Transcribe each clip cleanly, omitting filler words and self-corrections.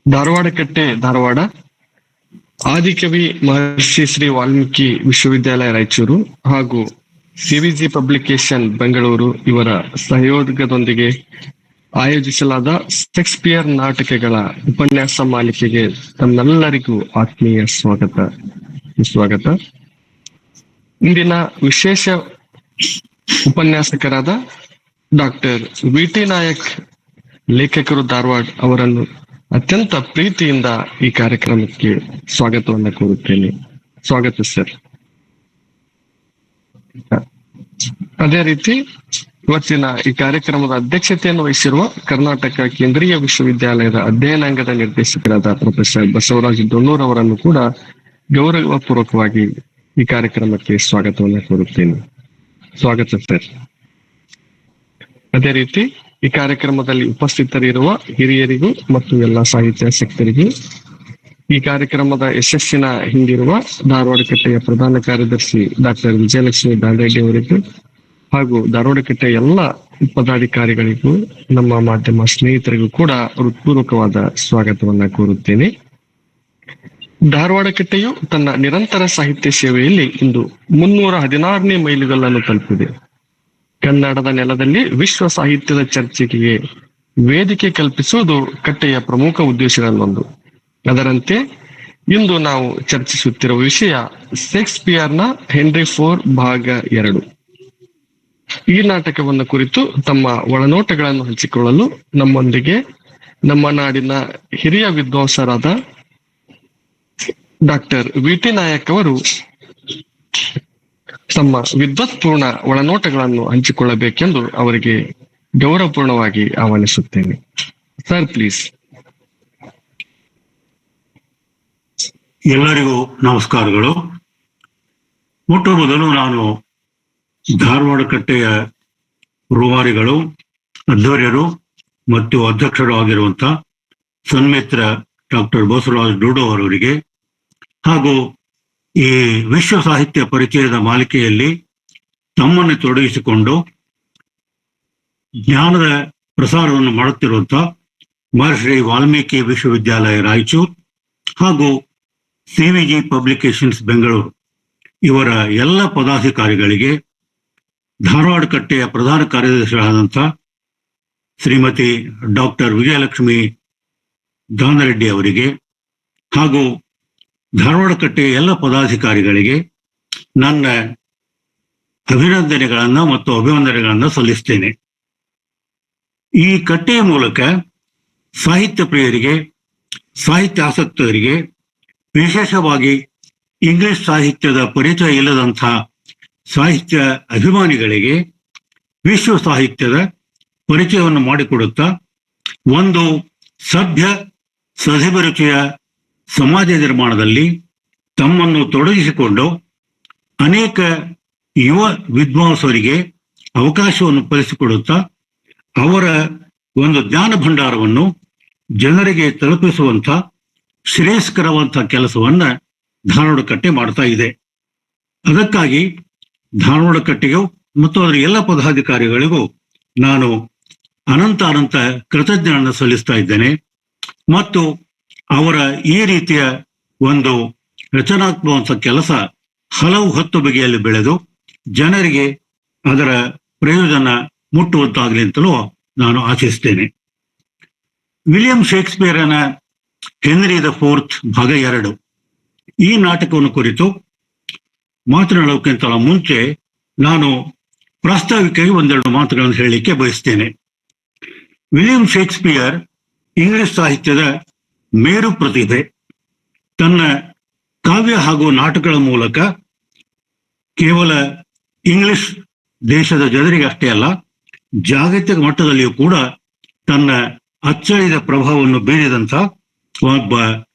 ಧಾರವಾಡ ಕಟ್ಟೆ ಧಾರವಾಡ, ಆದಿಕವಿ ಮಹರ್ಷಿ ಶ್ರೀ ವಾಲ್ಮೀಕಿ ವಿಶ್ವವಿದ್ಯಾಲಯ ರಾಯಚೂರು ಹಾಗೂ ಸಿವಿಜಿ ಪಬ್ಲಿಕೇಶನ್ ಬೆಂಗಳೂರು ಇವರ ಸಹಯೋಗದೊಂದಿಗೆ ಆಯೋಜಿಸಲಾದ ಶೇಕ್ಸ್ಪಿಯರ್ ನಾಟಕಗಳ ಉಪನ್ಯಾಸ ಮಾಲಿಕೆಗೆ ತಮ್ಮೆಲ್ಲರಿಗೂ ಆತ್ಮೀಯ ಸ್ವಾಗತ. ಇಂದಿನ ವಿಶೇಷ ಉಪನ್ಯಾಸಕರಾದ ಡಾಕ್ಟರ್ ವಿ.ಟಿ. ನಾಯಕ್, ಲೇಖಕರು, ಧಾರವಾಡ ಅವರನ್ನು ಅತ್ಯಂತ ಪ್ರೀತಿಯಿಂದ ಈ ಕಾರ್ಯಕ್ರಮಕ್ಕೆ ಸ್ವಾಗತವನ್ನು ಕೋರುತ್ತೇನೆ. ಸ್ವಾಗತ ಸರ್. ಅದೇ ರೀತಿ ಇವತ್ತಿನ ಈ ಕಾರ್ಯಕ್ರಮದ ಅಧ್ಯಕ್ಷತೆಯನ್ನು ವಹಿಸಿರುವ ಕರ್ನಾಟಕ ಕೇಂದ್ರೀಯ ವಿಶ್ವವಿದ್ಯಾಲಯದ ಅಧ್ಯಯನಾಂಗದ ನಿರ್ದೇಶಕರಾದ ಪ್ರೊಫೆಸರ್ ಬಸವರಾಜ್ ದೊಣ್ಣೂರ್ ಅವರನ್ನು ಕೂಡ ಗೌರವಪೂರ್ವಕವಾಗಿ ಈ ಕಾರ್ಯಕ್ರಮಕ್ಕೆ ಸ್ವಾಗತವನ್ನು ಕೋರುತ್ತೇನೆ. ಸ್ವಾಗತ ಸರ್. ಅದೇ ರೀತಿ ಈ ಕಾರ್ಯಕ್ರಮದಲ್ಲಿ ಉಪಸ್ಥಿತರಿರುವ ಹಿರಿಯರಿಗೂ ಮತ್ತು ಎಲ್ಲ ಸಾಹಿತ್ಯಾಸಕ್ತರಿಗೂ ಈ ಕಾರ್ಯಕ್ರಮದ ಯಶಸ್ಸಿನ ಹಿಂದಿರುವ ಧಾರವಾಡ ಕಟ್ಟೆಯ ಪ್ರಧಾನ ಕಾರ್ಯದರ್ಶಿ ಡಾಕ್ಟರ್ ವಿಜಯಲಕ್ಷ್ಮಿ ದಾಂಡೇಡಿ ಅವರಿಗೂ ಹಾಗೂ ಧಾರವಾಡ ಕಟ್ಟೆಯ ಎಲ್ಲ ಪದಾಧಿಕಾರಿಗಳಿಗೂ ನಮ್ಮ ಮಾಧ್ಯಮ ಸ್ನೇಹಿತರಿಗೂ ಕೂಡ ಹೃತ್ಪೂರ್ವಕವಾದ ಸ್ವಾಗತವನ್ನ ಕೋರುತ್ತೇನೆ. ಧಾರವಾಡ ಕಟ್ಟೆಯು ತನ್ನ ನಿರಂತರ ಸಾಹಿತ್ಯ ಸೇವೆಯಲ್ಲಿ ಇಂದು 316ನೇ ಮೈಲಿಗಲ್ಲನ್ನು ತಲುಪಿದೆ. ಕನ್ನಡದ ನೆಲದಲ್ಲಿ ವಿಶ್ವ ಸಾಹಿತ್ಯದ ಚರ್ಚೆಗೆ ವೇದಿಕೆ ಕಲ್ಪಿಸುವುದು ಕಟ್ಟೆಯ ಪ್ರಮುಖ ಉದ್ದೇಶಗಳಲ್ಲೊಂದು. ಅದರಂತೆ ಇಂದು ನಾವು ಚರ್ಚಿಸುತ್ತಿರುವ ವಿಷಯ ಶೇಕ್ಸ್ಪಿಯರ್ನ ಹೆನ್ರಿ IV ಭಾಗ 2. ಈ ನಾಟಕವನ್ನು ಕುರಿತು ತಮ್ಮ ಒಳನೋಟಗಳನ್ನು ಹಂಚಿಕೊಳ್ಳಲು ನಮ್ಮೊಂದಿಗೆ ನಮ್ಮ ನಾಡಿನ ಹಿರಿಯ ವಿದ್ವಾಂಸರಾದ ಡಾಕ್ಟರ್ ವಿ.ಟಿ. ನಾಯಕ್ ಅವರು ತಮ್ಮ ವಿದ್ವತ್ಪೂರ್ಣ ಒಳನೋಟಗಳನ್ನು ಹಂಚಿಕೊಳ್ಳಬೇಕೆಂದು ಅವರಿಗೆ ಗೌರವಪೂರ್ಣವಾಗಿ ಆಹ್ವಾನಿಸುತ್ತೇನೆ. Sir, please. ಎಲ್ಲರಿಗೂ ನಮಸ್ಕಾರಗಳು. ಮೊಟ್ಟ ಮೊದಲು ನಾನು ಧಾರವಾಡ ಕಟ್ಟೆಯ ರೂವಾರಿಗಳು, ಅಧ್ಯಕ್ಷರು ಮತ್ತು ಅಧ್ಯಕ್ಷರು ಆಗಿರುವಂತ ಸನ್ಮಿತ್ರ ಡಾಕ್ಟರ್ ಬಸವರಾಜ್ ದೊಣ್ಣೂರ್ ಅವರಿಗೆ ಹಾಗೂ ಈ ವಿಶ್ವ ಸಾಹಿತ್ಯ ಪರಿಚಯದ ಮಾಲಿಕೆಯಲ್ಲಿ ತಮ್ಮನ್ನು ತೊಡಗಿಸಿಕೊಂಡು ಜ್ಞಾನದ ಪ್ರಸಾರವನ್ನು ಮಾಡುತ್ತಿರುವಂತ ಮಹರ್ಷಿ ವಾಲ್ಮೀಕಿ ವಿಶ್ವವಿದ್ಯಾಲಯ ರಾಯಚೂರು ಹಾಗೂ ಸಿವಿಜಿ ಪಬ್ಲಿಕೇಶನ್ಸ್ ಬೆಂಗಳೂರು ಇವರ ಎಲ್ಲ ಪದಾಧಿಕಾರಿಗಳಿಗೆ, ಧಾರವಾಡ ಕಟ್ಟೆಯ ಪ್ರಧಾನ ಕಾರ್ಯದರ್ಶಿಯಾದಂಥ ಶ್ರೀಮತಿ ಡಾಕ್ಟರ್ ವಿಜಯಲಕ್ಷ್ಮಿ ದಾನರೆಡ್ಡಿ ಅವರಿಗೆ ಹಾಗೂ ಧಾರವಾಡ ಕಟ್ಟೆಯ ಎಲ್ಲ ಪದಾಧಿಕಾರಿಗಳಿಗೆ ನನ್ನ ಅಭಿನಂದನೆಗಳನ್ನ ಮತ್ತು ಅಭಿವಂದನೆಗಳನ್ನ ಸಲ್ಲಿಸ್ತೇನೆ. ಈ ಕಟ್ಟೆಯ ಮೂಲಕ ಸಾಹಿತ್ಯ ಪ್ರಿಯರಿಗೆ, ಸಾಹಿತ್ಯ ಆಸಕ್ತರಿಗೆ, ವಿಶೇಷವಾಗಿ ಇಂಗ್ಲಿಷ್ ಸಾಹಿತ್ಯದ ಪರಿಚಯ ಇಲ್ಲದಂಥ ಸಾಹಿತ್ಯ ಅಭಿಮಾನಿಗಳಿಗೆ ವಿಶ್ವ ಸಾಹಿತ್ಯದ ಪರಿಚಯವನ್ನು ಮಾಡಿಕೊಡುತ್ತಾ ಒಂದು ಸಭ್ಯ ಸದಭಿರುಚಿಯ ಸಮಾಜ ನಿರ್ಮಾಣದಲ್ಲಿ ತಮ್ಮನ್ನು ತೊಡಗಿಸಿಕೊಂಡು ಅನೇಕ ಯುವ ವಿದ್ವಾಂಸರಿಗೆ ಅವಕಾಶವನ್ನು ಕಲಿಸಿಕೊಡುತ್ತಾ ಅವರ ಒಂದು ಜ್ಞಾನ ಭಂಡಾರವನ್ನು ಜನರಿಗೆ ತಲುಪಿಸುವಂಥ ಶ್ರೇಯಸ್ಕರವಂತ ಕೆಲಸವನ್ನ ಧಾರವಾಡ ಕಟ್ಟೆ ಮಾಡ್ತಾ ಇದೆ. ಅದಕ್ಕಾಗಿ ಧಾರವಾಡ ಕಟ್ಟೆಗೂ ಮತ್ತು ಅದರ ಎಲ್ಲ ಪದಾಧಿಕಾರಿಗಳಿಗೂ ನಾನು ಅನಂತ ಕೃತಜ್ಞತೆಯನ್ನು ಸಲ್ಲಿಸ್ತಾ ಇದ್ದೇನೆ. ಮತ್ತು ಅವರ ಈ ರೀತಿಯ ಒಂದು ರಚನಾತ್ಮಕ ಕೆಲಸ ಹಲವು ಹತ್ತು ಬಗೆಯಲ್ಲಿ ಬೆಳೆದು ಜನರಿಗೆ ಅದರ ಪ್ರಯೋಜನ ಮುಟ್ಟುವಂತಾಗಲಿ ಅಂತಲೂ ನಾನು ಆಶಿಸ್ತೇನೆ. ವಿಲಿಯಂ ಶೇಕ್ಸ್ಪಿಯರನ ಹೆನ್ರಿ IV ಭಾಗ 2 ಈ ನಾಟಕವನ್ನು ಕುರಿತು ಮಾತನಾಡೋಕ್ಕಿಂತ ಮುಂಚೆ ನಾನು ಪ್ರಾಸ್ತಾವಿಕವಾಗಿ ಒಂದೆರಡು ಮಾತುಗಳನ್ನು ಹೇಳಲಿಕ್ಕೆ ಬಯಸ್ತೇನೆ. ವಿಲಿಯಂ ಶೇಕ್ಸ್ಪಿಯರ್ ಇಂಗ್ಲಿಷ್ ಸಾಹಿತ್ಯದ ಮೇರು ಪ್ರತಿಭೆ. ತನ್ನ ಕಾವ್ಯ ಹಾಗೂ ನಾಟಕಗಳ ಮೂಲಕ ಕೇವಲ ಇಂಗ್ಲಿಷ್ ದೇಶದ ಜನರಿಗೆ ಅಷ್ಟೇ ಅಲ್ಲ, ಜಾಗತಿಕ ಮಟ್ಟದಲ್ಲಿಯೂ ಕೂಡ ತನ್ನ ಅಚ್ಚಳಿದ ಪ್ರಭಾವವನ್ನು ಬೀರಿದಂಥ ಒಬ್ಬ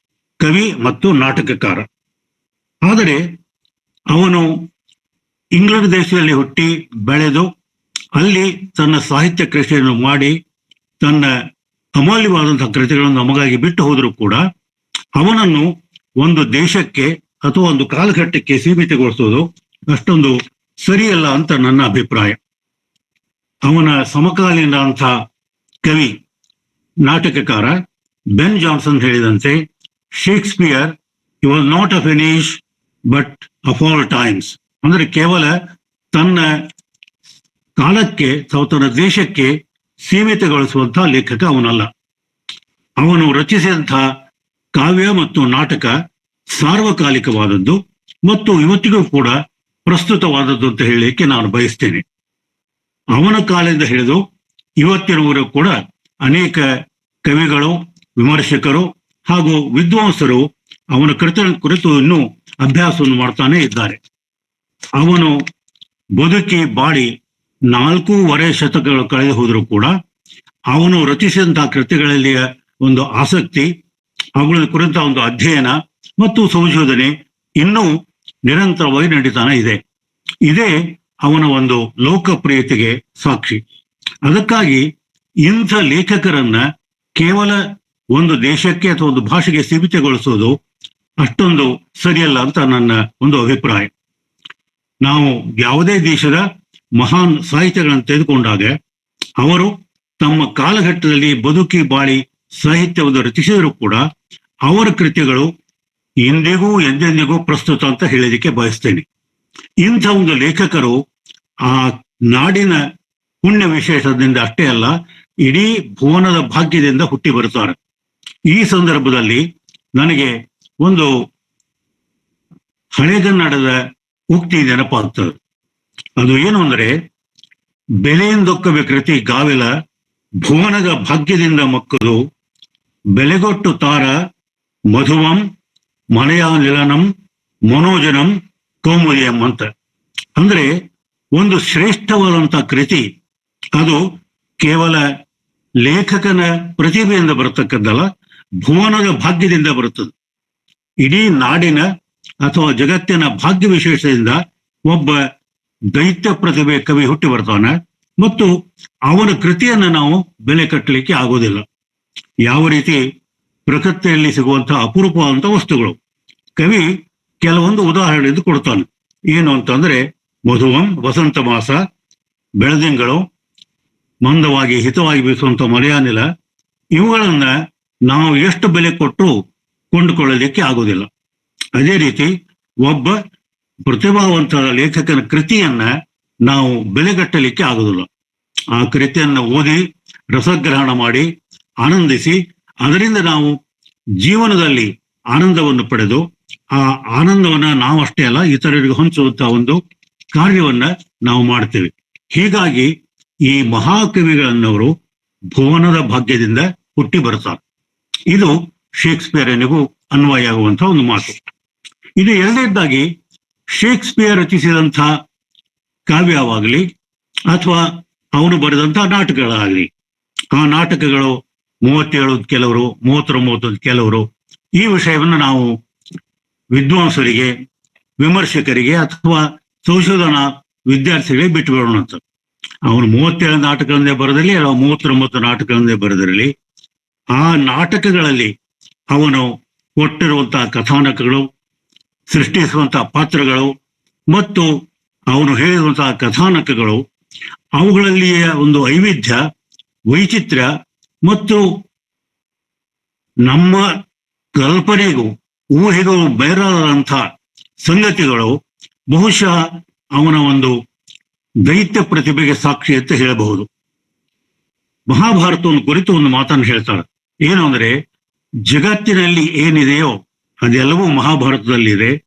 ಕವಿ ಮತ್ತು ನಾಟಕಕಾರ. ಆದರೆ ಅವನು ಇಂಗ್ಲೆಂಡ್ ದೇಶದಲ್ಲಿ ಹುಟ್ಟಿ ಬೆಳೆದು ಅಲ್ಲಿ ತನ್ನ ಸಾಹಿತ್ಯ ಕೃಷಿಯನ್ನು ಮಾಡಿ ತನ್ನ ಅಮೂಲ್ಯವಾದಂತಹ ಕೃತಿಗಳನ್ನು ನಮಗಾಗಿ ಬಿಟ್ಟು ಹೋದರೂ ಕೂಡ ಅವನನ್ನು ಒಂದು ದೇಶಕ್ಕೆ ಅಥವಾ ಒಂದು ಕಾಲಘಟ್ಟಕ್ಕೆ ಸೀಮಿತಗೊಳಿಸೋದು ಅಷ್ಟೊಂದು ಸರಿಯಲ್ಲ ಅಂತ ನನ್ನ ಅಭಿಪ್ರಾಯ. ಅವನ ಸಮಕಾಲೀನ ಅಂತ ಕವಿ, ನಾಟಕಕಾರ ಬೆನ್ ಜಾನ್ಸನ್ ಹೇಳಿದಂತೆ, Shakespeare he was not of N age but of all times. ಅಂದ್ರೆ ಕೇವಲ ತನ್ನ ಕಾಲಕ್ಕೆ ಅಥವಾ ತನ್ನ ದೇಶಕ್ಕೆ ಸೀಮಿತಗೊಳಿಸುವಂತಹ ಲೇಖಕ ಅವನಲ್ಲ. ಅವನು ರಚಿಸಿದಂತಹ ಕಾವ್ಯ ಮತ್ತು ನಾಟಕ ಸಾರ್ವಕಾಲಿಕವಾದದ್ದು ಮತ್ತು ಇವತ್ತಿಗೂ ಕೂಡ ಪ್ರಸ್ತುತವಾದದ್ದು ಅಂತ ಹೇಳಲಿಕ್ಕೆ ನಾನು ಬಯಸ್ತೇನೆ. ಅವನ ಕಾಲದಿಂದ ಹಿಡಿದು ಇವತ್ತಿನವರೆಗೂ ಕೂಡ ಅನೇಕ ಕವಿಗಳು, ವಿಮರ್ಶಕರು ಹಾಗೂ ವಿದ್ವಾಂಸರು ಅವನ ಕೃತಿ ಕುರಿತು ಇನ್ನೂ ಅಭ್ಯಾಸವನ್ನು ಮಾಡ್ತಾನೆ ಇದ್ದಾರೆ. ಅವನು ಬದುಕಿ ಬಾಳಿ 4.5 ಶತಕಗಳು ಕಳೆದು ಹೋದರೂ ಕೂಡ ಅವನು ರಚಿಸಿದಂತಹ ಕೃತಿಗಳಲ್ಲಿಯ ಒಂದು ಆಸಕ್ತಿ, ಅವುಗಳ ಕುರಿತ ಒಂದು ಅಧ್ಯಯನ ಮತ್ತು ಸಂಶೋಧನೆ ಇನ್ನೂ ನಿರಂತರವಾಗಿ ನಡೀತಾನೆ ಇದೆ. ಇದೇ ಅವನ ಒಂದು ಲೋಕಪ್ರಿಯತೆಗೆ ಸಾಕ್ಷಿ. ಅದಕ್ಕಾಗಿ ಇಂಥ ಲೇಖಕರನ್ನ ಕೇವಲ ಒಂದು ದೇಶಕ್ಕೆ ಅಥವಾ ಒಂದು ಭಾಷೆಗೆ ಸೀಮಿತಗೊಳಿಸೋದು ಅಷ್ಟೊಂದು ಸರಿಯಲ್ಲ ಅಂತ ನನ್ನ ಒಂದು ಅಭಿಪ್ರಾಯ. ನಾವು ಯಾವುದೇ ದೇಶದ ಮಹಾನ್ ಸಾಹಿತ್ಯಗಳನ್ನು ತೆಗೆದುಕೊಂಡಾಗ ಅವರು ತಮ್ಮ ಕಾಲಘಟ್ಟದಲ್ಲಿ ಬದುಕಿ ಬಾಳಿ ಸಾಹಿತ್ಯವನ್ನು ರಚಿಸಿದರೂ ಕೂಡ ಅವರ ಕೃತಿಗಳು ಇಂದಿಗೂ ಎಂದೆಂದಿಗೂ ಪ್ರಸ್ತುತ ಅಂತ ಹೇಳಲಿಕ್ಕೆ ಬಯಸ್ತೇನೆ. ಇಂಥ ಒಂದು ಲೇಖಕರು ಆ ನಾಡಿನ ಪುಣ್ಯ ವಿಶೇಷದಿಂದ ಅಷ್ಟೇ ಅಲ್ಲ, ಇಡೀ ಭುವನದ ಭಾಗ್ಯದಿಂದ ಹುಟ್ಟಿ ಬರುತ್ತಾರೆ. ಈ ಸಂದರ್ಭದಲ್ಲಿ ನನಗೆ ಒಂದು ಹಳೆಗನ್ನಡದ ಉಕ್ತಿ ನೆನಪಾಗ್ತದೆ. ಅದು ಏನು ಅಂದ್ರೆ, ಬೆಲೆಯಿಂದೊಕ್ಕವೆ ಕೃತಿ ಗಾವೆಲ ಭುವನದ ಭಾಗ್ಯದಿಂದ ಮಕ್ಕಳು ಬೆಲೆಗೊಟ್ಟು ತಾರ ಮಧುವಂ ಮನೆಯ ನಿಲನಂ ಮನೋಜನಂ ಕೌಮುದಿಯಂ ಅಂತ. ಅಂದ್ರೆ ಒಂದು ಶ್ರೇಷ್ಠವಾದಂಥ ಕೃತಿ ಅದು ಕೇವಲ ಲೇಖಕನ ಪ್ರತಿಭೆಯಿಂದ ಬರತಕ್ಕದ್ದಲ್ಲ, ಭುವನದ ಭಾಗ್ಯದಿಂದ ಬರುತ್ತದೆ. ಇಡೀ ನಾಡಿನ ಅಥವಾ ಜಗತ್ತಿನ ಭಾಗ್ಯ ವಿಶೇಷದಿಂದ ಒಬ್ಬ ದೈತ್ಯ ಪ್ರತಿಭೆ ಕವಿ ಹುಟ್ಟಿ ಬರ್ತಾನೆ ಮತ್ತು ಅವನ ಕೃತಿಯನ್ನು ನಾವು ಬೆಲೆ ಕಟ್ಟಲಿಕ್ಕೆ ಆಗೋದಿಲ್ಲ. ಯಾವ ರೀತಿ ಪ್ರಕೃತಿಯಲ್ಲಿ ಸಿಗುವಂತಹ ಅಪರೂಪವಾದಂಥ ವಸ್ತುಗಳು. ಕವಿ ಕೆಲವೊಂದು ಉದಾಹರಣೆಯನ್ನು ಕೊಡ್ತಾನೆ. ಏನು ಅಂತಂದ್ರೆ, ಮಧುವಂ ವಸಂತ ಮಾಸ, ಬೆಳದಿಂಗಳು, ಮಂದವಾಗಿ ಹಿತವಾಗಿ ಬೀಸುವಂತ ಮರೆಯಾನಿಲ, ಇವುಗಳನ್ನ ನಾವು ಎಷ್ಟು ಬೆಲೆ ಕೊಟ್ಟು ಕೊಂಡುಕೊಳ್ಳಲಿಕ್ಕೆ ಆಗೋದಿಲ್ಲ. ಅದೇ ರೀತಿ ಒಬ್ಬ ಪ್ರತಿಭಾವಂತ ಲೇಖಕನ ಕೃತಿಯನ್ನ ನಾವು ಬೆಲೆಗಟ್ಟಲಿಕ್ಕೆ ಆಗೋದಿಲ್ಲ. ಆ ಕೃತಿಯನ್ನು ಓದಿ ರಸಗ್ರಹಣ ಮಾಡಿ ಆನಂದಿಸಿ ಅದರಿಂದ ನಾವು ಜೀವನದಲ್ಲಿ ಆನಂದವನ್ನು ಪಡೆದು ಆ ಆನಂದವನ್ನ ನಾವಷ್ಟೇ ಅಲ್ಲ ಇತರರಿಗೆ ಹಂಚುವಂತಹ ಒಂದು ಕಾರ್ಯವನ್ನ ನಾವು ಮಾಡ್ತೇವೆ. ಹೀಗಾಗಿ ಈ ಮಹಾಕವಿಗಳನ್ನವರು ಭುವನದ ಭಾಗ್ಯದಿಂದ ಹುಟ್ಟಿ ಬರ್ತಾರೆ. ಇದು ಶೇಕ್ಸ್ಪಿಯರನಿಗೂ ಅನ್ವಯ ಆಗುವಂತಹ ಒಂದು ಮಾತು. ಇದು ಎರಡನೇದಾಗಿ, ಶೇಕ್ಸ್ಪಿಯರ್ ರಚಿಸಿದಂತಹ ಕಾವ್ಯವಾಗಲಿ ಅಥವಾ ಅವನು ಬರೆದಂತಹ ನಾಟಕಗಳಾಗಲಿ, ಆ ನಾಟಕಗಳು 37 ಕೆಲವರು, 39 ಕೆಲವರು, ಈ ವಿಷಯವನ್ನು ನಾವು ವಿದ್ವಾಂಸರಿಗೆ, ವಿಮರ್ಶಕರಿಗೆ ಅಥವಾ ಸಂಶೋಧನಾ ವಿದ್ಯಾರ್ಥಿಗಳಿಗೆ ಬಿಟ್ಟು ಬಿಡೋಣ ಅಂತ. ಅವನು 37 ನಾಟಕಗಳನ್ನೇ ಬರೆದಿರಲಿ ಅಥವಾ 39 ನಾಟಕಗಳನ್ನೇ ಬರೆದಿರಲಿ, ಆ ನಾಟಕಗಳಲ್ಲಿ ಅವನು ಕೊಟ್ಟಿರುವಂತಹ ಕಥಾನಕಗಳು, ಸೃಷ್ಟಿಸುವಂತಹ ಪಾತ್ರಗಳು ಮತ್ತು ಅವನು ಹೇಳಿರುವಂತಹ ಕಥಾನಕಗಳು, ಅವುಗಳಲ್ಲಿಯ ಒಂದು ವೈವಿಧ್ಯ, ವೈಚಿತ್ರ್ಯ ಮತ್ತು ನಮ್ಮ ಕಲ್ಪನೆಗೂ ಊಹೆಗೂ ಬೇರಾದಂಥ ಸಂಗತಿಗಳು ಬಹುಶಃ ಅವನ ಒಂದು ದೈತ್ಯ ಪ್ರತಿಭೆಗೆ ಸಾಕ್ಷಿ ಅಂತ ಹೇಳಬಹುದು. ಮಹಾಭಾರತವನ್ನು ಕುರಿತು ಒಂದು ಮಾತನ್ನು ಹೇಳ್ತಾರೆ. ಏನು ಅಂದ್ರೆ, ಜಗತ್ತಿನಲ್ಲಿ ಏನಿದೆಯೋ ಅದೆಲ್ಲವೂ ಮಹಾಭಾರತದಲ್ಲಿದೆ,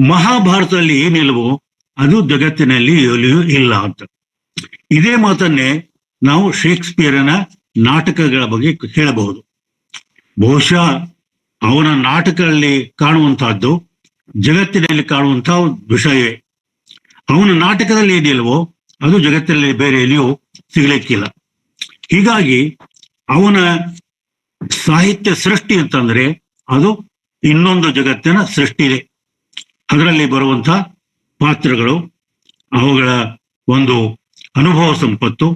ಮಹಾಭಾರತದಲ್ಲಿ ಏನಿಲ್ಲವೋ ಅದು ಜಗತ್ತಿನಲ್ಲಿ ಎಲ್ಲಿಯೂ ಇಲ್ಲ ಅಂತ. ಇದೇ ಮಾತನ್ನೇ ನಾವು ಶೇಕ್ಸ್ಪಿಯರನ ನಾಟಕಗಳ ಬಗ್ಗೆ ಹೇಳಬಹುದು. ಬಹುಶಃ ಅವನ ನಾಟಕಗಳಲ್ಲಿ ಕಾಣುವಂತಹದ್ದು ಜಗತ್ತಿನಲ್ಲಿ ಕಾಣುವಂತಹ ವಿಷಯವೇ. ಅವನ ನಾಟಕದಲ್ಲಿ ಏನಿಲ್ವೋ ಅದು ಜಗತ್ತಿನಲ್ಲಿ ಬೇರೆ ಎಲ್ಲಿಯೂ ಸಿಗಲಿಕ್ಕಿಲ್ಲ. ಹೀಗಾಗಿ ಅವನ ಸಾಹಿತ್ಯ ಸೃಷ್ಟಿ ಅಂತಂದ್ರೆ ಅದು ಇನ್ನೊಂದು ಜಗತ್ತಿನ ಸೃಷ್ಟಿದೆ. ಅದರಲ್ಲಿ ಬರುವಂತಹ ಪಾತ್ರಗಳು, ಅವುಗಳ ಒಂದು ಅನುಭವ ಸಂಪತ್ತು,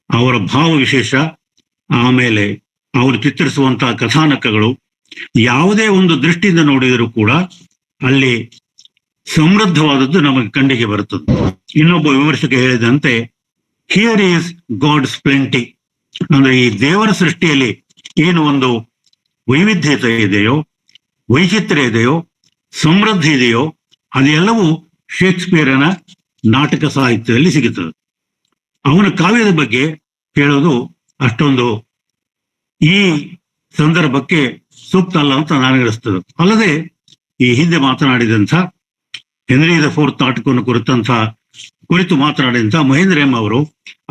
ಅವರ ಭಾವ ವಿಶೇಷ, ಆಮೇಲೆ ಅವರು ಚಿತ್ರಿಸುವಂತಹ ಕಥಾನಕಗಳು, ಯಾವುದೇ ಒಂದು ದೃಷ್ಟಿಯಿಂದ ನೋಡಿದರೂ ಕೂಡ ಅಲ್ಲಿ ಸಮೃದ್ಧವಾದದ್ದು ನಮಗೆ ಕಣ್ಣಿಗೆ ಬರುತ್ತದೆ. ಇನ್ನೊಬ್ಬ ವಿಮರ್ಶಕ ಹೇಳಿದಂತೆ, ಹಿಯರ್ ಈಸ್ ಗಾಡ್ಸ್ ಪ್ಲೆಂಟಿ, ಅಂದ್ರೆ ಈ ದೇವರ ಸೃಷ್ಟಿಯಲ್ಲಿ ಏನು ಒಂದು ವೈವಿಧ್ಯತೆ ಇದೆಯೋ, ವೈಚಿತ್ರ್ಯ ಇದೆಯೋ, ಸಮೃದ್ಧಿ ಇದೆಯೋ, ಅದೆಲ್ಲವೂ ಶೇಕ್ಸ್ಪಿಯರನ ನಾಟಕ ಸಾಹಿತ್ಯದಲ್ಲಿ ಸಿಗುತ್ತದೆ. ಅವನ ಕಾವ್ಯದ ಬಗ್ಗೆ ಹೇಳೋದು ಅಷ್ಟೊಂದು ಈ ಸಂದರ್ಭಕ್ಕೆ ಸೂಕ್ತ ಅಲ್ಲ ಅಂತ ನನಗನಿಸ್ತದೆ. ಅಲ್ಲದೆ ಈ ಹಿಂದೆ ಮಾತನಾಡಿದಂಥ ಹೆನ್ರಿ ದ ಫೋರ್ತ್ ನಾಟಕವನ್ನು ಕುರಿತು ಮಾತನಾಡಿದಂಥ ಮಹೇಂದ್ರ ಎಂ ಅವರು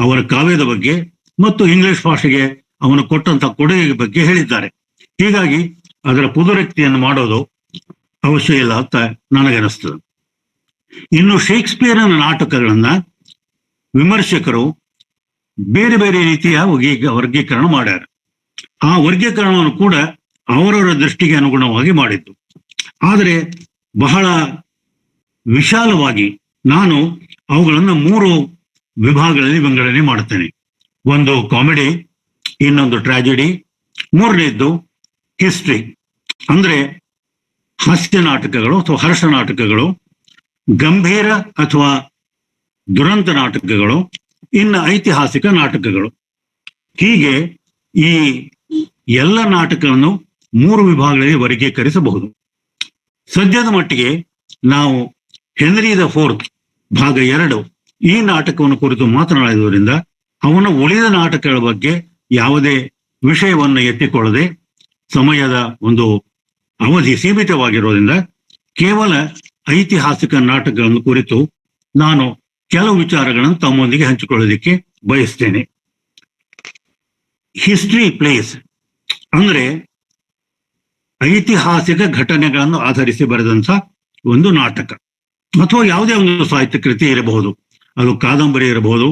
ಅವರ ಕಾವ್ಯದ ಬಗ್ಗೆ ಮತ್ತು ಇಂಗ್ಲಿಷ್ ಭಾಷೆಗೆ ಅವನು ಕೊಟ್ಟಂತ ಕೊಡುಗೆ ಬಗ್ಗೆ ಹೇಳಿದ್ದಾರೆ. ಹೀಗಾಗಿ ಅದರ ಪುನರುಕ್ತಿಯನ್ನು ಮಾಡೋದು ಅವಶ್ಯ ಇಲ್ಲ ಅಂತ ನನಗನಿಸ್ತದೆ. ಇನ್ನು ಶೇಕ್ಸ್ಪಿಯರನ ನಾಟಕಗಳನ್ನ ವಿಮರ್ಶಕರು ಬೇರೆ ಬೇರೆ ರೀತಿಯ ವರ್ಗೀಕರಣ ಮಾಡ್ಯಾರ. ಆ ವರ್ಗೀಕರಣವನ್ನು ಕೂಡ ಅವರವರ ದೃಷ್ಟಿಗೆ ಅನುಗುಣವಾಗಿ ಮಾಡಿದ್ದು. ಆದರೆ ಬಹಳ ವಿಶಾಲವಾಗಿ ನಾನು ಅವುಗಳನ್ನು 3 ವಿಭಾಗಗಳಲ್ಲಿ ವಿಂಗಡಣೆ ಮಾಡುತ್ತೇನೆ. ಒಂದು ಕಾಮಿಡಿ, ಇನ್ನೊಂದು ಟ್ರಾಜಿಡಿ, ಮೂರನೇದ್ದು ಹಿಸ್ಟ್ರಿ, ಅಂದ್ರೆ ಹಾಸ್ಯ ನಾಟಕಗಳು ಅಥವಾ ಹರ್ಷ ನಾಟಕಗಳು, ಗಂಭೀರ ಅಥವಾ ದುರಂತ ನಾಟಕಗಳು, ಇನ್ನು ಐತಿಹಾಸಿಕ ನಾಟಕಗಳು. ಹೀಗೆ ಈ ಎಲ್ಲ ನಾಟಕಗಳನ್ನು 3 ವಿಭಾಗಗಳಲ್ಲಿ ವರ್ಗೀಕರಿಸಬಹುದು. ಸದ್ಯದ ಮಟ್ಟಿಗೆ ನಾವು ಹೆನ್ರಿ ದ ಫೋರ್ತ್ ಭಾಗ 2 ಈ ನಾಟಕವನ್ನು ಕುರಿತು ಮಾತನಾಡಿರುವುದರಿಂದ ಅವನ ಉಳಿದ ನಾಟಕಗಳ ಬಗ್ಗೆ ಯಾವುದೇ ವಿಷಯವನ್ನು ಎತ್ತಿಕೊಳ್ಳದೆ, ಸಮಯದ ಒಂದು ಅವಧಿ ಸೀಮಿತವಾಗಿರೋದ್ರಿಂದ ಕೇವಲ ಐತಿಹಾಸಿಕ ನಾಟಕಗಳನ್ನು ಕುರಿತು ನಾನು ಕೆಲವು ವಿಚಾರಗಳನ್ನು ತಮ್ಮೊಂದಿಗೆ ಹಂಚಿಕೊಳ್ಳೋದಕ್ಕೆ ಬಯಸ್ತೇನೆ. ಹಿಸ್ಟ್ರಿ ಪ್ಲೇಸ್ ಅಂದ್ರೆ ಐತಿಹಾಸಿಕ ಘಟನೆಗಳನ್ನು ಆಧರಿಸಿ ಬರೆದಂತ ಒಂದು ನಾಟಕ ಅಥವಾ ಯಾವುದೇ ಒಂದು ಸಾಹಿತ್ಯ ಕೃತಿ ಇರಬಹುದು. ಅದು ಕಾದಂಬರಿ ಇರಬಹುದು,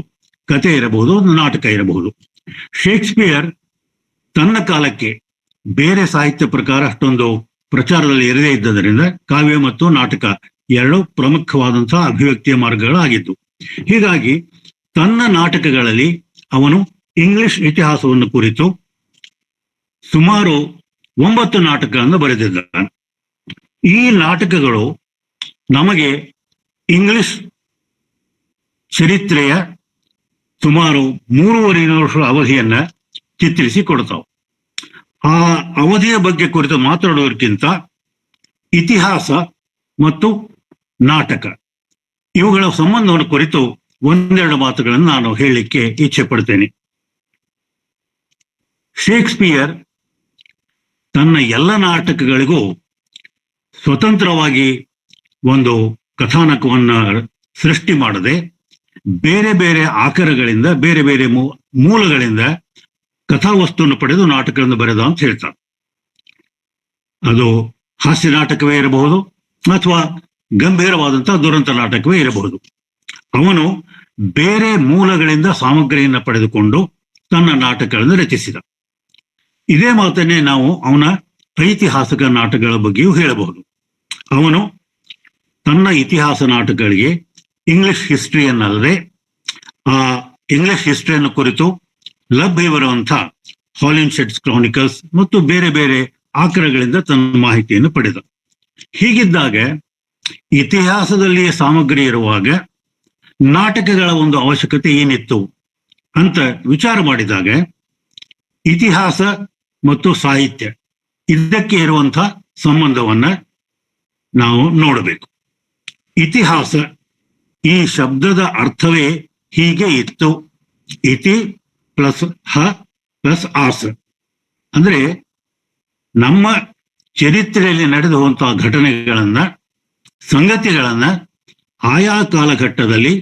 ಕಥೆ ಇರಬಹುದು, ಒಂದು ನಾಟಕ ಇರಬಹುದು. ಶೇಕ್ಸ್ಪಿಯರ್ ತನ್ನ ಕಾಲಕ್ಕೆ ಬೇರೆ ಸಾಹಿತ್ಯ ಪ್ರಕಾರ ಅಷ್ಟೊಂದು ಪ್ರಚಾರದಲ್ಲಿ ಇರದೇ ಇದ್ದರಿಂದ ಕಾವ್ಯ ಮತ್ತು ನಾಟಕ 2 ಪ್ರಮುಖವಾದಂತಹ ಅಭಿವ್ಯಕ್ತಿಯ ಮಾರ್ಗಗಳಾಗಿದ್ದು. ಹೀಗಾಗಿ ತನ್ನ ನಾಟಕಗಳಲ್ಲಿ ಅವನು ಇಂಗ್ಲಿಷ್ ಇತಿಹಾಸವನ್ನು ಕುರಿತು ಸುಮಾರು 9 ನಾಟಕಗಳನ್ನು ಬರೆದಿದ್ದಾನೆ. ಈ ನಾಟಕಗಳು ನಮಗೆ ಇಂಗ್ಲಿಷ್ ಚರಿತ್ರೆಯ ಸುಮಾರು 3.5 ವರ್ಷಗಳ ಅವಧಿಯನ್ನ ಚಿತ್ರಿಸಿ ಕೊಡ್ತಾವೆ. ಆ ಅವಧಿಯ ಬಗ್ಗೆ ಕುರಿತು ಮಾತನಾಡೋದಕ್ಕಿಂತ ಇತಿಹಾಸ ಮತ್ತು ನಾಟಕ ಇವುಗಳ ಸಂಬಂಧವನ್ನು ಕುರಿತು 1-2 ಮಾತುಗಳನ್ನು ನಾನು ಹೇಳಲಿಕ್ಕೆ ಇಚ್ಛೆ ಪಡ್ತೇನೆ. ಶೇಕ್ಸ್ಪಿಯರ್ ತನ್ನ ಎಲ್ಲ ನಾಟಕಗಳಿಗೂ ಸ್ವತಂತ್ರವಾಗಿ ಒಂದು ಕಥಾನಕವನ್ನ ಸೃಷ್ಟಿ ಮಾಡದೆ ಬೇರೆ ಬೇರೆ ಆಕರಗಳಿಂದ, ಬೇರೆ ಬೇರೆ ಮೂಲಗಳಿಂದ ಕಥಾವಸ್ತುವನ್ನು ಪಡೆದು ನಾಟಕಗಳನ್ನು ಬರೆದ ಅಂತ ಹೇಳ್ತಾರೆ. ಅದು ಹಾಸ್ಯ ನಾಟಕವೇ ಇರಬಹುದು ಅಥವಾ ಗಂಭೀರವಾದಂತಹ ದುರಂತ ನಾಟಕವೇ ಇರಬಹುದು. ಅವನು ಬೇರೆ ಮೂಲಗಳಿಂದ ಸಾಮಗ್ರಿಯನ್ನು ಪಡೆದುಕೊಂಡು ತನ್ನ ನಾಟಕಗಳನ್ನು ರಚಿಸಿದ. ಇದೇ ಮಾತನ್ನೇ ನಾವು ಅವನ ಐತಿಹಾಸಿಕ ನಾಟಕಗಳ ಬಗ್ಗೆಯೂ ಹೇಳಬಹುದು. ಅವನು ತನ್ನ ಇತಿಹಾಸ ನಾಟಕಗಳಿಗೆ ಇಂಗ್ಲಿಷ್ ಹಿಸ್ಟ್ರಿಯನ್ನಲ್ಲದೆ ಆ ಇಂಗ್ಲಿಷ್ ಹಿಸ್ಟ್ರಿಯನ್ನು ಕುರಿತು ಲಭ್ಯವಿರುವಂಥ ಹಾಲಿನ್ಶೆಟ್ಸ್ ಕ್ರಾನಿಕಲ್ಸ್ ಮತ್ತು ಬೇರೆ ಬೇರೆ ಆಕರಗಳಿಂದ ತನ್ನ ಮಾಹಿತಿಯನ್ನು ಪಡೆದ. ಹೀಗಿದ್ದಾಗ ಇತಿಹಾಸದಲ್ಲಿ ಸಾಮಗ್ರಿ ಇರುವಾಗ ನಾಟಕಗಳ ಒಂದು ಅವಶ್ಯಕತೆ ಏನಿತ್ತು ಅಂತ ವಿಚಾರ ಮಾಡಿದಾಗ ಇತಿಹಾಸ ಮತ್ತು ಸಾಹಿತ್ಯ ಇದಕ್ಕೆ ಇರುವಂಥ ಸಂಬಂಧವನ್ನ ನಾವು ನೋಡಬೇಕು. ಇತಿಹಾಸ ಈ ಶಬ್ದದ ಅರ್ಥವೇ ಹೀಗೆ ಇತ್ತು. ಇತಿ ಪ್ಲಸ್ ಹ ಪ್ಲಸ್ ಆಸ ಅಂದ್ರೆ ನಮ್ಮ ಚರಿತ್ರೆಯಲ್ಲಿ ನಡೆದುವಂತಹ ಘಟನೆಗಳನ್ನ, ಸಂಗತಿಗಳನ್ನ ಆಯಾ ಕಾಲಘಟ್ಟದಲ್ಲಿ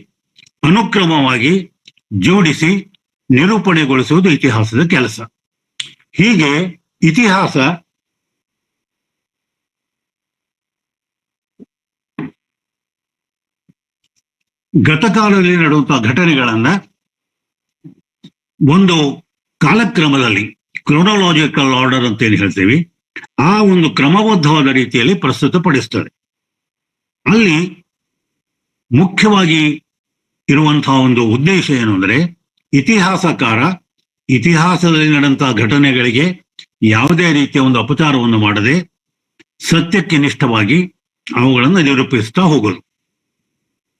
ಅನುಕ್ರಮವಾಗಿ ಜೋಡಿಸಿ ನಿರೂಪಣೆಗೊಳಿಸುವುದು ಇತಿಹಾಸದ ಕೆಲಸ. ಹೀಗೆ ಇತಿಹಾಸ ಗತಕಾಲದಲ್ಲಿ ನಡೆಯುವಂತಹ ಘಟನೆಗಳನ್ನ ಒಂದು ಕಾಲಕ್ರಮದಲ್ಲಿ, ಕ್ರೊನಾಲಾಜಿಕಲ್ ಆರ್ಡರ್ ಅಂತ ಏನು ಹೇಳ್ತೀವಿ, ಆ ಒಂದು ಕ್ರಮಬದ್ಧವಾದ ರೀತಿಯಲ್ಲಿ ಪ್ರಸ್ತುತಪಡಿಸ್ತದೆ. ಅಲ್ಲಿ ಮುಖ್ಯವಾಗಿ ಇರುವಂತಹ ಒಂದು ಉದ್ದೇಶ ಏನು ಅಂದ್ರೆ, ಇತಿಹಾಸಕಾರ ಇತಿಹಾಸದಲ್ಲಿ ನಡೆದಂತಹ ಘಟನೆಗಳಿಗೆ ಯಾವುದೇ ರೀತಿಯ ಒಂದು ಅಪಚಾರವನ್ನು ಮಾಡದೆ ಸತ್ಯಕ್ಕೆ ನಿಷ್ಠವಾಗಿ ಅವುಗಳನ್ನು ನಿರೂಪಿಸ್ತಾ ಹೋಗೋದು.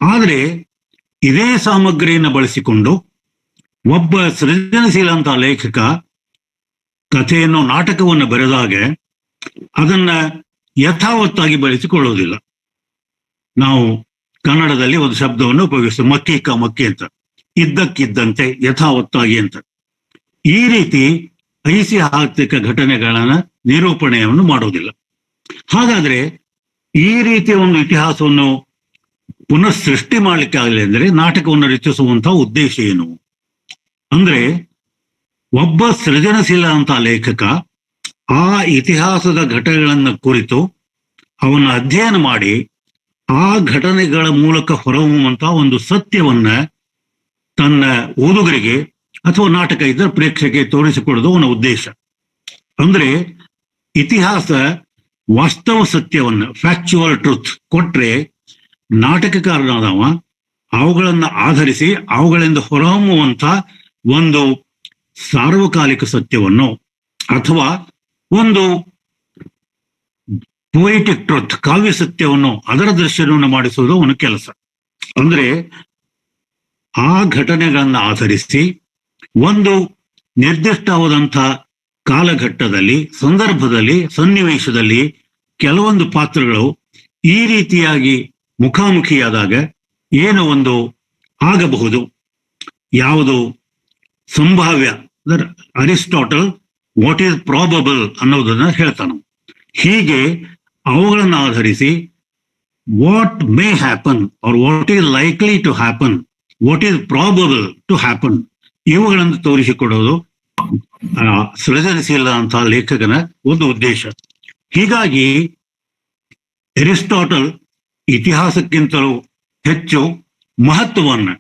ಆದರೆ ಇದೇ ಸಾಮಗ್ರಿಯನ್ನು ಬಳಸಿಕೊಂಡು ಒಬ್ಬ ಸೃಜನಶೀಲ ಅಂತ ಲೇಖಕ ಕಥೆಯನ್ನು ನಾಟಕವನ್ನು ಬರೆದಾಗ ಅದನ್ನ ಯಥಾವತ್ತಾಗಿ ಬಳಸಿಕೊಳ್ಳುವುದಿಲ್ಲ. ನಾವು ಕನ್ನಡದಲ್ಲಿ ಒಂದು ಶಬ್ದವನ್ನು ಉಪಯೋಗಿಸ್ತೇವೆ, ಮಕ್ಕಿ ಕ ಮಕ್ಕಿ ಅಂತ, ಇದ್ದಕ್ಕಿದ್ದಂತೆ ಯಥಾವತ್ತಾಗಿ ಅಂತ. ಈ ರೀತಿ ಐತಿಹಾಸಿಕ ಘಟನೆಗಳನ್ನ ನಿರೂಪಣೆಯನ್ನು ಮಾಡುವುದಿಲ್ಲ. ಹಾಗಾದ್ರೆ ಈ ರೀತಿಯ ಒಂದು ಇತಿಹಾಸವನ್ನು ಪುನಃ ಸೃಷ್ಟಿ ಮಾಡ್ಲಿಕ್ಕೆ ಆಗಲಿ ಅಂದ್ರೆ ನಾಟಕವನ್ನು ರಚಿಸುವಂತಹ ಉದ್ದೇಶ ಏನು ಅಂದ್ರೆ, ಒಬ್ಬ ಸೃಜನಶೀಲ ಅಂತ ಲೇಖಕ ಆ ಇತಿಹಾಸದ ಘಟನೆಗಳನ್ನ ಕುರಿತು ಅವನ ಅಧ್ಯಯನ ಮಾಡಿ ಆ ಘಟನೆಗಳ ಮೂಲಕ ಹೊರಹೊಮ್ಮುವಂತಹ ಒಂದು ಸತ್ಯವನ್ನ ತನ್ನ ಓದುಗರಿಗೆ ಅಥವಾ ನಾಟಕ ಇದ್ದರೆ ಪ್ರೇಕ್ಷಕರಿಗೆ ತೋರಿಸಿಕೊಡೋದು ಅವನ ಉದ್ದೇಶ. ಅಂದ್ರೆ ಇತಿಹಾಸ ವಾಸ್ತವ ಸತ್ಯವನ್ನ, ಫ್ಯಾಕ್ಚುವಲ್ ಟ್ರೂತ್ ಕೊಟ್ರೆ ನಾಟಕಕಾರನಾದವ ಅವುಗಳನ್ನ ಆಧರಿಸಿ ಅವುಗಳಿಂದ ಹೊರಹೊಮ್ಮುವಂತ ಒಂದು ಸಾರ್ವಕಾಲಿಕ ಸತ್ಯವನ್ನು ಅಥವಾ ಒಂದು ಪೊಯಿಟಿಕ್ ಟ್ರೂತ್, ಕಾವ್ಯ ಸತ್ಯವನ್ನು, ಅದರ ದರ್ಶನವನ್ನು ಮಾಡಿಸುವುದು ಅವನ ಕೆಲಸ. ಅಂದ್ರೆ ಆ ಘಟನೆಗಳನ್ನ ಆಧರಿಸಿ ಒಂದು ನಿರ್ದಿಷ್ಟವಾದಂಥ ಕಾಲಘಟ್ಟದಲ್ಲಿ, ಸಂದರ್ಭದಲ್ಲಿ, ಸನ್ನಿವೇಶದಲ್ಲಿ ಕೆಲವೊಂದು ಪಾತ್ರಗಳು ಈ ರೀತಿಯಾಗಿ ಮುಖಾಮುಖಿಯಾದಾಗ ಏನು ಒಂದು ಆಗಬಹುದು, ಯಾವುದು ಸಂಭಾವ್ಯ, ಅರಿಸ್ಟಾಟಲ್ ವಾಟ್ ಈಸ್ ಪ್ರಾಬಬಲ್ ಅನ್ನೋದನ್ನ ಹೇಳ್ತಾನೆ. ಹೀಗೆ ಅವುಗಳನ್ನು ಆಧರಿಸಿ what may happen or what is likely to happen, what is probable to happen, ಇವುಗಳನ್ನು ತೋರಿಸಿಕೊಡೋದು ಸೃಜನಶೀಲ ಅಂತ ಲೇಖಕನ ಒಂದು ಉದ್ದೇಶ. ಹೀಗಾಗಿ ಅರಿಸ್ಟಾಟಲ್ ಇತಿಹಾಸಕ್ಕಿಂತಲೂ ಹೆಚ್ಚು ಮಹತ್ವವನ್ನು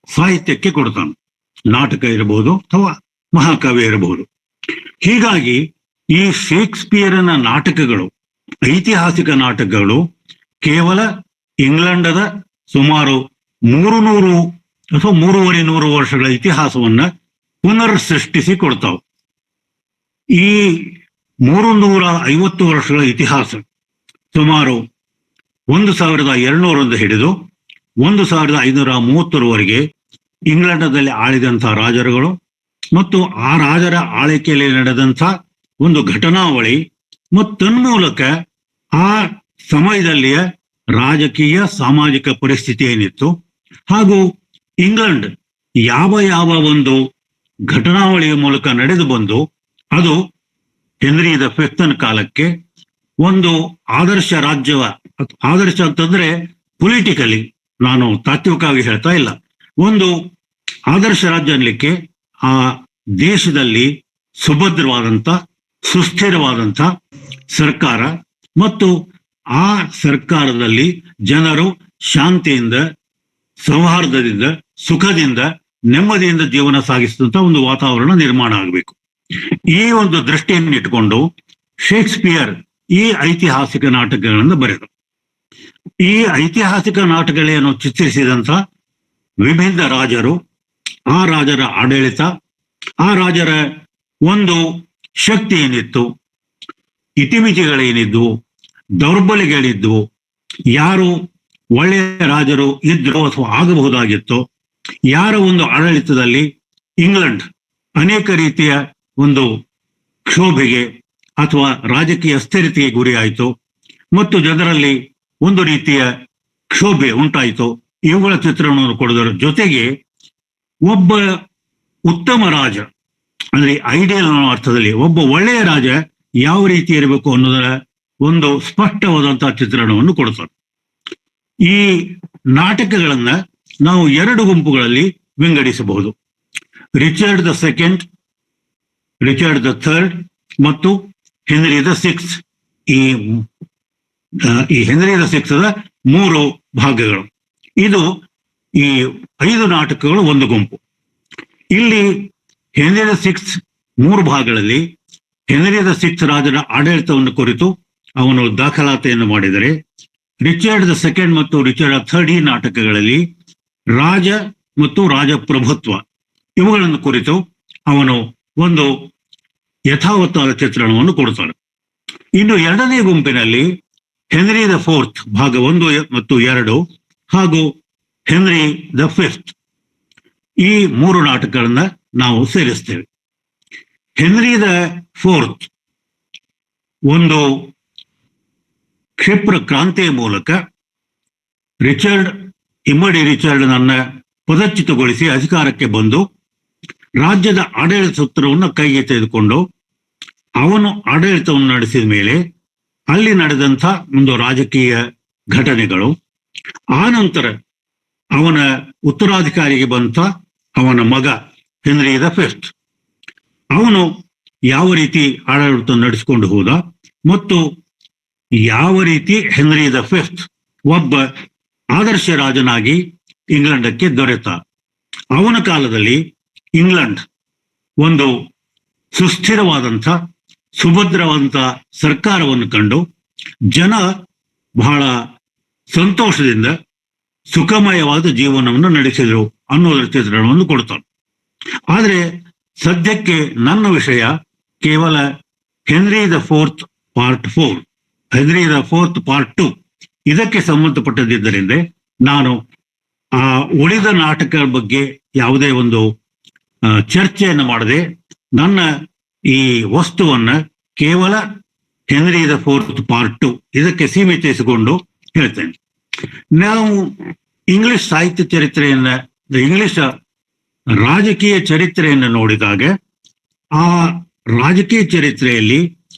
ಸಾಹಿತ್ಯಕ್ಕೆ ಕೊಡ್ತಾನೆ, ನಾಟಕ ಇರಬಹುದು ಅಥವಾ ಮಹಾಕಾವ್ಯ ಇರಬಹುದು. ಹೀಗಾಗಿ ಈ ಶೇಕ್ಸ್ಪಿಯರನ ನಾಟಕಗಳು, ಐತಿಹಾಸಿಕ ನಾಟಕಗಳು ಕೇವಲ ಇಂಗ್ಲೆಂಡದ ಸುಮಾರು 300 ಅಥವಾ 350 ವರ್ಷಗಳ ಇತಿಹಾಸವನ್ನ ಪುನರ್ ಸೃಷ್ಟಿಸಿ ಕೊಡ್ತಾವೆ. ಈ 350 ವರ್ಷಗಳ ಇತಿಹಾಸ ಸುಮಾರು 1200 ಹಿಡಿದು 1530ರವರೆಗೆ ಇಂಗ್ಲೆಂಡದಲ್ಲಿ ಆಳಿದಂಥ ರಾಜರುಗಳು ಮತ್ತು ಆ ರಾಜರ ಆಳ್ವಿಕೆಯಲ್ಲಿ ನಡೆದಂಥ ಒಂದು ಘಟನಾವಳಿ ಮತ್ತು ತನ್ಮೂಲಕ ಆ ಸಮಯದಲ್ಲಿಯ ರಾಜಕೀಯ ಸಾಮಾಜಿಕ ಪರಿಸ್ಥಿತಿ ಏನಿತ್ತು ಹಾಗೂ ಇಂಗ್ಲೆಂಡ್ ಯಾವ ಯಾವ ಒಂದು ಘಟನಾವಳಿಯ ಮೂಲಕ ನಡೆದು ಬಂದು ಅದು ಹೆನ್ರಿ ದ ಫಿಫ್ತನ ಕಾಲಕ್ಕೆ ಒಂದು ಆದರ್ಶ ರಾಜ್ಯವ, ಆದರ್ಶ ಅಂತಂದ್ರೆ ಪೊಲಿಟಿಕಲಿ, ನಾನು ತಾತ್ವಿಕವಾಗಿ ಹೇಳ್ತಾ ಇಲ್ಲ, ಒಂದು ಆದರ್ಶ ರಾಜ್ಯ ಅನ್ಲಿಕ್ಕೆ ಆ ದೇಶದಲ್ಲಿ ಸುಭದ್ರವಾದಂಥ ಸುಸ್ಥಿರವಾದಂಥ ಸರ್ಕಾರ ಮತ್ತು ಆ ಸರ್ಕಾರದಲ್ಲಿ ಜನರು ಶಾಂತಿಯಿಂದ, ಸೌಹಾರ್ದದಿಂದ, ಸುಖದಿಂದ, ನೆಮ್ಮದಿಯಿಂದ ಜೀವನ ಸಾಗಿಸಿದಂಥ ಒಂದು ವಾತಾವರಣ ನಿರ್ಮಾಣ ಆಗಬೇಕು. ಈ ಒಂದು ದೃಷ್ಟಿಯನ್ನು ಇಟ್ಟುಕೊಂಡು ಶೇಕ್ಸ್ಪಿಯರ್ ಈ ಐತಿಹಾಸಿಕ ನಾಟಕಗಳನ್ನು ಬರೆದರು. ಈ ಐತಿಹಾಸಿಕ ನಾಟಕಗಳನ್ನು ಚಿತ್ರಿಸಿದಂಥ ವಿಭಿನ್ನ ರಾಜರು, ಆ ರಾಜರ ಆಡಳಿತ, ಆ ರಾಜರ ಒಂದು ಶಕ್ತಿ ಏನಿತ್ತು, ಇತಿಮಿತಿಗಳೇನಿದ್ವು, ದೌರ್ಬಲ್ಯಗಳಿದ್ವು, ಯಾರು ಒಳ್ಳೆಯ ರಾಜರು ಇದ್ರು ಅಥವಾ ಆಗಬಹುದಾಗಿತ್ತು, ಯಾರ ಒಂದು ಆಡಳಿತದಲ್ಲಿ ಇಂಗ್ಲೆಂಡ್ ಅನೇಕ ರೀತಿಯ ಒಂದು ಕ್ಷೋಭೆಗೆ ಅಥವಾ ರಾಜಕೀಯ ಅಸ್ಥಿರತೆಗೆ ಗುರಿಯಾಯಿತು ಮತ್ತು ಜನರಲ್ಲಿ ಒಂದು ರೀತಿಯ ಕ್ಷೋಭೆ ಉಂಟಾಯಿತು, ಇವುಗಳ ಚಿತ್ರಣವನ್ನು ಕೊಡೋದರ ಜೊತೆಗೆ ಒಬ್ಬ ಉತ್ತಮ ರಾಜ ಅಂದ್ರೆ ಐಡಿಯಲ್ ಅನ್ನೋ ಅರ್ಥದಲ್ಲಿ ಒಬ್ಬ ಒಳ್ಳೆಯ ರಾಜ ಯಾವ ರೀತಿ ಇರಬೇಕು ಅನ್ನೋದರ ಒಂದು ಸ್ಪಷ್ಟವಾದಂತಹ ಚಿತ್ರಣವನ್ನು ಕೊಡ್ತಾರೆ. ಈ ನಾಟಕಗಳನ್ನ ನಾವು 2 ಗುಂಪುಗಳಲ್ಲಿ ವಿಂಗಡಿಸಬಹುದು. Richard the second, Richard the third ಮತ್ತು ಹೆನ್ರಿ ದ ಸಿಕ್ಸ್ತ್. ಈ ಹೆನ್ರಿ ದ ಸಿಕ್ಸ್ತ್ 3 ಭಾಗಗಳು. ಇದು ಈ 5 ನಾಟಕಗಳು ಒಂದು ಗುಂಪು. ಇಲ್ಲಿ ಹೆನ್ರಿ ದ ಸಿಕ್ಸ್ತ್ 3 ಭಾಗಗಳಲ್ಲಿ ಹೆನ್ರಿ ದ ಸಿಕ್ಸ್ತ್ ರಾಜನ ಆಡಳಿತವನ್ನು ಕುರಿತು ಅವನು ದಾಖಲಾತಿಯನ್ನು ಮಾಡಿದರೆ, ರಿಚರ್ಡ್ ದ ಸೆಕೆಂಡ್ ಮತ್ತು ರಿಚರ್ಡ್ ದ ಥರ್ಡ್ ಈ ನಾಟಕಗಳಲ್ಲಿ ರಾಜ ಮತ್ತು ರಾಜಪ್ರಭುತ್ವ ಇವುಗಳನ್ನು ಕುರಿತು ಅವನು ಒಂದು ಯಥಾವತ್ತಾದ ಚಿತ್ರಣವನ್ನು ಕೊಡ್ತಾನೆ. ಇನ್ನು 2ನೇ ಗುಂಪಿನಲ್ಲಿ ಹೆನ್ರಿ ದ ಫೋರ್ತ್ ಭಾಗ 1 ಮತ್ತು 2 ಹಾಗೂ ಹೆನ್ರಿ ದ ಫಿಫ್ತ್ ಈ 3 ನಾಟಕಗಳನ್ನ ನಾವು ಸೇರಿಸ್ತೇವೆ. ಹೆನ್ರಿ ದ ಫೋರ್ತ್ ಒಂದು ಕ್ಷಿಪ್ರ ಕ್ರಾಂತಿಯ ಮೂಲಕ ಇಮ್ಮಡಿ ರಿಚರ್ಡ್ನನ್ನ ಪದಚ್ಯುತಗೊಳಿಸಿ ಅಧಿಕಾರಕ್ಕೆ ಬಂದು ರಾಜ್ಯದ ಆಡಳಿತ ಸೂತ್ರವನ್ನು ಕೈಗೆ ತೆಗೆದುಕೊಂಡು ಅವನು ಆಡಳಿತವನ್ನು ನಡೆಸಿದ ಮೇಲೆ ಅಲ್ಲಿ ನಡೆದಂಥ ಒಂದು ರಾಜಕೀಯ ಘಟನೆಗಳು, ಆ ನಂತರ ಅವನ ಉತ್ತರಾಧಿಕಾರಿಗೆ ಬಂತ ಅವನ ಮಗ ಹೆನ್ರಿ ದ ಫಿಫ್ತ್, ಅವನು ಯಾವ ರೀತಿ ಆಡಳಿತ ನಡೆಸಿಕೊಂಡು ಹೋದ ಮತ್ತು ಯಾವ ರೀತಿ ಹೆನ್ರಿ ದ ಫಿಫ್ತ್ ಒಬ್ಬ ಆದರ್ಶ ರಾಜನಾಗಿ ಇಂಗ್ಲೆಂಡಕ್ಕೆ ದೊರೆತ. ಅವನ ಕಾಲದಲ್ಲಿ ಇಂಗ್ಲೆಂಡ್ ಒಂದು ಸುಸ್ಥಿರವಾದಂಥ ಸುಭದ್ರವಾದಂಥ ಸರ್ಕಾರವನ್ನು ಕಂಡು ಜನ ಬಹಳ ಸಂತೋಷದಿಂದ ಸುಖಮಯವಾದ ಜೀವನವನ್ನು ನಡೆಸಿದರು ಅನ್ನೋದರ ಚಿತ್ರಣವನ್ನು ಕೊಡ್ತಾನೆ. ಆದರೆ ಸದ್ಯಕ್ಕೆ ನನ್ನ ವಿಷಯ ಕೇವಲ henry the fourth part 4, henry the fourth part 2 ಇದಕ್ಕೆ ಸಂಬಂಧಪಟ್ಟದಿದ್ದರಿಂದ ನಾನು ಆ ಉಳಿದ ನಾಟಕಗಳ ಬಗ್ಗೆ ಯಾವುದೇ ಒಂದು ಚರ್ಚೆಯನ್ನು ಮಾಡದೆ ನನ್ನ ಈ ವಸ್ತುವನ್ನ ಕೇವಲ ಹೆನ್ರಿ ದ ಫೋರ್ತ್ ಪಾರ್ಟ್ 2 ಇದಕ್ಕೆ ಸೀಮಿತಗೊಳಿಸಿಕೊಂಡು ಹೇಳ್ತೇನೆ. ನಾವು ಇಂಗ್ಲಿಷ್ ಸಾಹಿತ್ಯ ಚರಿತ್ರೆಯನ್ನ, ಇಂಗ್ಲಿಷ್ ರಾಜಕೀಯ ಚರಿತ್ರೆಯನ್ನು ನೋಡಿದಾಗ ಆ ರಾಜಕೀಯ ಚರಿತ್ರೆಯಲ್ಲಿ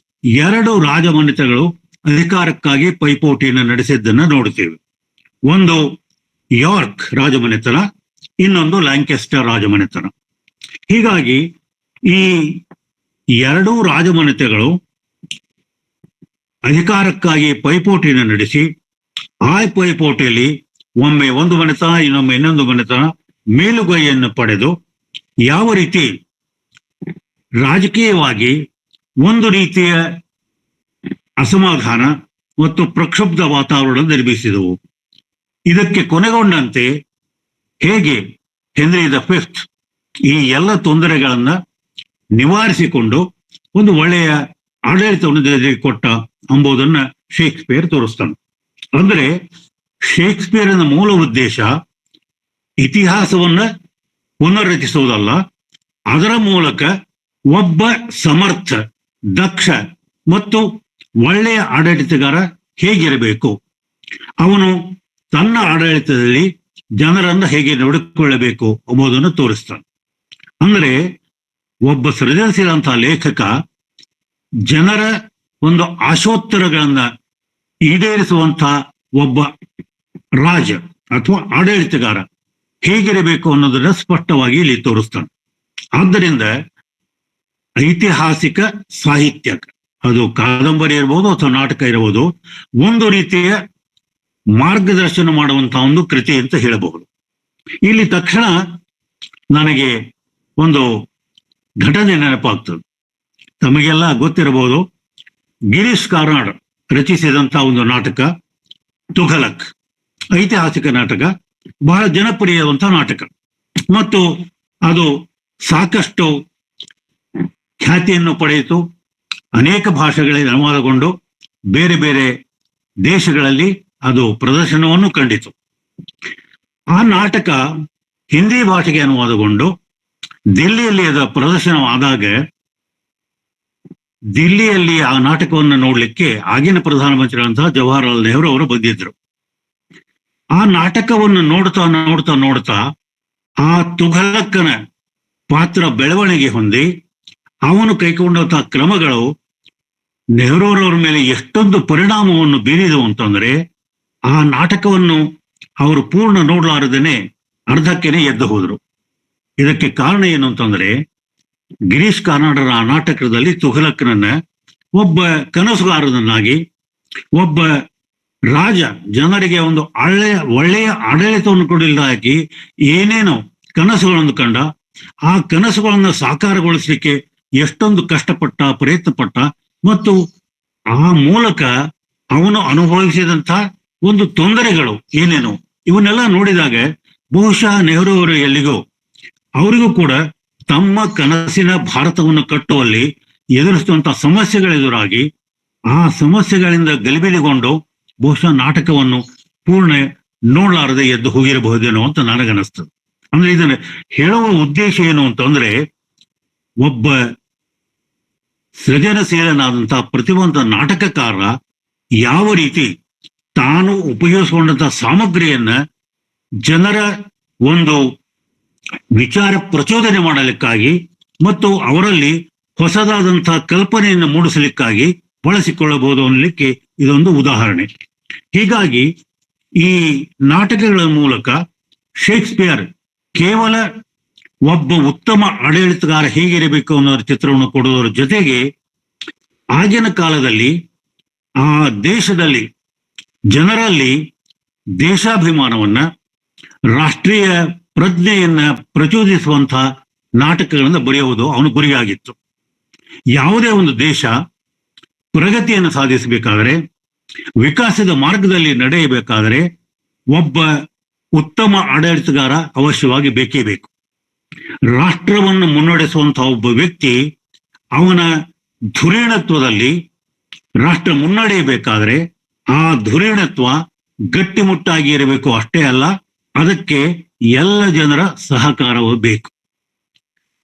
2 ರಾಜಮನೆತಗಳು ಅಧಿಕಾರಕ್ಕಾಗಿ ಪೈಪೋಟಿಯನ್ನು ನಡೆಸಿದ್ದನ್ನು ನೋಡುತ್ತೇವೆ. ಒಂದು ಯಾರ್ಕ್ ರಾಜಮನೆತನ, ಇನ್ನೊಂದು ಲ್ಯಾಂಕೆಸ್ಟರ್ ರಾಜಮನೆತನ. ಹೀಗಾಗಿ ಈ 2 ರಾಜಮನೆತಗಳು ಅಧಿಕಾರಕ್ಕಾಗಿ ಪೈಪೋಟಿಯನ್ನು ನಡೆಸಿ ಆ ಪೈಪೋಟಿಯಲ್ಲಿ ಒಮ್ಮೆ ಒಂದು ಮನೆತನ, ಇನ್ನೊಮ್ಮೆ ಇನ್ನೊಂದು ಮನೆತನ ಮೇಲುಗೈಯನ್ನು ಪಡೆದು ಯಾವ ರೀತಿ ರಾಜಕೀಯವಾಗಿ ಒಂದು ರೀತಿಯ ಅಸಮಾಧಾನ ಮತ್ತು ಪ್ರಕ್ಷುಬ್ಧ ವಾತಾವರಣ ನಿರ್ಮಿಸಿದವು. ಇದಕ್ಕೆ ಕೊನೆಗೊಂಡಂತೆ ಹೇಗೆ ಹೆನ್ರಿ ದ ಫಿಫ್ತ್ ಈ ಎಲ್ಲ ತೊಂದರೆಗಳನ್ನ ನಿವಾರಿಸಿಕೊಂಡು ಒಂದು ಒಳ್ಳೆಯ ಆಡಳಿತವನ್ನು ಕೊಟ್ಟ ಎಂಬುದನ್ನ ಶೇಕ್ಸ್ಪಿಯರ್ ತೋರಿಸ್ತಾನೆ. ಅಂದ್ರೆ ಶೇಕ್ಸ್ಪಿಯರ್ನ ಮೂಲ ಉದ್ದೇಶ ಇತಿಹಾಸವನ್ನ ಪುನರ್ರಚಿಸುವುದಲ್ಲ, ಅದರ ಮೂಲಕ ಒಬ್ಬ ಸಮರ್ಥ, ದಕ್ಷ ಮತ್ತು ಒಳ್ಳೆಯ ಆಡಳಿತಗಾರ ಹೇಗಿರಬೇಕು, ಅವನು ತನ್ನ ಆಡಳಿತದಲ್ಲಿ ಜನರನ್ನು ಹೇಗೆ ನೋಡಿಕೊಳ್ಳಬೇಕು ಎಂಬುದನ್ನು ತೋರಿಸ್ತಾನೆ. ಅಂದ್ರೆ ಒಬ್ಬ ಸೃಜನಶೀಲಂತಹ ಲೇಖಕ ಜನರ ಒಂದು ಆಶೋತ್ತರಗಳನ್ನ ಈಡೇರಿಸುವಂತಹ ಒಬ್ಬ ರಾಜ ಅಥವಾ ಆಡಳಿತಗಾರ ಹೇಗಿರಬೇಕು ಅನ್ನೋದನ್ನ ಸ್ಪಷ್ಟವಾಗಿ ಇಲ್ಲಿ ತೋರಿಸ್ತಾನೆ. ಆದ್ದರಿಂದ ಐತಿಹಾಸಿಕ ಸಾಹಿತ್ಯ, ಅದು ಕಾದಂಬರಿ ಇರ್ಬೋದು ಅಥವಾ ನಾಟಕ ಇರಬಹುದು, ಒಂದು ರೀತಿಯ ಮಾರ್ಗದರ್ಶನ ಮಾಡುವಂತಹ ಒಂದು ಕೃತಿ ಅಂತ ಹೇಳಬಹುದು. ಇಲ್ಲಿ ತಕ್ಷಣ ನನಗೆ ಒಂದು ಘಟನೆ ನೆನಪಾಗ್ತದೆ. ತಮಗೆಲ್ಲ ಗೊತ್ತಿರಬಹುದು, ಗಿರೀಶ್ ಕಾರ್ನಾಡ್ ರಚಿಸಿದಂತಹ ಒಂದು ನಾಟಕ ತುಘಲಕ್, ಐತಿಹಾಸಿಕ ನಾಟಕ, ಬಹಳ ಜನಪ್ರಿಯವಂತಹ ನಾಟಕ ಮತ್ತು ಅದು ಸಾಕಷ್ಟು ಖ್ಯಾತಿಯನ್ನು ಪಡೆಯಿತು. ಅನೇಕ ಭಾಷೆಗಳಲ್ಲಿ ಅನುವಾದಗೊಂಡು ಬೇರೆ ಬೇರೆ ದೇಶಗಳಲ್ಲಿ ಅದು ಪ್ರದರ್ಶನವನ್ನು ಕಂಡಿತು. ಆ ನಾಟಕ ಹಿಂದಿ ಭಾಷೆಗೆ ಅನುವಾದಗೊಂಡು ದಿಲ್ಲಿಯಲ್ಲಿ ಅದರ ಪ್ರದರ್ಶನವಾದಾಗ ದಿಲ್ಲಿಯಲ್ಲಿ ಆ ನಾಟಕವನ್ನು ನೋಡ್ಲಿಕ್ಕೆ ಆಗಿನ ಪ್ರಧಾನಮಂತ್ರಿಗಳಂತಹ ಜವಾಹರಲಾಲ್ ನೆಹರು ಅವರು ಬಂದಿದ್ರು. ಆ ನಾಟಕವನ್ನು ನೋಡ್ತಾ ನೋಡ್ತಾ ನೋಡ್ತಾ ಆ ತುಘಲಕ್ಕನ ಪಾತ್ರ ಬೆಳವಣಿಗೆ ಹೊಂದಿ ಅವನು ಕೈಗೊಂಡಂತಹ ಕ್ರಮಗಳು ನೆಹರೂರವರ ಮೇಲೆ ಎಷ್ಟೊಂದು ಪರಿಣಾಮವನ್ನು ಬೀರಿದವು ಅಂತಂದ್ರೆ ಆ ನಾಟಕವನ್ನು ಅವರು ಪೂರ್ಣ ನೋಡ್ಲಾರದೇನೆ ಅರ್ಧಕ್ಕೆನೆ ಎದ್ದು ಹೋದ್ರು. ಇದಕ್ಕೆ ಕಾರಣ ಏನು ಅಂತಂದ್ರೆ ಗಿರೀಶ್ ಕಾರ್ನಾಡರ ಆ ನಾಟಕದಲ್ಲಿ ತುಘಲಕ್ಕನನ್ನ ಒಬ್ಬ ಕನಸುಗಾರನನ್ನಾಗಿ, ಒಬ್ಬ ರಾಜ ಜನರಿಗೆ ಒಂದು ಒಳ್ಳೆಯ ಆಡಳಿತವನ್ನು ಕೊಡಲಿದ್ದಾಗಿ ಏನೇನೋ ಕನಸುಗಳನ್ನು ಕಂಡ, ಆ ಕನಸುಗಳನ್ನು ಸಾಕಾರಗೊಳಿಸಲಿಕ್ಕೆ ಎಷ್ಟೊಂದು ಕಷ್ಟಪಟ್ಟ, ಪ್ರಯತ್ನ ಪಟ್ಟ ಮತ್ತು ಆ ಮೂಲಕ ಅವನು ಅನುಭವಿಸಿದಂತಹ ಒಂದು ತೊಂದರೆಗಳು ಏನೇನು ಇವನ್ನೆಲ್ಲ ನೋಡಿದಾಗ ಬಹುಶಃ ನೆಹರು ಅವರು ಎಲ್ಲಿಗೋ ಅವರಿಗೂ ಕೂಡ ತಮ್ಮ ಕನಸಿನ ಭಾರತವನ್ನು ಕಟ್ಟುವಲ್ಲಿ ಎದುರಿಸುವಂತಹ ಸಮಸ್ಯೆಗಳೆದುರಾಗಿ ಆ ಸಮಸ್ಯೆಗಳಿಂದ ಗಲಿಬಿಲಿಗೊಂಡು ಬಹುಶಃ ನಾಟಕವನ್ನು ಪೂರ್ಣ ನೋಡ್ಲಾರದೆ ಎದ್ದು ಹೋಗಿರಬಹುದೇನೋ ಅಂತ ನನಗನ್ನಿಸ್ತದೆ. ಅಂದ್ರೆ ಇದನ್ನ ಹೇಳುವ ಉದ್ದೇಶ ಏನು ಅಂತಂದ್ರೆ ಒಬ್ಬ ಸೃಜನಶೀಲನಾದಂತಹ ಪ್ರತಿಭಾವಂತ ನಾಟಕಕಾರ ಯಾವ ರೀತಿ ತಾನು ಉಪಯೋಗಿಸಿಕೊಂಡಂತಹ ಸಾಮಗ್ರಿಯನ್ನ ಜನರ ಒಂದು ವಿಚಾರ ಪ್ರಚೋದನೆ ಮಾಡಲಿಕ್ಕಾಗಿ ಮತ್ತು ಅವರಲ್ಲಿ ಹೊಸದಾದಂತಹ ಕಲ್ಪನೆಯನ್ನು ಮೂಡಿಸಲಿಕ್ಕಾಗಿ ಬಳಸಿಕೊಳ್ಳಬಹುದು ಅನ್ನಲಿಕ್ಕೆ ಇದೊಂದು ಉದಾಹರಣೆ. ಹೀಗಾಗಿ ಈ ನಾಟಕಗಳ ಮೂಲಕ ಶೇಕ್ಸ್ಪಿಯರ್ ಕೇವಲ ಒಬ್ಬ ಉತ್ತಮ ಆಡಳಿತಗಾರ ಹೇಗಿರಬೇಕು ಅನ್ನೋ ಚಿತ್ರವನ್ನು ಕೊಡುವುದರ ಜೊತೆಗೆ ಆಗಿನ ಕಾಲದಲ್ಲಿ ಆ ದೇಶದಲ್ಲಿ ಜನರಲ್ಲಿ ದೇಶಾಭಿಮಾನವನ್ನ, ರಾಷ್ಟ್ರೀಯ ಪ್ರಜ್ಞೆಯನ್ನ ಪ್ರಚೋದಿಸುವಂತಹ ನಾಟಕಗಳನ್ನು ಬರೆಯುವುದು ಅವನ ಗುರಿಯಾಗಿತ್ತು. ಯಾವುದೇ ಒಂದು ದೇಶ ಪ್ರಗತಿಯನ್ನು ಸಾಧಿಸಬೇಕಾದರೆ, ವಿಕಾಸದ ಮಾರ್ಗದಲ್ಲಿ ನಡೆಯಬೇಕಾದರೆ ಒಬ್ಬ ಉತ್ತಮ ಆಡಳಿತಗಾರ ಅವಶ್ಯವಾಗಿ ಬೇಕೇ ಬೇಕು. ರಾಷ್ಟ್ರವನ್ನು ಮುನ್ನಡೆಸುವಂತಹ ಒಬ್ಬ ವ್ಯಕ್ತಿ ಅವನ ಧುರೀಣತ್ವದಲ್ಲಿ ರಾಷ್ಟ್ರ ಮುನ್ನಡೆಯಬೇಕಾದರೆ ಆ ಧುರೀಣತ್ವ ಗಟ್ಟಿಮುಟ್ಟಾಗಿ ಇರಬೇಕು ಅಷ್ಟೇ ಅಲ್ಲ, ಅದಕ್ಕೆ ಎಲ್ಲ ಜನರ ಸಹಕಾರವೂ ಬೇಕು.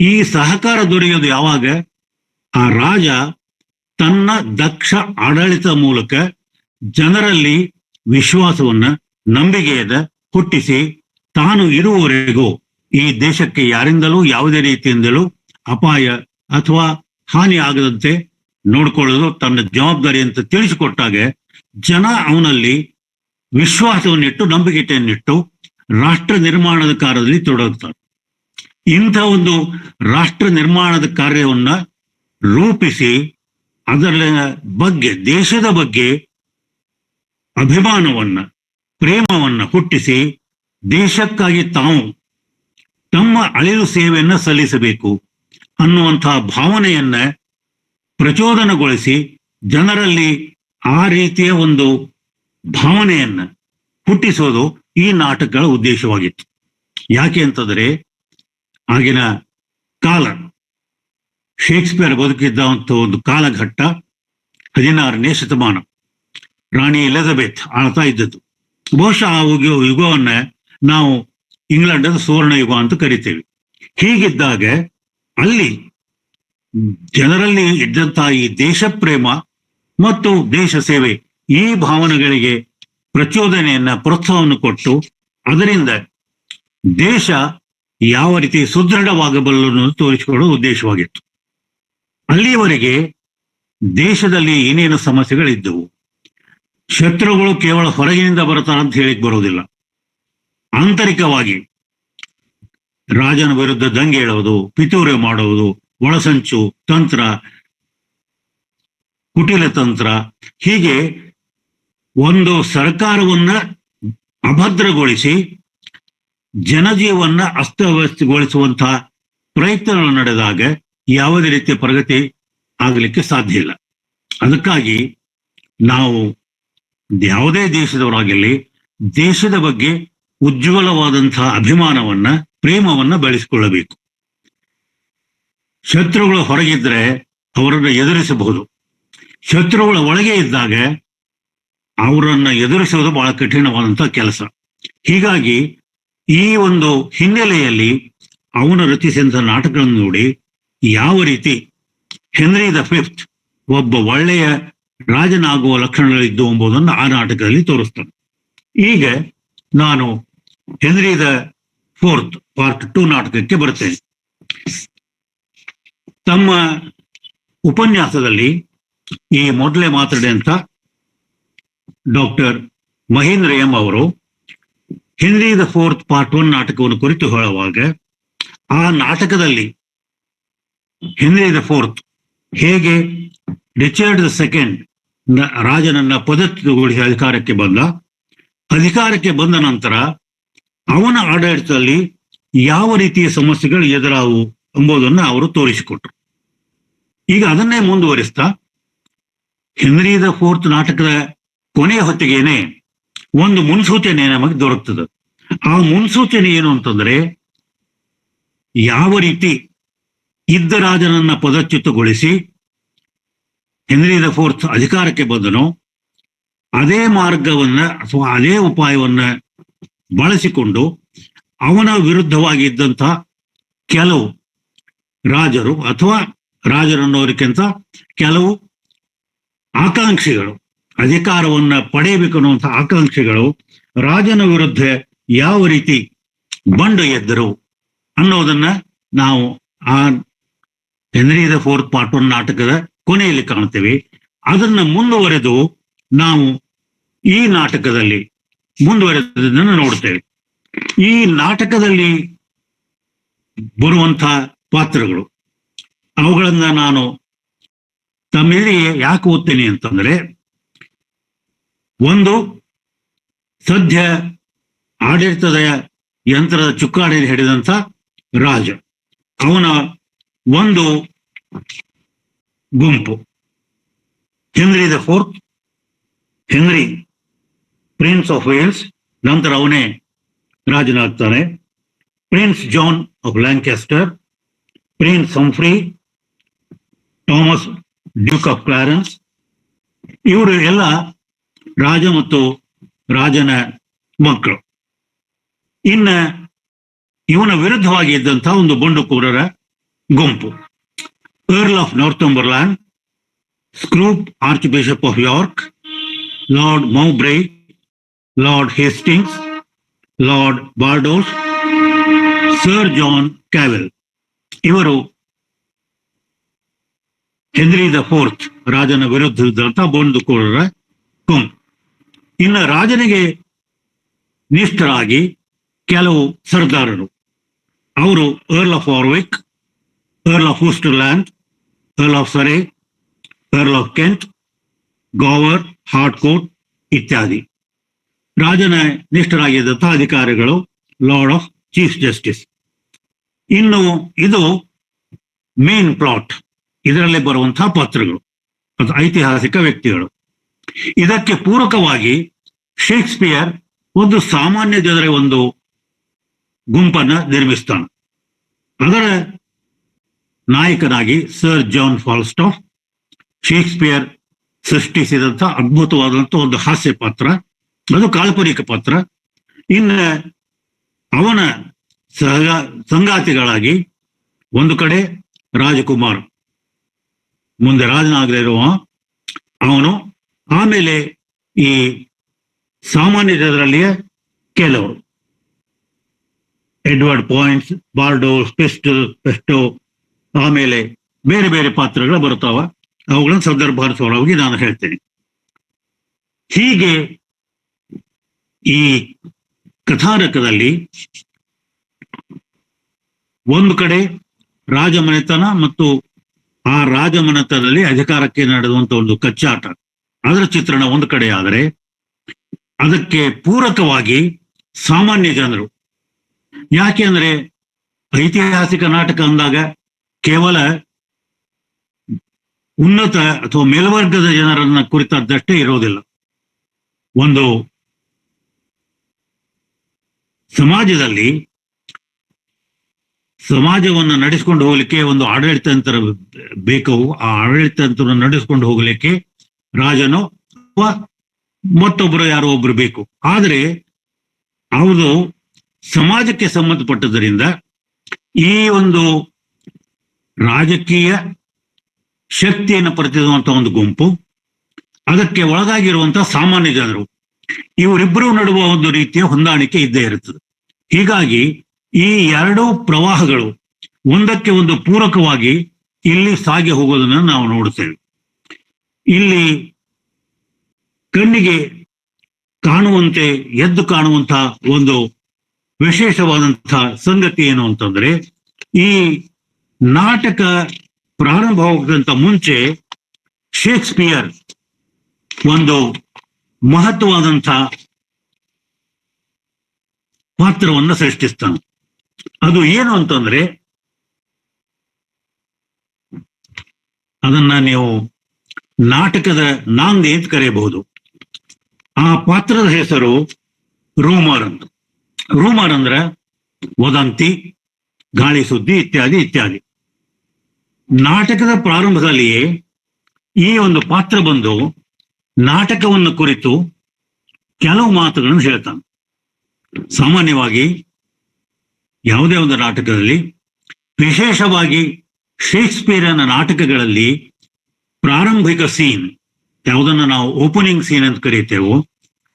ಈ ಸಹಕಾರ ದೊರೆಯೋದು ಯಾವಾಗ? ಆ ರಾಜ ತನ್ನ ದಕ್ಷ ಆಡಳಿತ ಮೂಲಕ ಜನರಲ್ಲಿ ವಿಶ್ವಾಸವನ್ನ, ನಂಬಿಕೆಯನ್ನ ಹುಟ್ಟಿಸಿ ತಾನು ಇರುವವರೆಗೂ ಈ ದೇಶಕ್ಕೆ ಯಾರಿಂದಲೂ ಯಾವುದೇ ರೀತಿಯಿಂದಲೂ ಅಪಾಯ ಅಥವಾ ಹಾನಿ ಆಗದಂತೆ ನೋಡ್ಕೊಳ್ಳೋದು ತನ್ನ ಜವಾಬ್ದಾರಿ ಅಂತ ತಿಳಿಸಿಕೊಟ್ಟಾಗ ಜನ ಅವನಲ್ಲಿ ವಿಶ್ವಾಸವನ್ನಿಟ್ಟು, ನಂಬಿಕೆಯನ್ನಿಟ್ಟು ರಾಷ್ಟ್ರ ನಿರ್ಮಾಣದ ಕಾರ್ಯದಲ್ಲಿ ತೊಡಗುತ್ತಾರೆ. ಇಂಥ ಒಂದು ರಾಷ್ಟ್ರ ನಿರ್ಮಾಣದ ಕಾರ್ಯವನ್ನ ರೂಪಿಸಿ ಅದರ ಬಗ್ಗೆ, ದೇಶದ ಬಗ್ಗೆ ಅಭಿಮಾನವನ್ನ, ಪ್ರೇಮವನ್ನ ಹುಟ್ಟಿಸಿ ದೇಶಕ್ಕಾಗಿ ತಾವು ತಮ್ಮ ಅಳಿಲು ಸೇವೆಯನ್ನ ಸಲ್ಲಿಸಬೇಕು ಅನ್ನುವಂತಹ ಭಾವನೆಯನ್ನ ಪ್ರಚೋದನಗೊಳಿಸಿ ಜನರಲ್ಲಿ ಆ ರೀತಿಯ ಒಂದು ಭಾವನೆಯನ್ನ ಹುಟ್ಟಿಸೋದು ಈ ನಾಟಕಗಳ ಉದ್ದೇಶವಾಗಿತ್ತು. ಯಾಕೆ ಅಂತಂದ್ರೆ ಆಗಿನ ಕಾಲ, ಶೇಕ್ಸ್ಪಿಯರ್ ಬದುಕಿದ್ದಂಥ ಒಂದು ಕಾಲಘಟ್ಟ 16ನೇ ಶತಮಾನ, ರಾಣಿ ಎಲಿಜಬೆತ್ ಆಳ್ತಾ ಇದ್ದದ್ದು. ಬಹುಶಃ ಆ ಯುಗವನ್ನ ನಾವು ಇಂಗ್ಲೆಂಡದ ಸುವರ್ಣ ಯುಗ ಅಂತ ಕರಿತೇವೆ. ಹೀಗಿದ್ದಾಗ ಅಲ್ಲಿ ಜನರಲ್ಲಿ ಇದ್ದಂತಹ ಈ ದೇಶ ಪ್ರೇಮ ಮತ್ತು ದೇಶ ಸೇವೆ, ಈ ಭಾವನೆಗಳಿಗೆ ಪ್ರಚೋದನೆಯನ್ನ, ಪ್ರೋತ್ಸಾಹವನ್ನು ಕೊಟ್ಟು ಅದರಿಂದ ದೇಶ ಯಾವ ರೀತಿ ಸುದೃಢವಾಗಬಲ್ಲ ಅನ್ನೋದು ತೋರಿಸಿಕೊಳ್ಳುವ ಉದ್ದೇಶವಾಗಿತ್ತು. ಅಲ್ಲಿಯವರೆಗೆ ದೇಶದಲ್ಲಿ ಏನೇನು ಸಮಸ್ಯೆಗಳಿದ್ದವು. ಶತ್ರುಗಳು ಕೇವಲ ಹೊರಗಿನಿಂದ ಬರ್ತಾರ ಅಂತ ಹೇಳಿಕ್ ಬರೋದಿಲ್ಲ. ಆಂತರಿಕವಾಗಿ ರಾಜನ ವಿರುದ್ಧ ದಂಗೆ ಹೇಳುವುದು, ಪಿತೂರಿ ಮಾಡುವುದು, ಒಳಸಂಚು ತಂತ್ರ, ಕುಟಿಲ ತಂತ್ರ, ಹೀಗೆ ಒಂದು ಸರ್ಕಾರವನ್ನ ಅಭದ್ರಗೊಳಿಸಿ ಜನಜೀವನ ಅಸ್ತವ್ಯಸ್ತಗೊಳಿಸುವಂತಹ ಪ್ರಯತ್ನಗಳು ನಡೆದಾಗ ಯಾವುದೇ ರೀತಿಯ ಪ್ರಗತಿ ಆಗಲಿಕ್ಕೆ ಸಾಧ್ಯ ಇಲ್ಲ. ಅದಕ್ಕಾಗಿ ನಾವು ಯಾವುದೇ ದೇಶದವರಾಗಿರಲಿ ದೇಶದ ಬಗ್ಗೆ ಉಜ್ವಲವಾದಂತಹ ಅಭಿಮಾನವನ್ನ, ಪ್ರೇಮವನ್ನ ಬೆಳೆಸಿಕೊಳ್ಳಬೇಕು. ಶತ್ರುಗಳು ಹೊರಗಿದ್ರೆ ಅವರನ್ನು ಎದುರಿಸಬಹುದು. ಶತ್ರುಗಳ ಒಳಗೆ ಇದ್ದಾಗ ಅವರನ್ನ ಎದುರಿಸುವುದು ಬಹಳ ಕಠಿಣವಾದಂತಹ ಕೆಲಸ. ಹೀಗಾಗಿ ಈ ಒಂದು ಹಿನ್ನೆಲೆಯಲ್ಲಿ ಅವನು ರಚಿಸಿದಂತಹ ನಾಟಕಗಳನ್ನು ನೋಡಿ ಯಾವ ರೀತಿ ಹೆನ್ರಿ ದ ಫಿಫ್ತ್ ಒಬ್ಬ ಒಳ್ಳೆಯ ರಾಜನಾಗುವ ಲಕ್ಷಣಗಳಿದ್ದು ಎಂಬುದನ್ನು ಆ ನಾಟಕದಲ್ಲಿ ತೋರಿಸ್ತಾನೆ. ಈಗ ನಾನು ಹೆನ್ರಿ ದ ಫೋರ್ತ್ ಪಾರ್ಟ್ 2 ನಾಟಕಕ್ಕೆ ಬರ್ತೇನೆ. ತಮ್ಮ ಉಪನ್ಯಾಸದಲ್ಲಿ ಈ ಮೊದಲೇ ಮಾತಾಡಿದಂಥ ಡಾಕ್ಟರ್ ಮಹೇಂದ್ರ ಎಂ ಅವರು ಹೆನ್ರಿ ದ ಫೋರ್ತ್ ಪಾರ್ಟ್ 1 ನಾಟಕವನ್ನು ಕುರಿತು ಹೇಳುವಾಗ ಆ ನಾಟಕದಲ್ಲಿ ಹೆನ್ರಿ ದ ಫೋರ್ತ್ ಹೇಗೆ ರಿಚರ್ಡ್ ದ ಸೆಕೆಂಡ್ ರಾಜನನ್ನ ಪದಚ್ಯುತಗೊಳಿಸಿ ಅಧಿಕಾರಕ್ಕೆ ಬಂದ ನಂತರ ಅವನ ಆಡಳಿತದಲ್ಲಿ ಯಾವ ರೀತಿಯ ಸಮಸ್ಯೆಗಳು ಎದುರಾವು ಎಂಬುದನ್ನು ಅವರು ತೋರಿಸಿಕೊಟ್ರು. ಈಗ ಅದನ್ನೇ ಮುಂದುವರಿಸ್ತಾ ಹೆನ್ರಿ ದ ಫೋರ್ತ್ ನಾಟಕದ ಕೊನೆಯ ಹೊತ್ತಿಗೇನೆ ಒಂದು ಮುನ್ಸೂಚನೆ ನಮಗೆ ದೊರಕ್ತದೆ. ಆ ಮುನ್ಸೂಚನೆ ಏನು ಅಂತಂದ್ರೆ, ಯಾವ ರೀತಿ ಇದ್ದ ರಾಜನನ್ನ ಪದಚ್ಯುತಗೊಳಿಸಿ ಹೆನ್ರಿ ದ ಫೋರ್ತ್ ಅಧಿಕಾರಕ್ಕೆ ಬಂದನೋ ಅದೇ ಮಾರ್ಗವನ್ನ ಅಥವಾ ಅದೇ ಉಪಾಯವನ್ನ ಬಳಸಿಕೊಂಡು ಅವನ ವಿರುದ್ಧವಾಗಿ ಇದ್ದಂತಹ ಕೆಲವು ರಾಜರು ಅಥವಾ ರಾಜರನ್ನೋದಕ್ಕಿಂತ ಕೆಲವು ಆಕಾಂಕ್ಷಿಗಳು, ಅಧಿಕಾರವನ್ನ ಪಡೆಯಬೇಕು ಅನ್ನುವಂಥ ಆಕಾಂಕ್ಷಿಗಳು ರಾಜನ ವಿರುದ್ಧ ಯಾವ ರೀತಿ ಬಂಡು ಎದ್ದರು ಅನ್ನೋದನ್ನ ನಾವು ಆ ಹೆನ್ರಿ ದ ಫೋರ್ತ್ ಪಾರ್ಟ್ 1 ನಾಟಕದ ಕೊನೆಯಲ್ಲಿ ಕಾಣ್ತೇವೆ. ಅದನ್ನ ಮುಂದುವರೆದು ನಾವು ಈ ನಾಟಕದಲ್ಲಿ ಮುಂದುವರೆದನ್ನು ನೋಡ್ತೇವೆ. ಈ ನಾಟಕದಲ್ಲಿ ಬರುವಂಥ ಪಾತ್ರಗಳು, ಅವುಗಳನ್ನ ನಾನು ತಮ್ಮೆದುರಿಗೆ ಯಾಕೆ ಓದ್ತೇನೆ ಅಂತಂದ್ರೆ, ಒಂದು ಸದ್ಯ ಆಡಳಿತದ ಯಂತ್ರದ ಚುಕ್ಕಾಣಿಯಲ್ಲಿ ಹಿಡಿದಂಥ ರಾಜ, ಅವನ ಒಂದು ಗುಂಪು, Henry the fourth, Henry prince of Wales, ನಂತರ ಅವನೇ ರಾಜನಾಗ್ತಾನೆ, prince John of Lancaster, prince Humphrey, Thomas duke of Clarence, ಇವರು ಎಲ್ಲ ರಾಜ ಮತ್ತು ರಾಜನ ಮಕ್ಕಳು. ಇನ್ನ ಇವನ ವಿರುದ್ಧವಾಗಿ ಇದ್ದಂತಹ ಒಂದು ಬಂಡುಕೋರರ ಗುಂಪು, earl of Northumberland, Scroop archbishop of York, lord Mowbray, lord Hastings, lord Bardos, sir John Cavell, ಇವರು ಹೆನ್ರಿ ದ ಫೋರ್ತ್ ರಾಜನ ವಿರುದ್ಧ ಇದ್ದಂತಹ ಬಂಡುಕೋರರ ಗುಂಪು. ಇನ್ನು ರಾಜನಿಗೆ ನಿಷ್ಠರಾಗಿ ಕೆಲವು ಸರ್ದಾರರು, ಅವರು earl of Warwick, earl of Westmoreland, earl of Surrey, earl of Kent, Gower, Harcourt ಇತ್ಯಾದಿ. ರಾಜನ ನಿಷ್ಠರಾಗಿದ್ದಂತಹ ಅಧಿಕಾರಿಗಳು ಲಾರ್ಡ್ ಆಫ್ ಚೀಫ್ ಜಸ್ಟಿಸ್. ಇನ್ನು ಇದು ಮೇನ್ ಪ್ಲಾಟ್, ಇದರಲ್ಲಿ ಬರುವಂತಹ ಪಾತ್ರಗಳು, ಅದು ಐತಿಹಾಸಿಕ ವ್ಯಕ್ತಿಗಳು. ಇದಕ್ಕೆ ಪೂರಕವಾಗಿ ಶೇಕ್ಸ್ಪಿಯರ್ ಒಂದು ಸಾಮಾನ್ಯ ಜನರ ಒಂದು ಗುಂಪನ್ನ ನಿರ್ಮಿಸ್ತಾನೆ. ಅದರ ನಾಯಕನಾಗಿ ಸರ್ ಜಾನ್ ಫಾಲ್ಸ್ಟಾಫ್, ಶೇಕ್ಸ್ಪಿಯರ್ ಸೃಷ್ಟಿಸಿದಂಥ ಅದ್ಭುತವಾದಂಥ ಒಂದು ಹಾಸ್ಯ ಪಾತ್ರ, ಅದು ಕಾಲ್ಪನಿಕ ಪಾತ್ರ. ಇನ್ನು ಅವನ ಸಂಗಾತಿಗಳಾಗಿ ಒಂದು ಕಡೆ ರಾಜಕುಮಾರ್, ಮುಂದೆ ರಾಜನಾಗದೇ ಇರುವ ಅವನು, ಆಮೇಲೆ ಈ ಸಾಮಾನ್ಯ ಜನರಲ್ಲಿಯೇ ಕೆಲವರು, ಎಡ್ವರ್ಡ್ ಪಾಯಿಂಟ್ಸ್, ಬಾರ್ಡೋಸ್, ಪೆಸ್ಟೋ, ಆಮೇಲೆ ಬೇರೆ ಬೇರೆ ಪಾತ್ರಗಳು ಬರ್ತಾವ. ಅವುಗಳನ್ನು ಸಂದರ್ಭಾನುಸಾರವಾಗಿ ನಾನು ಹೇಳ್ತೇನೆ. ಹೀಗೆ ಈ ಕಥಾನಕದಲ್ಲಿ ಒಂದು ಕಡೆ ರಾಜಮನೆತನ ಮತ್ತು ಆ ರಾಜಮನೆತನದಲ್ಲಿ ಅಧಿಕಾರಕ್ಕೆ ನಡೆಯುವಂತ ಒಂದು ಕಚ್ಚಾಟ, ಅದರ ಚಿತ್ರಣ ಒಂದು ಕಡೆ ಆದರೆ, ಅದಕ್ಕೆ ಪೂರಕವಾಗಿ ಸಾಮಾನ್ಯ ಜನರು. ಯಾಕೆ ಅಂದ್ರೆ ಐತಿಹಾಸಿಕ ನಾಟಕ ಅಂದಾಗ ಕೇವಲ ಉನ್ನತ ಅಥವಾ ಮೇಲ್ವರ್ಗದ ಜನರನ್ನ ಕುರಿತದ್ದಷ್ಟೇ ಇರೋದಿಲ್ಲ. ಒಂದು ಸಮಾಜದಲ್ಲಿ ಸಮಾಜವನ್ನು ನಡೆಸಿಕೊಂಡು ಹೋಗ್ಲಿಕ್ಕೆ ಒಂದು ಆಡಳಿತ ಯಂತ್ರ ಬೇಕು. ಆ ಆಡಳಿತ ಯಂತ್ರವನ್ನು ನಡೆಸಿಕೊಂಡು ಹೋಗ್ಲಿಕ್ಕೆ ರಾಜನೋ ಅಥವಾ ಮತ್ತೊಬ್ಬರು ಯಾರೋ ಒಬ್ರು ಬೇಕು. ಆದರೆ ಅವರು ಸಮಾಜಕ್ಕೆ ಸಂಬಂಧಪಟ್ಟದರಿಂದ ಈ ಒಂದು ರಾಜಕೀಯ ಶಕ್ತಿಯನ್ನು ಪ್ರತಿನಿಧಿಸುವಂತಹ ಒಂದು ಗುಂಪು, ಅದಕ್ಕೆ ಒಳಗಾಗಿರುವಂತಹ ಸಾಮಾನ್ಯ ಜನರು, ಇವರಿಬ್ಬರು ನಡುವ ಒಂದು ರೀತಿಯ ಹೊಂದಾಣಿಕೆ ಇದ್ದೇ ಇರುತ್ತದೆ. ಹೀಗಾಗಿ ಈ ಎರಡೂ ಪ್ರವಾಹಗಳು ಒಂದಕ್ಕೆ ಒಂದು ಪೂರಕವಾಗಿ ಇಲ್ಲಿ ಸಾಗಿ ಹೋಗೋದನ್ನು ನಾವು ನೋಡುತ್ತೇವೆ. ಇಲ್ಲಿ ಕಣ್ಣಿಗೆ ಕಾಣುವಂತೆ ಎದ್ದು ಕಾಣುವಂತಹ ಒಂದು ವಿಶೇಷವಾದಂತಹ ಸಂಗತಿ ಏನು ಅಂತಂದ್ರೆ, ಈ ನಾಟಕ ಪ್ರಾರಂಭವಾಗದಂತ ಮುಂಚೆ ಶೇಕ್ಸ್ಪಿಯರ್ ಒಂದು ಮಹತ್ವವಾದಂತಹ ಪಾತ್ರವನ್ನು ಸೃಷ್ಟಿಸ್ತಾನೆ. ಅದು ಏನು ಅಂತಂದ್ರೆ, ಅದನ್ನ ನೀವು ನಾಟಕದ ನಾಂದಿ ಅಂತ ಕರೆಯಬಹುದು. ಆ ಪಾತ್ರದ ಹೆಸರು ರೂಮರ್ ಅಂತ. ರೂಮರ್ ಅಂದ್ರೆ ವದಂತಿ, ಗಾಳಿ ಸುದ್ದಿ ಇತ್ಯಾದಿ ಇತ್ಯಾದಿ. ನಾಟಕದ ಪ್ರಾರಂಭದಲ್ಲಿಯೇ ಈ ಒಂದು ಪಾತ್ರ ಬಂದು ನಾಟಕವನ್ನು ಕುರಿತು ಕೆಲವು ಮಾತುಗಳನ್ನು ಹೇಳ್ತಾನೆ. ಸಾಮಾನ್ಯವಾಗಿ ಯಾವುದೇ ಒಂದು ನಾಟಕದಲ್ಲಿ, ವಿಶೇಷವಾಗಿ ಶೇಕ್ಸ್ಪಿಯರನ ನಾಟಕಗಳಲ್ಲಿ ಪ್ರಾರಂಭಿಕ ಸೀನ್, ಯಾವುದನ್ನು ನಾವು ಓಪನಿಂಗ್ ಸೀನ್ ಅಂತ ಕರೀತೇವೋ,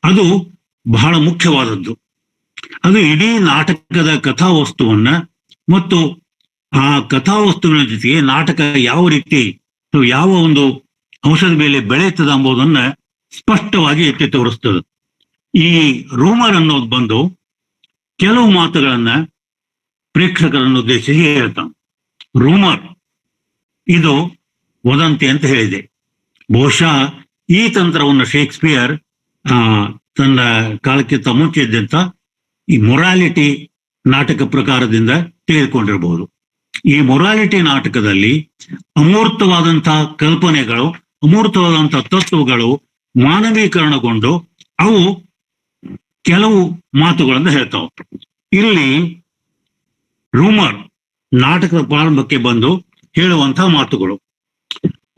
ಅದು ಬಹಳ ಮುಖ್ಯವಾದದ್ದು. ಅದು ಇಡೀ ನಾಟಕದ ಕಥಾವಸ್ತುವನ್ನ ಮತ್ತು ಆ ಕಥಾವಸ್ತುವಿನ ಜೊತೆಗೆ ನಾಟಕ ಯಾವ ರೀತಿ ಯಾವ ಒಂದು ಅಂಶದ ಮೇಲೆ ಬೆಳೆಯುತ್ತದೆ ಎಂಬುದನ್ನ ಸ್ಪಷ್ಟವಾಗಿ ಎತ್ತಿ ತೋರಿಸ್ತದೆ. ಈ ರೂಮರ್ ಅನ್ನೋದು ಬಂದು ಕೆಲವು ಮಾತುಗಳನ್ನ ಪ್ರೇಕ್ಷಕರನ್ನು ಉದ್ದೇಶಿಸಿ ಹೇಳ್ತಾನೆ. ರೂಮರ್ ಇದು ವದಂತಿ ಅಂತ ಹೇಳಿದೆ. ಬಹುಶಃ ಈ ತಂತ್ರವನ್ನು ಶೇಕ್ಸ್ಪಿಯರ್ ತನ್ನ ಕಾಲಕ್ಕಿಂತ ಮುಂಚೆ ಇದ್ದಂತ ಈ ಮೊರಾಲಿಟಿ ನಾಟಕ ಪ್ರಕಾರದಿಂದ ತೆಗೆದುಕೊಂಡಿರಬಹುದು. ಈ ಮೊರಾಲಿಟಿ ನಾಟಕದಲ್ಲಿ ಅಮೂರ್ತವಾದಂತಹ ಕಲ್ಪನೆಗಳು, ಅಮೂರ್ತವಾದಂತಹ ತತ್ವಗಳು ಮಾನವೀಕರಣಗೊಂಡು ಅವು ಕೆಲವು ಮಾತುಗಳನ್ನು ಹೇಳ್ತಾವ. ಇಲ್ಲಿ ರೂಮರ್ ನಾಟಕದ ಪ್ರಾರಂಭಕ್ಕೆ ಬಂದು ಹೇಳುವಂತಹ ಮಾತುಗಳು: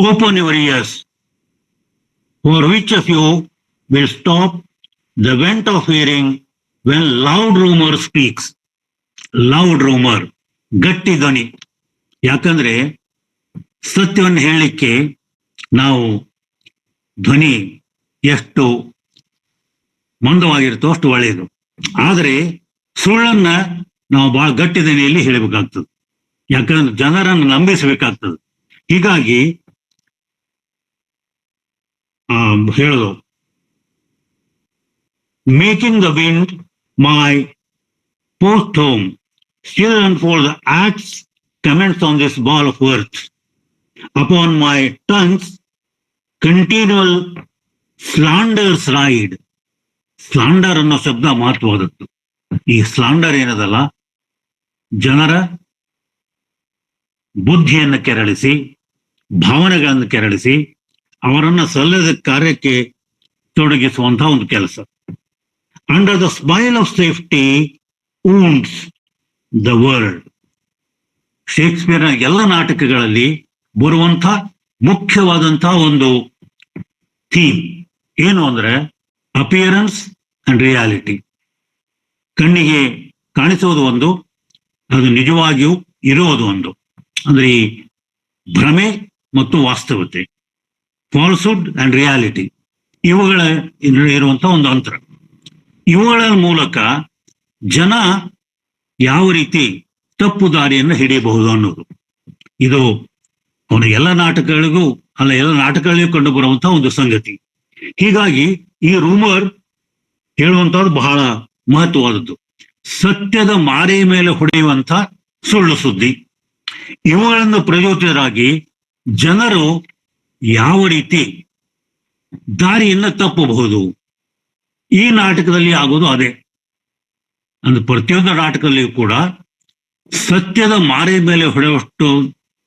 open your ears, for which of you will stop the vent of hearing when loud rumour speaks. Loud rumour, ಗಟ್ಟಿ ಧ್ವನಿ. ಯಾಕಂದ್ರೆ ಸತ್ಯವನ್ನು ಹೇಳಲಿಕ್ಕೆ ನಾವು ಧ್ವನಿ ಎಷ್ಟು ಮಂದವಾಗಿರುತ್ತೋ ಅಷ್ಟು ಒಳ್ಳೆಯದು. ಆದರೆ ಸುಳ್ಳನ್ನ ನಾವು ಬಹಳ ಗಟ್ಟಿ ಧ್ವನಿಯಲ್ಲಿ ಹೇಳಬೇಕಾಗ್ತದೆ, ಯಾಕಂದ್ರೆ ಜನರನ್ನು ನಂಬಿಸಬೇಕಾಗ್ತದೆ. ಹೀಗಾಗಿ ಹೇಳೋದು, making the wind my post home, still unfold the acts comments on this ball of earth. Upon my tongue's continual slanders ride. ಸ್ಲಾಂಡರ್ ಅನ್ನೋ ಶಬ್ದ ಮಹತ್ವವಾದದ್ದು. ಈ ಸ್ಲಾಂಡರ್ ಏನದಲ್ಲ, ಜನರ ಬುದ್ಧಿಯನ್ನು ಕೆರಳಿಸಿ, ಭಾವನೆಗಳನ್ನು ಕೆರಳಿಸಿ, ಅವರನ್ನ ಸಲ್ಲದ ಕಾರ್ಯಕ್ಕೆ ತೊಡಗಿಸುವಂತಹ ಒಂದು ಕೆಲಸ. Under the smile of safety wounds the world. ಶೇಕ್ಸ್ಪಿಯರ್ನ ಎಲ್ಲ ನಾಟಕಗಳಲ್ಲಿ ಬರುವಂಥ ಮುಖ್ಯವಾದಂತಹ ಒಂದು ಥೀಮ್ ಏನು ಅಂದ್ರೆ ಅಪಿಯರೆನ್ಸ್ ಅಂಡ್ ರಿಯಾಲಿಟಿ. ಕಣ್ಣಿಗೆ ಕಾಣಿಸುವುದು ಒಂದು, ಅದು ನಿಜವಾಗಿಯೂ ಇರುವುದು ಒಂದು. ಅಂದ್ರೆ ಈ ಭ್ರಮೆ ಮತ್ತು ವಾಸ್ತವತೆ, ಫಾಲ್ಸ್ಹುಡ್ ಅಂಡ್ ರಿಯಾಲಿಟಿ, ಇವುಗಳ ಇರುವಂತಹ ಒಂದು ಅಂತರ. ಇವುಗಳ ಮೂಲಕ ಜನ ಯಾವ ರೀತಿ ತಪ್ಪು ದಾರಿಯನ್ನು ಹಿಡಿಯಬಹುದು ಅನ್ನೋದು, ಇದು ಅವನ ಎಲ್ಲ ನಾಟಕಗಳಿಗೂ ಎಲ್ಲ ನಾಟಕಗಳಿಗೂ ಕಂಡು ಬರುವಂತಹ ಒಂದು ಸಂಗತಿ. ಹೀಗಾಗಿ ಈ ರೂಮರ್ ಹೇಳುವಂತಹದ್ದು ಬಹಳ ಮಹತ್ವವಾದದ್ದು. ಸತ್ಯದ ಮಾರೆ ಮೇಲೆ ಹೊಡೆಯುವಂತ ಸುಳ್ಳು ಸುದ್ದಿ, ಇವುಗಳನ್ನು ಪ್ರಚೋದಿತರಾಗಿ ಜನರು ಯಾವ ರೀತಿ ದಾರಿಯನ್ನು ತಪ್ಪಬಹುದು. ಈ ನಾಟಕದಲ್ಲಿ ಆಗೋದು ಅದೇ. ಅಂದ್ರೆ ಪ್ರತಿಯೊಂದು ನಾಟಕದಲ್ಲಿಯೂ ಕೂಡ ಸತ್ಯದ ಮಾರೆ ಮೇಲೆ ಹೊಡೆಯುವಷ್ಟು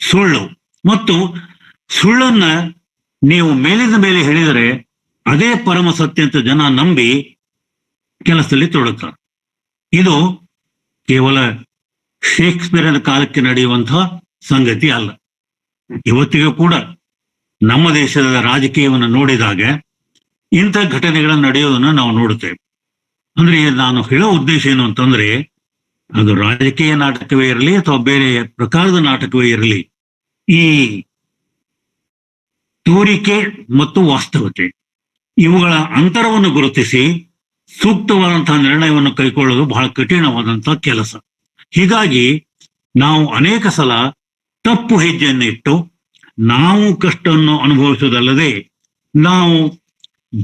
ಸುಳ್ಳು, ಮತ್ತು ಸುಳ್ಳನ್ನ ನೀವು ಮೇಲಿಂದ ಮೇಲೆ ಹೇಳಿದರೆ ಅದೇ ಪರಮ ಸತ್ಯ ಅಂತ ಜನ ನಂಬಿ ಕೆಲಸದಲ್ಲಿ ತೊಡಗ್ತಾರೆ. ಇದು ಕೇವಲ ಶೇಕ್ಸ್ಪಿಯರ್ನ ಕಾಲಕ್ಕೆ ನಡೆಯುವಂತಹ ಸಂಗತಿ ಅಲ್ಲ. ಇವತ್ತಿಗೂ ಕೂಡ ನಮ್ಮ ದೇಶದ ರಾಜಕೀಯವನ್ನು ನೋಡಿದಾಗ ಇಂಥ ಘಟನೆಗಳನ್ನು ನಡೆಯೋದನ್ನು ನಾವು ನೋಡುತ್ತೇವೆ. ಅಂದ್ರೆ ನಾನು ಹೇಳೋ ಉದ್ದೇಶ ಏನು ಅಂತಂದ್ರೆ, ಅದು ರಾಜಕೀಯ ನಾಟಕವೇ ಇರಲಿ ಅಥವಾ ಬೇರೆ ಪ್ರಕಾರದ ನಾಟಕವೇ ಇರಲಿ, ಈ ತೋರಿಕೆ ಮತ್ತು ವಾಸ್ತವತೆ ಇವುಗಳ ಅಂತರವನ್ನು ಗುರುತಿಸಿ ಸೂಕ್ತವಾದಂತಹ ನಿರ್ಣಯವನ್ನು ಕೈಗೊಳ್ಳೋದು ಬಹಳ ಕಠಿಣವಾದಂತಹ ಕೆಲಸ. ಹೀಗಾಗಿ ನಾವು ಅನೇಕ ಸಲ ತಪ್ಪು ಹೆಜ್ಜೆಯನ್ನು ಇಟ್ಟು ನಾವು ಕಷ್ಟವನ್ನು ಅನುಭವಿಸುವುದಲ್ಲದೆ ನಾವು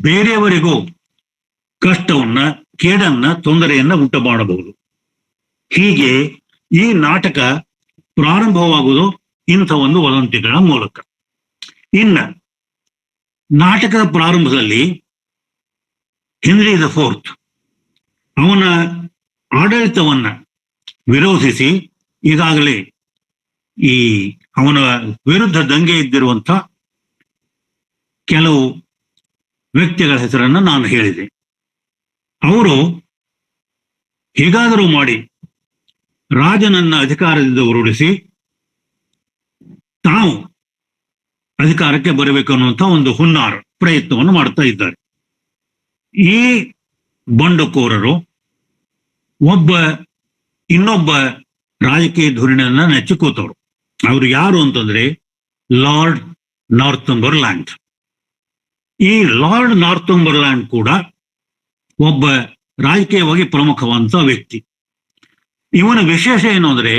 ಬೇರೆಯವರಿಗೂ ಕಷ್ಟವನ್ನ, ಕೇಡನ್ನ, ತೊಂದರೆಯನ್ನ ಉಂಟು ಮಾಡಬಹುದು. ಹೀಗೆ ಈ ನಾಟಕ ಪ್ರಾರಂಭವಾಗುವುದು ಇಂಥ ಒಂದು ವದಂತಿಗಳ ಮೂಲಕ. ಇನ್ನ ನಾಟಕದ ಪ್ರಾರಂಭದಲ್ಲಿ ಹೆನ್ರಿ ದ ಫೋರ್ತ್ ಅವನ ಆಡಳಿತವನ್ನ ವಿರೋಧಿಸಿ ಈಗಾಗಲೇ ಈ ಅವನ ವಿರುದ್ಧ ದಂಗೆ ಇದ್ದಿರುವಂತ ಕೆಲವು ವ್ಯಕ್ತಿಗಳ ಹೆಸರನ್ನು ನಾನು ಹೇಳಿದೆ. ಅವರು ಹೇಗಾದರೂ ಮಾಡಿ ರಾಜನನ್ನ ಅಧಿಕಾರದಿಂದ ಉರುಳಿಸಿ ತಾವು ಅಧಿಕಾರಕ್ಕೆ ಬರಬೇಕು ಅನ್ನುವಂಥ ಒಂದು ಹುನ್ನಾರ ಪ್ರಯತ್ನವನ್ನು ಮಾಡ್ತಾ ಇದ್ದಾರೆ. ಈ ಬಂಡುಕೋರರು ಇನ್ನೊಬ್ಬ ರಾಜಕೀಯ ಧೋರಣೆಯನ್ನ ನೆಚ್ಚಿಕೋತವ್ರು. ಅವರು ಯಾರು ಅಂತಂದ್ರೆ ಲಾರ್ಡ್ ನಾರ್ಥಂಬರ್ಲ್ಯಾಂಡ್. ಈ ಲಾರ್ಡ್ ನಾರ್ಥಂಬರ್ಲ್ಯಾಂಡ್ ಕೂಡ ಒಬ್ಬ ರಾಜಕೀಯವಾಗಿ ಪ್ರಮುಖವಂತ ವ್ಯಕ್ತಿ. ಇವನ ವಿಶೇಷ ಏನು ಅಂದ್ರೆ,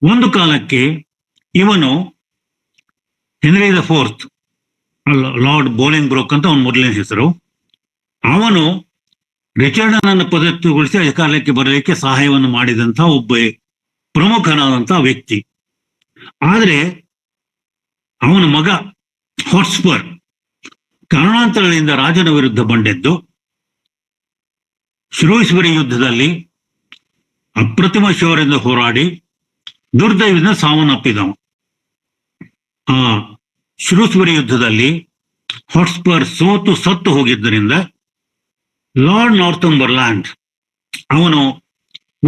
ಒಂದು ಕಾಲಕ್ಕೆ ಇವನು ಹೆನ್ರಿ ದ ಫೋರ್ತ್, ಲಾರ್ಡ್ ಬೋಲಿಂಗ್ಬ್ರೋಕ್ ಅಂತ ಅವನ ಮೊದಲನೇ ಹೆಸರು, ಅವನು ರಿಚರ್ಡನನ್ನು ಪದಚ್ಯುತಗೊಳಿಸಿ ಅಧಿಕಾರಕ್ಕೆ ಬರಲಿಕ್ಕೆ ಸಹಾಯವನ್ನು ಮಾಡಿದಂತ ಒಬ್ಬ ಪ್ರಮುಖನಾದಂತಹ ವ್ಯಕ್ತಿ. ಆದರೆ ಅವನ ಮಗ ಹಾಟ್ಸ್ಪರ್ ಕಾರಣಾಂತರಗಳಿಂದ ರಾಜನ ವಿರುದ್ಧ ಬಂಡೆದ್ದು ಶ್ರೂಸ್ಬರಿ ಯುದ್ಧದಲ್ಲಿ ಅಪ್ರತಿಮ ಶೌರ್ಯದಿಂದ ಹೋರಾಡಿ ದುರ್ದೈವದಿಂದ ಸಾವನ್ನಪ್ಪಿದವ. ಆ ಶ್ರೂಸ್ಬರಿ ಯುದ್ಧದಲ್ಲಿ ಹಾಟ್ಸ್ಪರ್ ಸತ್ತು ಹೋಗಿದ್ದರಿಂದ ಲಾರ್ಡ್ ನಾರ್ಥಂಬರ್ಲ್ಯಾಂಡ್ ಅವನು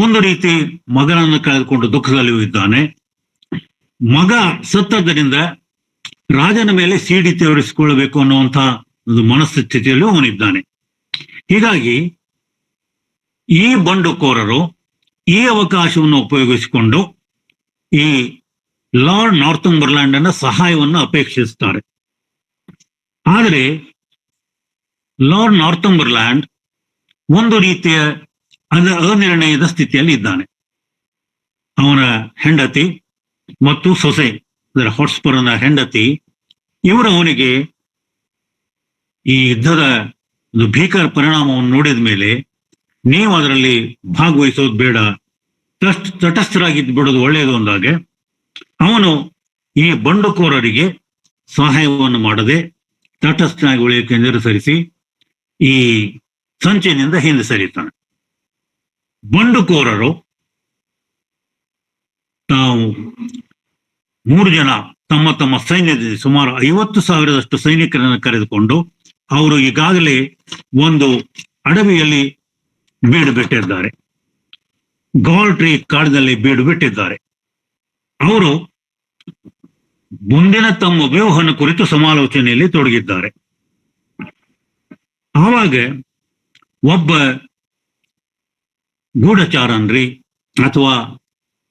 ಒಂದು ರೀತಿ ಮಗನನ್ನು ಕಳೆದುಕೊಂಡು ದುಃಖದಲ್ಲಿಯೂ ಇದ್ದಾನೆ. ಮಗ ಸತ್ತದ್ದರಿಂದ ರಾಜನ ಮೇಲೆ ಸಿಡಿ ತೀರಿಸಿಕೊಳ್ಳಬೇಕು ಅನ್ನುವಂತಹ ಒಂದು ಮನಸ್ಥಿತಿಯಲ್ಲೂ ಅವನಿದ್ದಾನೆ. ಹೀಗಾಗಿ ಈ ಬಂಡುಕೋರರು ಈ ಅವಕಾಶವನ್ನು ಉಪಯೋಗಿಸಿಕೊಂಡು ಈ ಲಾರ್ಡ್ ನಾರ್ಥಂಬರ್ಲ್ಯಾಂಡ್ ಅನ್ನ ಸಹಾಯವನ್ನು ಅಪೇಕ್ಷಿಸುತ್ತಾರೆ. ಆದರೆ ಲಾರ್ಡ್ ನಾರ್ಥಂಬರ್ಲ್ಯಾಂಡ್ ಒಂದು ರೀತಿಯ ಅನಿರ್ಣಯದ ಸ್ಥಿತಿಯಲ್ಲಿ ಇದ್ದಾನೆ. ಅವನ ಹೆಂಡತಿ ಮತ್ತು ಸೊಸೆ, ಅಂದರೆ ಹಾಟ್ಸ್ಪರ್ನ ಹೆಂಡತಿ, ಇವರು ಅವನಿಗೆ ಈ ಯುದ್ಧದ ಒಂದು ಭೀಕರ ಪರಿಣಾಮವನ್ನು ನೋಡಿದ ಮೇಲೆ ನೀವು ಅದರಲ್ಲಿ ಭಾಗವಹಿಸೋದು ಬೇಡ, ತಟಸ್ಥರಾಗಿದ್ದು ಬಿಡೋದು ಒಳ್ಳೆಯದು ಅಂದಾಗೆ ಅವನು ಈ ಬಂಡುಕೋರರಿಗೆ ಸಹಾಯವನ್ನು ಮಾಡದೆ ತಟಸ್ಥನಾಗಿ ಉಳಿಯಕ್ಕೆ ನಿರ್ಧರಿಸಿ ಈ ಸಂಚಿನಿಂದ ಹಿಂದೆ ಸರಿತಾನೆ. ಬಂಡುಕೋರರು ತಾವು 3 ಜನ ತಮ್ಮ ತಮ್ಮ ಸೈನ್ಯದಲ್ಲಿ ಸುಮಾರು 50,000 ಸೈನಿಕರನ್ನು ಕರೆದುಕೊಂಡು ಅವರು ಈಗಾಗಲೇ ಒಂದು ಅಡವಿಯಲ್ಲಿ ಬೀಡು ಬಿಟ್ಟಿದ್ದಾರೆ, ಗಾಲ್ಟ್ರಿ ಕಾಡಿನಲ್ಲಿ ಬೀಡು ಬಿಟ್ಟಿದ್ದಾರೆ. ಅವರು ಮುಂದಿನ ತಮ್ಮ ವ್ಯೂಹನ ಕುರಿತು ಸಮಾಲೋಚನೆಯಲ್ಲಿ ತೊಡಗಿದ್ದಾರೆ. ಆವಾಗ ಒಬ್ಬ ಗೂಢಚಾರನ್ರಿ ಅಥವಾ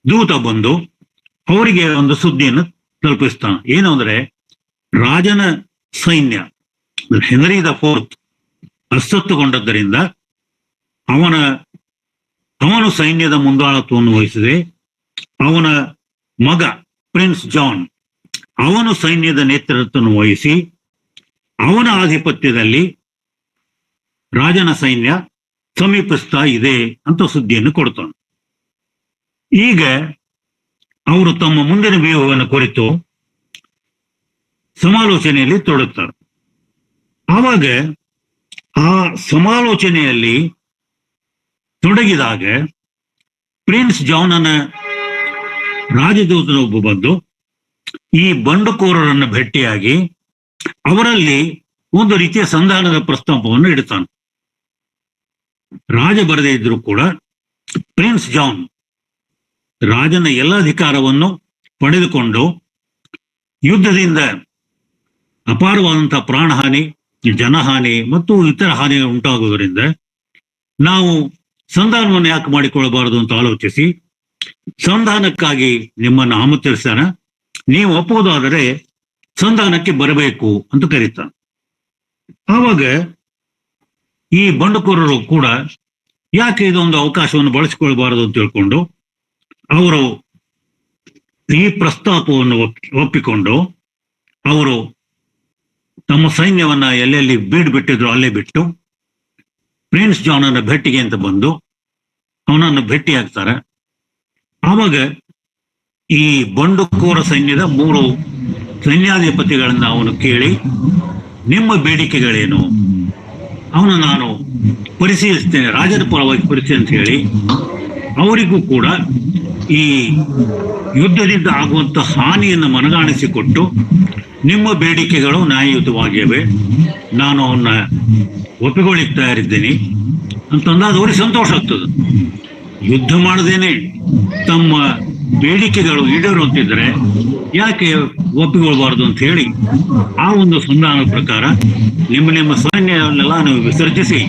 ದೂತ ಬಂದು ಅವರಿಗೆ ಒಂದು ಸುದ್ದಿಯನ್ನು ತಲುಪಿಸ್ತಾನೆ. ಏನು ಅಂದ್ರೆ, ರಾಜನ ಸೈನ್ಯ ಹೆನ್ರಿ ದ ಫೋರ್ತ್ ಅಸ್ವಸ್ಥಗೊಂಡದ್ದರಿಂದ ಅವನು ಸೈನ್ಯದ ಮುಂದಾಳತ್ವವನ್ನು ವಹಿಸಿದೆ. ಅವನ ಮಗ ಪ್ರಿನ್ಸ್ ಜಾನ್ ಅವನು ಸೈನ್ಯದ ನೇತೃತ್ವವನ್ನು ವಹಿಸಿ ಅವನ ಆಧಿಪತ್ಯದಲ್ಲಿ ರಾಜನ ಸೈನ್ಯ ಸಮೀಪಿಸ್ತಾ ಇದೆ ಅಂತ ಸುದ್ದಿಯನ್ನು ಕೊಡ್ತಾನೆ. ಈಗ ಅವರು ತಮ್ಮ ಮುಂದಿನ ವ್ಯೂಹವನ್ನು ಕುರಿತು ಸಮಾಲೋಚನೆಯಲ್ಲಿ ತೊಡಗುತ್ತಾರೆ. ಆವಾಗ ಆ ಸಮಾಲೋಚನೆಯಲ್ಲಿ ತೊಡಗಿದಾಗ ಪ್ರಿನ್ಸ್ ಜಾನನ ರಾಜದೂತನೊಬ್ಬ ಬಂದು ಈ ಬಂಡುಕೋರರನ್ನು ಭೇಟಿಯಾಗಿ ಅವರಲ್ಲಿ ಒಂದು ರೀತಿಯ ಸಂಧಾನದ ಪ್ರಸ್ತಾಪವನ್ನು ಇಡ್ತಾನೆ. ರಾಜ ಬರದೇ ಇದ್ರೂ ಕೂಡ ಪ್ರಿನ್ಸ್ ಜಾನ್ ರಾಜನ ಎಲ್ಲ ಅಧಿಕಾರವನ್ನು ಪಡೆದುಕೊಂಡು ಯುದ್ಧದಿಂದ ಅಪಾರವಾದಂತಹ ಪ್ರಾಣಹಾನಿ, ಜನಹಾನಿ ಮತ್ತು ಇತರ ಹಾನಿ ಉಂಟಾಗುವುದರಿಂದ ನಾವು ಸಂಧಾನವನ್ನು ಯಾಕೆ ಮಾಡಿಕೊಳ್ಳಬಾರದು ಅಂತ ಆಲೋಚಿಸಿ ಸಂಧಾನಕ್ಕಾಗಿ ನಿಮ್ಮನ್ನು ಆಮಂತ್ರಿಸ್ತಾನ, ನೀವು ಒಪ್ಪುವುದಾದರೆ ಸಂಧಾನಕ್ಕೆ ಬರಬೇಕು ಅಂತ ಕರೀತಾನೆ. ಆವಾಗ ಈ ಬಂಡುಕೋರರು ಕೂಡ ಯಾಕೆ ಇದೊಂದು ಅವಕಾಶವನ್ನು ಬಳಸಿಕೊಳ್ಬಾರದು ಅಂತ ತಿಳ್ಕೊಂಡು ಅವರು ಈ ಪ್ರಸ್ತಾಪವನ್ನು ಒಪ್ಪಿಕೊಂಡು ಅವರು ತಮ್ಮ ಸೈನ್ಯವನ್ನ ಎಲ್ಲೆಲ್ಲಿ ಬೀಡು ಬಿಟ್ಟಿದ್ರು ಅಲ್ಲೇ ಬಿಟ್ಟು ಪ್ರಿನ್ಸ್ ಜಾನನ ಭೇಟಿಗೆ ಅಂತ ಬಂದು ಅವನನ್ನು ಭೇಟಿಯಾಗ್ತಾರೆ. ಆವಾಗ ಈ ಬಂಡುಕೋರ ಸೈನ್ಯದ 3 ಸೈನ್ಯಾಧಿಪತಿಗಳನ್ನ ಅವನು ಕೇಳಿ, ನಿಮ್ಮ ಬೇಡಿಕೆಗಳೇನು, ಅವನು ನಾನು ಪರಿಶೀಲಿಸ್ತೇನೆ, ರಾಜನ ಪರವಾಗಿ ಪರಿಶೀಲಿಸಿ ಅಂತ ಹೇಳಿ ಅವರಿಗೂ ಕೂಡ ಈ ಯುದ್ಧದಿಂದ ಆಗುವಂತ ಹಾನಿಯನ್ನು ಮನಗಾಣಿಸಿಕೊಟ್ಟು ನಿಮ್ಮ ಬೇಡಿಕೆಗಳು ನ್ಯಾಯಯುತವಾಗಿವೆ, ನಾನು ಅವನ್ನ ಒಪ್ಪಿಕೊಳ್ಳಿಕ್ಕೆ ತಯಾರಿದ್ದೇನೆ ಅಂತಂದಾಗ ಅವ್ರಿಗೆ ಸಂತೋಷ ಆಗ್ತದೆ. ಯುದ್ಧ ಮಾಡದೇನೆ ತಮ್ಮ ಬೇಡಿಕೆಗಳು ಈಡೇರುತ್ತಿದ್ರೆ ಯಾಕೆ ಒಪ್ಪಿಕೊಳ್ಬಾರ್ದು ಅಂತ ಹೇಳಿ ಆ ಒಂದು ಸಂಧಾನದ ಪ್ರಕಾರ ನಿಮ್ಮ ಸೈನ್ಯವನ್ನೆಲ್ಲ ನೀವು ವಿಸರ್ಜಿಸಿ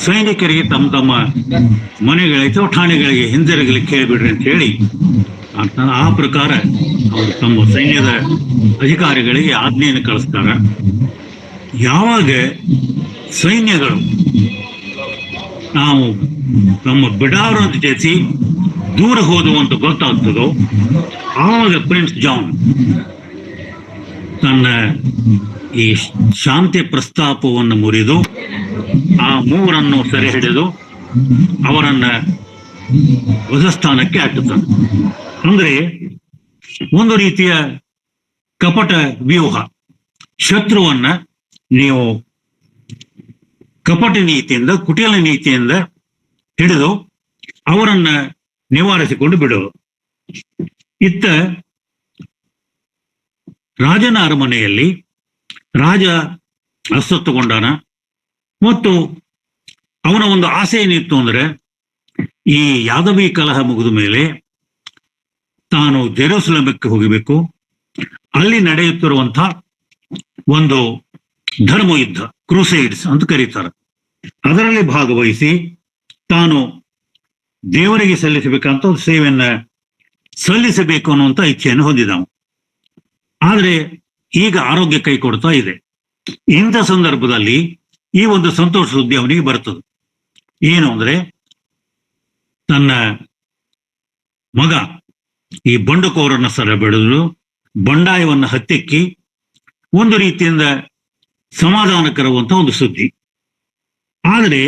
ಸೈನಿಕರಿಗೆ ತಮ್ಮ ತಮ್ಮ ಮನೆಗಳಿಗೆ ಅಥವಾ ಠಾಣೆಗಳಿಗೆ ಹಿಂದಿರುಗಲಿಕ್ಕೆ ಹೇಳಿಬಿಡ್ರಿ ಅಂತ ಹೇಳಿ ಆ ಪ್ರಕಾರ ತಮ್ಮ ಸೈನ್ಯದ ಅಧಿಕಾರಿಗಳಿಗೆ ಆಜ್ಞೆಯನ್ನು ಕಳಿಸ್ತಾರ. ಯಾವಾಗ ಸೈನ್ಯಗಳು ನಾವು ನಮ್ಮ ಬಿಡಾರು ಅಂತ చేసి ದೂರ ಹೋದವು ಅಂತ ಗೊತ್ತಾಗ್ತದೋ ಆವಾಗ ಪ್ರಿನ್ಸ್ ಜಾನ್ ತನ್ನ ಈ ಶಾಂತಿ ಪ್ರಸ್ತಾಪವನ್ನು ಮುರಿದು ಆ ಮೂವರನ್ನು ಸೆರೆ ಹಿಡಿದು ಅವರನ್ನ ವಧಸ್ಥಾನಕ್ಕೆ ಹಾಕುತ್ತಾನೆ. ಅಂದ್ರೆ ಒಂದು ರೀತಿಯ ಕಪಟ ವ್ಯೂಹ. ಶತ್ರುವನ್ನ ನೀವು ಕಪಟ ನೀತಿಯಿಂದ, ಕುಟಿಲ ನೀತಿಯಿಂದ ಹಿಡಿದು ಅವರನ್ನ ನಿವಾರಿಸಿಕೊಂಡು ಬಿಡೋದು. ಇತ್ತ ರಾಜನ ಅರಮನೆಯಲ್ಲಿ ರಾಜ ಅಸ್ವಸ್ಥಗೊಂಡಾನ ಮತ್ತು ಅವನ ಒಂದು ಆಸೆ ಏನಿತ್ತು ಅಂದ್ರೆ ಈ ಯಾದವಿ ಕಲಹ ಮುಗಿದ ಮೇಲೆ ತಾನು ಜೆರೂಸಲೇಮಕ್ಕೆ ಹೋಗಬೇಕು. ಅಲ್ಲಿ ನಡೆಯುತ್ತಿರುವಂತಹ ಒಂದು ಧರ್ಮ ಯುದ್ಧ, ಕ್ರೂಸೈಡ್ಸ್ ಅಂತ ಕರೀತಾರೆ, ಅದರಲ್ಲಿ ಭಾಗವಹಿಸಿ ತಾನು ದೇವರಿಗೆ ಸಲ್ಲಿಸಬೇಕಂತ ಒಂದು ಸೇವೆಯನ್ನ ಸಲ್ಲಿಸಬೇಕು ಅನ್ನುವಂಥ ಇಚ್ಛೆಯನ್ನು ಹೊಂದಿದವು. ಆದ್ರೆ ಈಗ ಆರೋಗ್ಯ ಕೈ ಕೊಡ್ತಾ ಇದೆ. ಇಂಥ ಸಂದರ್ಭದಲ್ಲಿ ಈ ಒಂದು ಸಂತೋಷ ಸುದ್ದಿ ಅವನಿಗೆ ಬರ್ತದೆ. ಏನು ಅಂದ್ರೆ ತನ್ನ ಮಗ ಈ ಬಂಡುಕೋರನ್ನ ಸರ ಬೆಳೆದು ಬಂಡಾಯವನ್ನು ಹತ್ತಿಕ್ಕಿ ಒಂದು ರೀತಿಯಿಂದ ಸಮಾಧಾನಕರವಂತ ಒಂದು ಸುದ್ದಿ. ಆದರೆ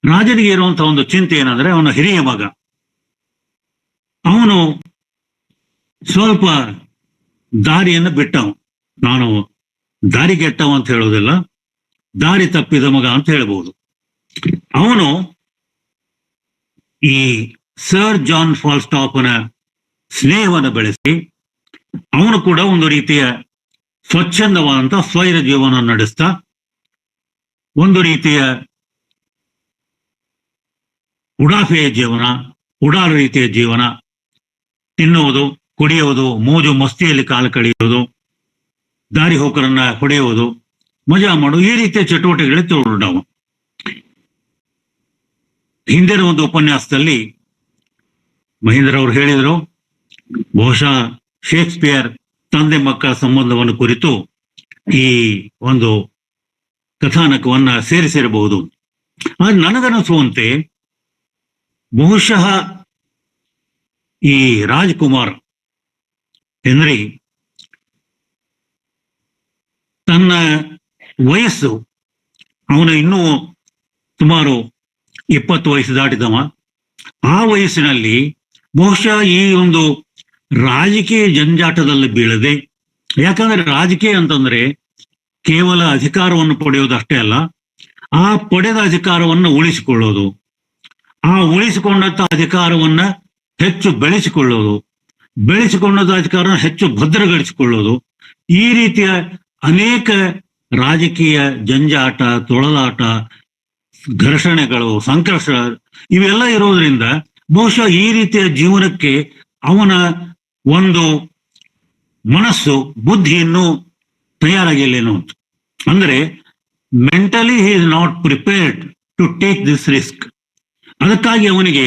ರಾಜನಿಗೆ ಇರುವಂತಹ ಒಂದು ಚಿಂತೆ ಏನಂದ್ರೆ ಅವನ ಹಿರಿಯ ಮಗ ಅವನು ಸ್ವಲ್ಪ ದಾರಿಯನ್ನು ಬಿಟ್ಟವ. ನಾನು ದಾರಿಗೆಟ್ಟವ ಅಂತ ಹೇಳೋದಿಲ್ಲ, ದಾರಿ ತಪ್ಪಿದ ಮಗ ಅಂತ ಹೇಳ್ಬೋದು. ಅವನು ಈ ಸರ್ ಜಾನ್ ಫಾಲ್ಸ್ಟಾಪ್ನ ಸ್ನೇಹವನ್ನು ಬೆಳೆಸಿ ಅವನು ಕೂಡ ಒಂದು ರೀತಿಯ ಸ್ವಚ್ಛಂದವಾದಂತಹ ಸ್ವೈರ ಜೀವನ ನಡೆಸ್ತಾ ಒಂದು ರೀತಿಯ ಉಡಾಫೆಯ ಜೀವನ, ಉಡಾರ ರೀತಿಯ ಜೀವನ, ತಿನ್ನುವುದು, ಕುಡಿಯುವುದು, ಮೋಜು ಮಸ್ತಿಯಲ್ಲಿ ಕಾಲ ಕಳೆಯುವುದು, ದಾರಿ ಹೋಕರನ್ನ ಹೊಡೆಯುವುದು, ಮಜಾ ಮಾಡುವುದು, ಈ ರೀತಿಯ ಚಟುವಟಿಕೆಗಳಿಗೆ ತೊಡಗಿದವು. ಹಿಂದಿನ ಒಂದು ಉಪನ್ಯಾಸದಲ್ಲಿ ಮಹೇಂದ್ರ ಅವರು ಹೇಳಿದರು, ಬಹುಶಃ ಶೇಕ್ಸ್ಪಿಯರ್ ತಂದೆ ಮಕ್ಕಳ ಸಂಬಂಧವನ್ನು ಕುರಿತು ಈ ಒಂದು ಕಥಾನಕವನ್ನ ಸೇರಿಸಿರಬಹುದು. ಆದ್ರೆ ನನಗನಿಸುವಂತೆ ಬಹುಶಃ ಈ ರಾಜ್ಕುಮಾರ್ ಹೆನ್ರಿ ತನ್ನ ವಯಸ್ಸು, ಅವನು ಇನ್ನೂ ಸುಮಾರು 20 ವಯಸ್ಸು ದಾಟಿದವ. ಆ ವಯಸ್ಸಿನಲ್ಲಿ ಬಹುಶಃ ಈ ಒಂದು ರಾಜಕೀಯ ಜಂಜಾಟದಲ್ಲಿ ಬೀಳದೆ, ಯಾಕಂದ್ರೆ ರಾಜಕೀಯ ಅಂತಂದ್ರೆ ಕೇವಲ ಅಧಿಕಾರವನ್ನು ಪಡೆಯೋದು ಅಷ್ಟೇ ಅಲ್ಲ, ಆ ಪಡೆದ ಅಧಿಕಾರವನ್ನು ಉಳಿಸಿಕೊಳ್ಳೋದು, ಆ ಉಳಿಸಿಕೊಂಡಂತ ಅಧಿಕಾರವನ್ನ ಹೆಚ್ಚು ಬೆಳೆಸಿಕೊಳ್ಳೋದು, ಬೆಳೆಸಿಕೊಂಡಂತ ಅಧಿಕಾರವನ್ನು ಹೆಚ್ಚು ಭದ್ರಗೊಳಿಸಿಕೊಳ್ಳೋದು, ಈ ರೀತಿಯ ಅನೇಕ ರಾಜಕೀಯ ಜಂಜಾಟ, ತೊಳಲಾಟ, ಘರ್ಷಣೆಗಳು, ಸಂಘರ್ಷ ಇವೆಲ್ಲ ಇರೋದ್ರಿಂದ ಬಹುಶಃ ಈ ರೀತಿಯ ಜೀವನಕ್ಕೆ ಅವನ ಒಂದು ಮನಸ್ಸು, ಬುದ್ಧಿ ಇನ್ನೂ ತಯಾರಾಗಿಲ್ಲೇನೋ ಅಂತ. ಅಂದ್ರೆ mentally he is not prepared to take this risk. ಅದಕ್ಕಾಗಿ ಅವನಿಗೆ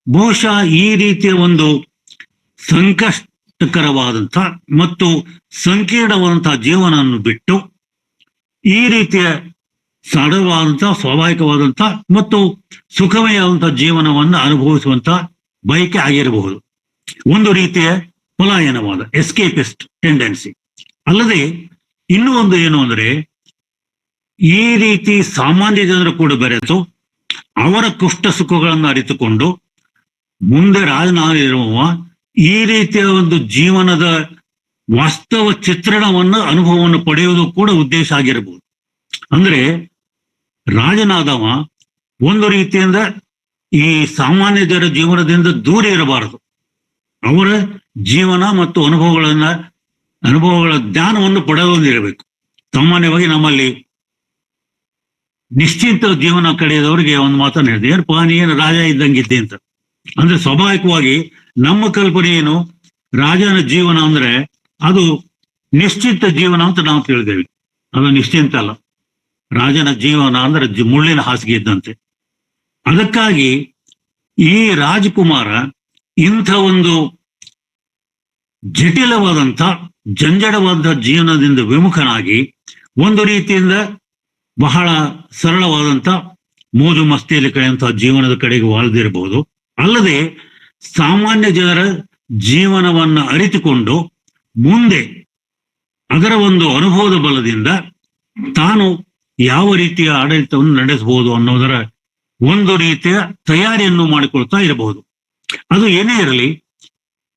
ಬಹುಶಃ ಈ ರೀತಿಯ ಒಂದು ಸಂಕಷ್ಟಕರವಾದಂಥ ಮತ್ತು ಸಂಕೀರ್ಣವಾದಂತಹ ಜೀವನವನ್ನು ಬಿಟ್ಟು ಈ ರೀತಿಯ ಸರಳವಾದಂತಹ, ಸ್ವಾಭಾವಿಕವಾದಂತಹ ಮತ್ತು ಸುಖಮಯವಾದಂತಹ ಜೀವನವನ್ನು ಅನುಭವಿಸುವಂತ ಬಯಕೆ ಆಗಿರಬಹುದು. ಒಂದು ರೀತಿಯ ಪಲಾಯನವಾದ ಎಸ್ಕೇಪಿಸ್ಟ್ ಟೆಂಡೆನ್ಸಿ. ಅಲ್ಲದೆ ಇನ್ನೂ ಒಂದು ಏನು ಅಂದ್ರೆ, ಈ ರೀತಿ ಸಾಮಾನ್ಯ ಜನರು ಕೂಡ ಬೆರೆತು ಅವರ ಕಷ್ಟ ಸುಖಗಳನ್ನು ಅರಿತುಕೊಂಡು ಮುಂದೆ ರಾಜನಾಗಿರುವ ಈ ರೀತಿಯ ಒಂದು ಜೀವನದ ವಾಸ್ತವ ಚಿತ್ರಣವನ್ನು, ಅನುಭವವನ್ನು ಪಡೆಯುವುದು ಕೂಡ ಉದ್ದೇಶ ಆಗಿರಬಹುದು. ಅಂದ್ರೆ ರಾಜನಾದವ ಒಂದು ರೀತಿಯಿಂದ ಈ ಸಾಮಾನ್ಯ ಜನರ ಜೀವನದಿಂದ ದೂರ ಇರಬಾರದು. ಅವರ ಜೀವನ ಮತ್ತು ಅನುಭವಗಳ ಜ್ಞಾನವನ್ನು ಪಡೆಯೋದಿರಬೇಕು. ಸಾಮಾನ್ಯವಾಗಿ ನಮ್ಮಲ್ಲಿ ನಿಶ್ಚಿಂತ ಜೀವನ ಕಳೆದವರಿಗೆ ಒಂದು ಮಾತನ್ನು ಹೇಳಿದೆ, ಏನಪ್ಪ ನೀನು ರಾಜ ಇದ್ದಂಗಿದ್ದೆ ಅಂತ. ಅಂದ್ರೆ ಸ್ವಾಭಾವಿಕವಾಗಿ ನಮ್ಮ ಕಲ್ಪನೆ ಏನು, ರಾಜನ ಜೀವನ ಅಂದ್ರೆ ಅದು ನಿಶ್ಚಿಂತ ಜೀವನ ಅಂತ ನಾವು ತಿಳಿದೇವೆ. ಅದು ನಿಶ್ಚಿಂತ ಅಲ್ಲ. ರಾಜನ ಜೀವನ ಅಂದ್ರೆ ಮುಳ್ಳಿನ ಹಾಸಿಗೆ ಇದ್ದಂತೆ. ಅದಕ್ಕಾಗಿ ಈ ರಾಜಕುಮಾರ ಇಂಥ ಒಂದು ಜಟಿಲವಾದಂಥ ಜಂಜಡವಾದ ಜೀವನದಿಂದ ವಿಮುಖನಾಗಿ ಒಂದು ರೀತಿಯಿಂದ ಬಹಳ ಸರಳವಾದಂಥ ಮೋಜು ಮಸ್ತಿಯಲ್ಲಿ ಕಳೆಯುವಂತಹ ಜೀವನದ ಕಡೆಗೆ ವಾಲ್ದಿರಬಹುದು. ಅಲ್ಲದೆ ಸಾಮಾನ್ಯ ಜನರ ಜೀವನವನ್ನ ಅರಿತುಕೊಂಡು ಮುಂದೆ ಅದರ ಒಂದು ಅನುಭವದ ಬಲದಿಂದ ತಾನು ಯಾವ ರೀತಿಯ ಆಡಳಿತವನ್ನು ನಡೆಸಬಹುದು ಅನ್ನೋದರ ಒಂದು ರೀತಿಯ ತಯಾರಿಯನ್ನು ಮಾಡಿಕೊಳ್ತಾ ಇರಬಹುದು. ಅದು ಏನೇ ಇರಲಿ,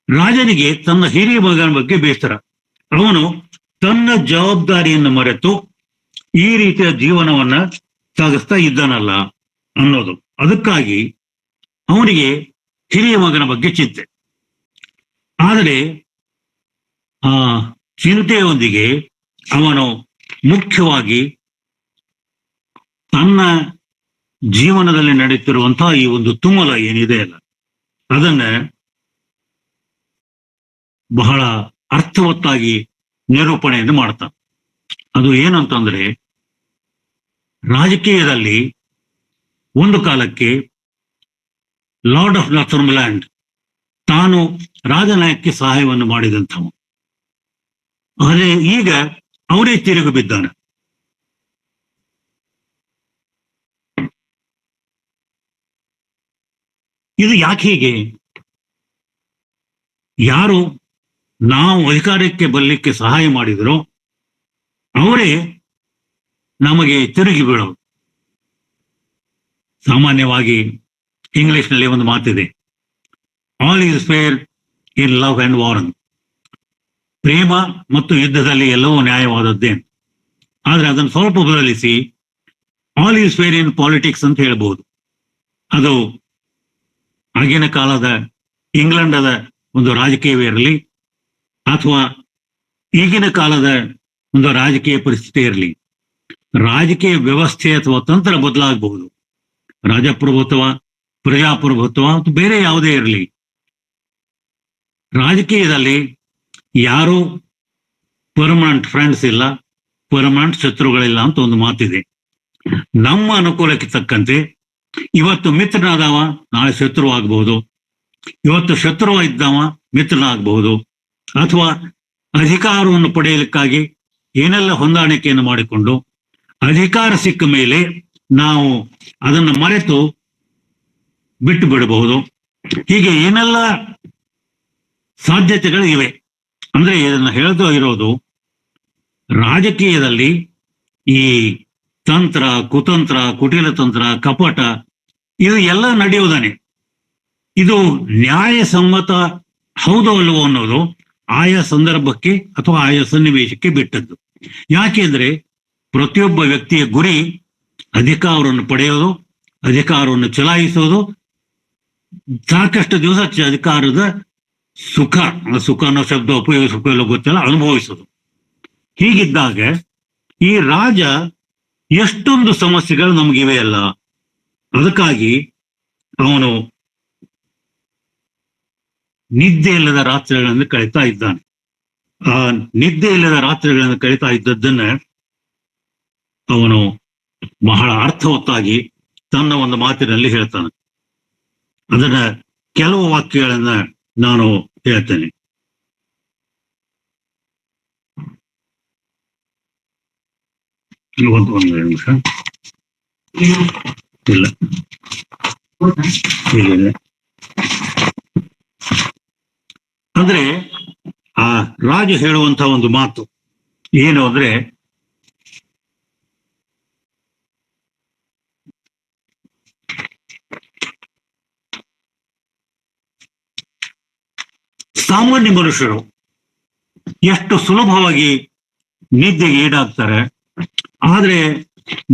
ರಾಜನಿಗೆ ತನ್ನ ಹಿರಿಯ ಮಗನ ಬಗ್ಗೆ ಬೇಸರ. ಅವನು ತನ್ನ ಜವಾಬ್ದಾರಿಯನ್ನು ಮರೆತು ಈ ರೀತಿಯ ಜೀವನವನ್ನ ಸಾಗಿಸ್ತಾ ಇದ್ದಾನಲ್ಲ ಅನ್ನೋದು. ಅದಕ್ಕಾಗಿ ಅವನಿಗೆ ಹಿರಿಯ ಮಗನ ಬಗ್ಗೆ ಚಿಂತೆ. ಆದರೆ ಆ ಚಿಂತೆಯೊಂದಿಗೆ ಅವನು ಮುಖ್ಯವಾಗಿ ತನ್ನ ಜೀವನದಲ್ಲಿ ನಡೆಯುತ್ತಿರುವಂತಹ ಈ ಒಂದು ತುಮಲ ಏನಿದೆ ಅಲ್ಲ, ಅದನ್ನ ಬಹಳ ಅರ್ಥವತ್ತಾಗಿ ನಿರೂಪಣೆಯನ್ನು ಮಾಡ್ತಾನೆ. ಅದು ಏನಂತಂದ್ರೆ, ರಾಜಕೀಯದಲ್ಲಿ ಒಂದು ಕಾಲಕ್ಕೆ ಲಾರ್ಡ್ ಆಫ್ ನಾರ್ಥರ್ಮ್ಲ್ಯಾಂಡ್ ತಾನು ರಾಜನಾಯಕಕ್ಕೆ ಸಹಾಯವನ್ನು ಮಾಡಿದಂಥವು. ಆದರೆ ಈಗ ಅವರೇ ತಿರುಗಿ ಬಿದ್ದಾನೆ. ಇದು ಯಾಕೆ ಹೀಗೆ? ಯಾರು ನಾವು ಅಧಿಕಾರಕ್ಕೆ ಬರಲಿಕ್ಕೆ ಸಹಾಯ ಮಾಡಿದರೋ ಅವರೇ ನಮಗೆ ತಿರುಗಿ ಬೀಳೋದು. ಸಾಮಾನ್ಯವಾಗಿ ಇಂಗ್ಲಿಷ್ನಲ್ಲಿ ಒಂದು ಮಾತಿದೆ, all is fair in love and war. ಪ್ರೇಮ ಮತ್ತು ಯುದ್ಧದಲ್ಲಿ ಎಲ್ಲವೂ ನ್ಯಾಯವಾದದ್ದೇ. ಆದ್ರೆ ಅದನ್ನು ಸ್ವಲ್ಪ ಬದಲಿಸಿ all is fair in politics ಅಂತ ಹೇಳ್ಬೋದು. ಅದು ಆಗಿನ ಕಾಲದ ಇಂಗ್ಲೆಂಡದ ಒಂದು ರಾಜಕೀಯವೇ ಇರಲಿ ಅಥವಾ ಈಗಿನ ಕಾಲದ ಒಂದು ರಾಜಕೀಯ ಪರಿಸ್ಥಿತಿ ಇರಲಿ, ರಾಜಕೀಯ ವ್ಯವಸ್ಥೆ ಅಥವಾ ತಂತ್ರ ಬದಲಾಗಬಹುದು. ರಾಜಪ್ರಭುತ್ವ, ಪ್ರಜಾಪ್ರಭುತ್ವ ಅಥವಾ ಬೇರೆ ಯಾವುದೇ ಇರಲಿ, ರಾಜಕೀಯದಲ್ಲಿ ಯಾರೂ ಪರ್ಮನೆಂಟ್ ಫ್ರೆಂಡ್ಸ್ ಇಲ್ಲ, ಪರ್ಮನೆಂಟ್ ಶತ್ರುಗಳಿಲ್ಲ ಅಂತ ಒಂದು ಮಾತಿದೆ. ನಮ್ಮ ಅನುಕೂಲಕ್ಕೆ ತಕ್ಕಂತೆ ಇವತ್ತು ಮಿತ್ರನಾದವ ನಾಳೆ ಶತ್ರು ಆಗಬಹುದು, ಇವತ್ತು ಶತ್ರು ಇದ್ದವ ಮಿತ್ರನಾಗಬಹುದು, ಅಥವಾ ಅಧಿಕಾರವನ್ನು ಪಡೆಯಲಿಕ್ಕಾಗಿ ಏನೆಲ್ಲ ಹೊಂದಾಣಿಕೆಯನ್ನು ಮಾಡಿಕೊಂಡು ಅಧಿಕಾರ ಸಿಕ್ಕ ಮೇಲೆ ನಾವು ಅದನ್ನು ಮರೆತು ಬಿಟ್ಟು ಬಿಡಬಹುದು. ಹೀಗೆ ಏನೆಲ್ಲ ಸಾಧ್ಯತೆಗಳು ಇವೆ. ಅಂದ್ರೆ ಇದನ್ನು ಹೇಳ್ತಾ ಇರೋದು, ರಾಜಕೀಯದಲ್ಲಿ ಈ ತಂತ್ರ, ಕುತಂತ್ರ, ಕುಟಿಲ ತಂತ್ರ, ಕಪಟ ಇದು ಎಲ್ಲ ನಡೆಯುವುದಾನೆ. ಇದು ನ್ಯಾಯಸಮ್ಮತ ಹೌದು ಅಲ್ಲವೋ ಅನ್ನೋದು ಆಯಾ ಸಂದರ್ಭಕ್ಕೆ ಅಥವಾ ಆಯಾ ಸನ್ನಿವೇಶಕ್ಕೆ ಬಿಟ್ಟದ್ದು. ಯಾಕೆಂದ್ರೆ ಪ್ರತಿಯೊಬ್ಬ ವ್ಯಕ್ತಿಯ ಗುರಿ ಅಧಿಕಾರವನ್ನು ಪಡೆಯೋದು, ಅಧಿಕಾರವನ್ನು ಚಲಾಯಿಸೋದು, ಸಾಕಷ್ಟು ದಿವಸ ಅಧಿಕಾರದ ಸುಖ ಅನ್ನೋ ಶಬ್ದ ಉಪಯೋಗಿಸೋ ಗೊತ್ತಿಲ್ಲ, ಅನುಭವಿಸೋದು. ಹೀಗಿದ್ದಾಗ ಈ ರಾಜ ಎಷ್ಟೊಂದು ಸಮಸ್ಯೆಗಳು ನಮಗಿವೆ ಅಲ್ಲ. ಅದಕ್ಕಾಗಿ ಅವನು ನಿದ್ದೆ ಇಲ್ಲದ ರಾತ್ರಿಗಳನ್ನು ಕಳೀತಾ ಇದ್ದಾನೆ. ಆ ನಿದ್ದೆ ಇಲ್ಲದ ರಾತ್ರಿಗಳನ್ನು ಕಳೀತಾ ಇದ್ದದ್ದನ್ನ ಅವನು ಬಹಳ ಅರ್ಥವತ್ತಾಗಿ ತನ್ನ ಒಂದು ಮಾತಿನಲ್ಲಿ ಹೇಳ್ತಾನೆ. ಅದನ್ನ ಕೆಲವು ವಾಕ್ಯಗಳನ್ನ ನಾನು ಹೇಳ್ತೇನೆ. ಒಂದು ನಿಮಿಷ ಇಲ್ಲ, ಹೀಗಿದೆ. ಅಂದ್ರೆ ಆ ರಾಜ ಹೇಳುವಂತ ಒಂದು ಮಾತು ಏನು ಅಂದ್ರೆ, ಸಾಮಾನ್ಯ ಮನುಷ್ಯರು ಎಷ್ಟು ಸುಲಭವಾಗಿ ನಿದ್ದೆಗೆ ಈಡಾಗ್ತಾರೆ. ಆದ್ರೆ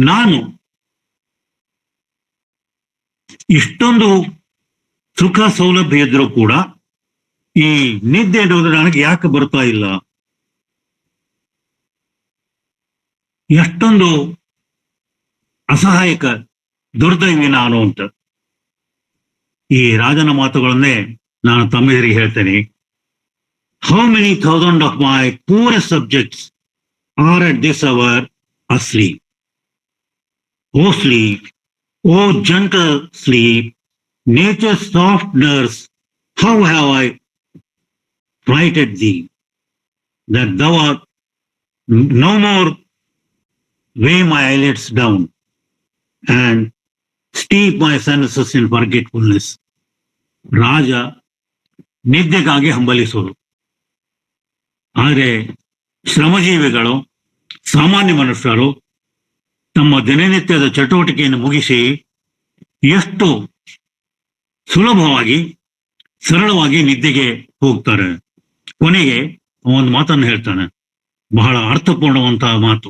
ನಾನು ಇಷ್ಟೊಂದು ಸುಖ ಸೌಲಭ್ಯ ಇದ್ರೂ ಕೂಡ ಈ ನಿದ್ದೆ ಅನ್ನೋದು ನನಗೆ ಯಾಕೆ ಬರ್ತಾ ಇಲ್ಲ? ಎಷ್ಟೊಂದು ಅಸಹಾಯಕ ದುರ್ದೈವಿ ನಾನು ಅಂತ. ಈ ರಾಜನ ಮಾತುಗಳನ್ನೇ ನಾನು ತಮ್ಮೆದುರಿಗೆ ಹೇಳ್ತೇನೆ. How many thousand of my poorest subjects are at this hour asleep. Oh sleep, oh gentle sleep, nature's soft nurse, how have I fright at thee, that thou art no more weigh my eyelids down and steep my senses in forgetfulness. ರಾಜ ನಿದ್ದೆಗಾಗಿ ಹಂಬಲಿಸೋರು. ಆದರೆ ಶ್ರಮಜೀವಿಗಳು, ಸಾಮಾನ್ಯ ಮನುಷ್ಯರು ತಮ್ಮ ದಿನನಿತ್ಯದ ಚಟುವಟಿಕೆಯನ್ನು ಮುಗಿಸಿ ಎಷ್ಟು ಸುಲಭವಾಗಿ ಸರಳವಾಗಿ ನಿದ್ದೆಗೆ ಹೋಗ್ತಾರೆ. ಕೊನೆಗೆ ಒಂದು ಮಾತನ್ನು ಹೇಳ್ತಾನೆ, ಬಹಳ ಅರ್ಥಪೂರ್ಣವಂತಹ ಮಾತು.